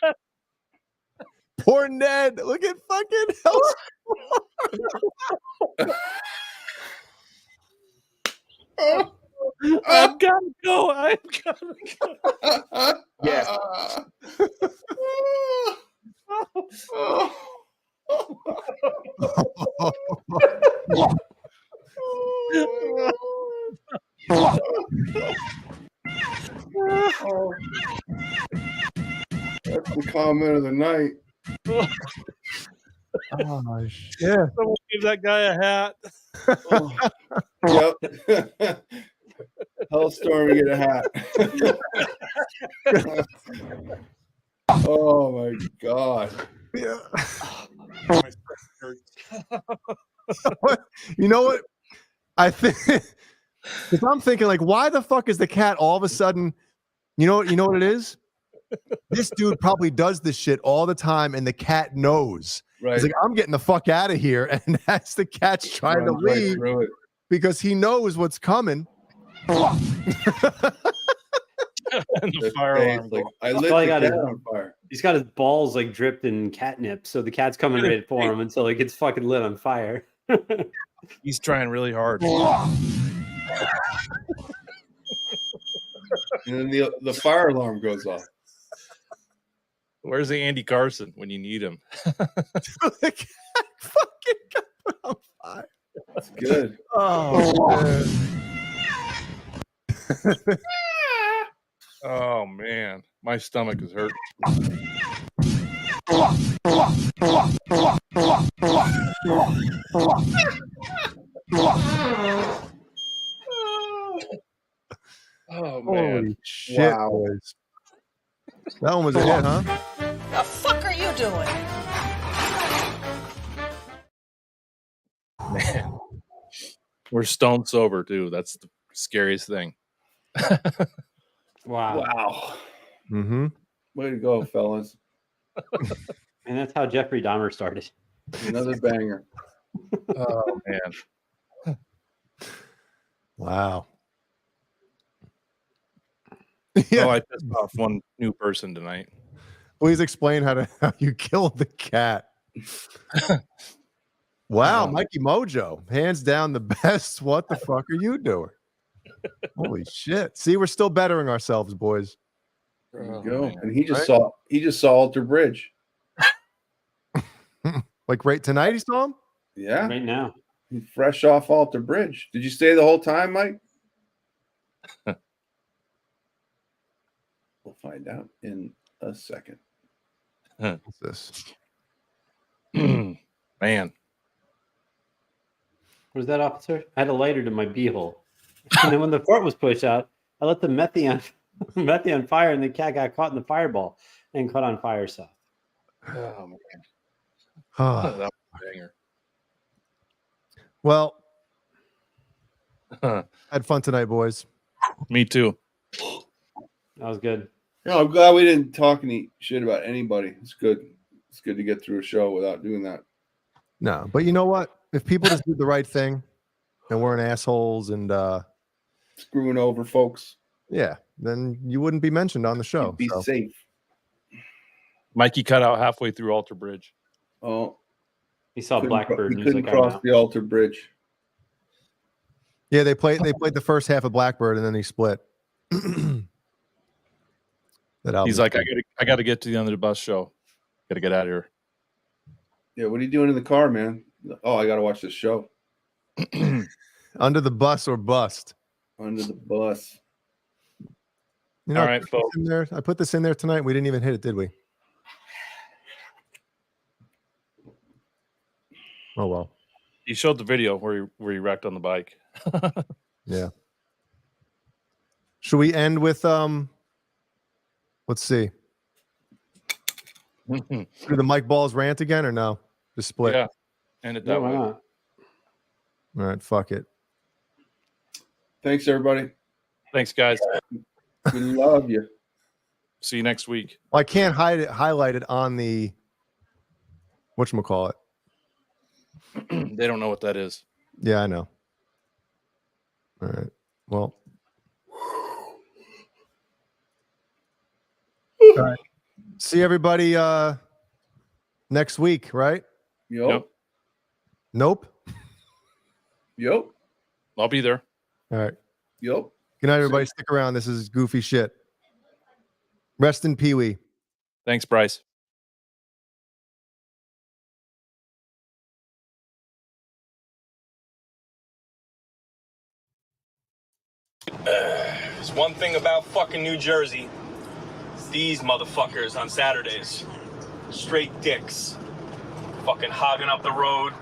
Poor Ned. Look at fucking hell.
I've got to go. I've got to go.
Yes. That's the comment of the night.
Oh shit.
Someone give that guy a hat.
Yep. Hellstorm to get a hat. Oh my God.
Yeah. You know what? I think because I'm thinking like, why the fuck is the cat all of a sudden? You know what it is? This dude probably does this shit all the time, and the cat knows.
Right.
He's like, I'm getting the fuck out of here, and as the cat's trying to
Runs right
leave
through it.
because he knows what's coming.
And the fire alarm.
Like, I lit
Probably
the
got
cat
it.
on fire.
He's got his balls like dripped in catnip, so the cat's coming right for him until it gets fucking lit on fire.
He's trying really hard.
And then the fire alarm goes off.
Where's the Andy Carson when you need him?
The cat fucking got put on fire.
That's good.
Oh, man.
Oh man, my stomach is hurt. Oh man!
Holy shit,
Wow.
boys. That one was a hit, huh?
The fuck are you doing?
Man, we're stone sober too. That's the scariest thing.
Wow.
Wow.
Mm-hmm.
Way to go, fellas.
And that's how Jeffrey Dahmer started.
Another banger.
Oh man!
Wow.
Oh, I pissed off one new person tonight.
Please explain how you killed the cat. Wow, Mikey Mojo, hands down the best. What the fuck are you doing? Holy shit! See, we're still bettering ourselves, boys.
There you
Oh,
go.
man.
And he just saw Alter Bridge.
Like right tonight, he saw him.
Yeah,
Right now.
he's fresh off Alter Bridge. Did you stay the whole time, Mike? We'll find out in a second.
What's this?
Man,
Where's that, officer? I had a lighter to my beehole. And then when the fort was pushed out, I let the methy on fire, and the cat got caught in the fireball and caught on fire. So
oh man,
Ah,
that was a banger.
well, had fun tonight, boys.
Me too.
that was good.
No, I'm glad we didn't talk any shit about anybody. It's good. It's good to get through a show without doing that.
No, but you know what? If people just do the right thing and weren't assholes and
Screwing over folks.
yeah, then you wouldn't be mentioned on the show.
Be
so.
safe.
Mikey cut out halfway through Alter Bridge.
Oh,
He saw Blackbird.
He
and he was
couldn't
like, I'm
cross
out.
the Alter Bridge.
Yeah, they played the first half of Blackbird and then they split. That album.
He's like, I gotta get to the end of the bus show. Gotta get out of here.
Yeah, what are you doing in the car, man? Oh, I got to watch this show.
Under the bus or bust.
Under the bus.
You know,
All right, folks.
I put this in there tonight. We didn't even hit it, did we? Oh well.
He showed the video where he wrecked on the bike.
Yeah. Should we end with let's see. Do the Mike Balls rant again or no? Just split.
Yeah. End it
Yeah,
that
why
way.
not?
All right, fuck it.
Thanks, everybody.
Thanks, guys.
We love you.
See you next week.
Well, I can't highlight it on the whatchamacallit.
They don't know what that is.
Yeah, I know. All right. Well. All right. See everybody next week, right?
Yep.
Nope.
Yep.
I'll be there.
All right.
Yep.
Good night, everybody. Stick around. This is goofy shit. Rest in Pee-wee.
Thanks, Bryce.
There's one thing about fucking New Jersey. It's these motherfuckers on Saturdays. Straight dicks. Fucking hogging up the road.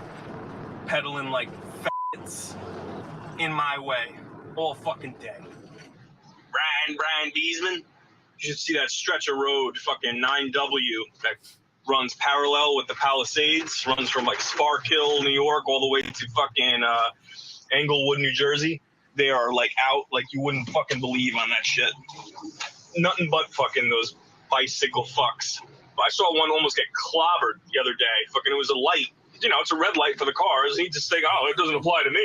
Pedaling like f***ts. In my way. All fucking day. Brian Beesman. You should see that stretch of road, fucking 9W, that runs parallel with the Palisades. Runs from like Sparkill, New York, all the way to fucking Englewood, New Jersey. They are like out like you wouldn't fucking believe on that shit. Nothing but fucking those bicycle fucks. I saw one almost get clobbered the other day. Fucking, it was a light. You know, it's a red light for the cars. And he just think, oh, it doesn't apply to me.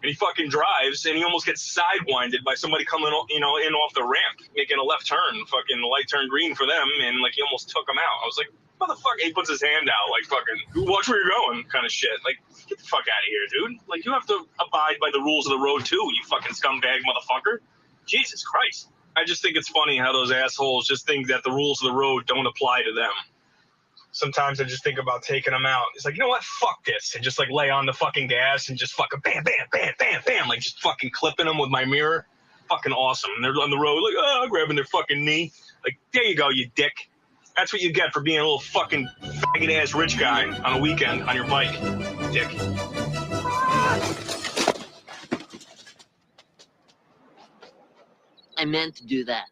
And he fucking drives, and he almost gets sidewinded by somebody coming, you know, in off the ramp, making a left turn. Fucking the light turned green for them, and like he almost took him out. I was like, motherfucker. He puts his hand out, like fucking, watch where you're going, kind of shit. Like, get the fuck out of here, dude. Like, you have to abide by the rules of the road too, you fucking scumbag motherfucker. Jesus Christ. I just think it's funny how those assholes just think that the rules of the road don't apply to them. Sometimes I just think about taking them out. It's like, you know what? Fuck this. And just like lay on the fucking gas and just fucking bam, bam, bam, bam, bam. Like just fucking clipping them with my mirror. fucking awesome. And they're on the road, like, grabbing their fucking knee. Like, there you go, you dick. That's what you get for being a little fucking faggot-ass rich guy on a weekend on your bike, dick.
I meant to do that.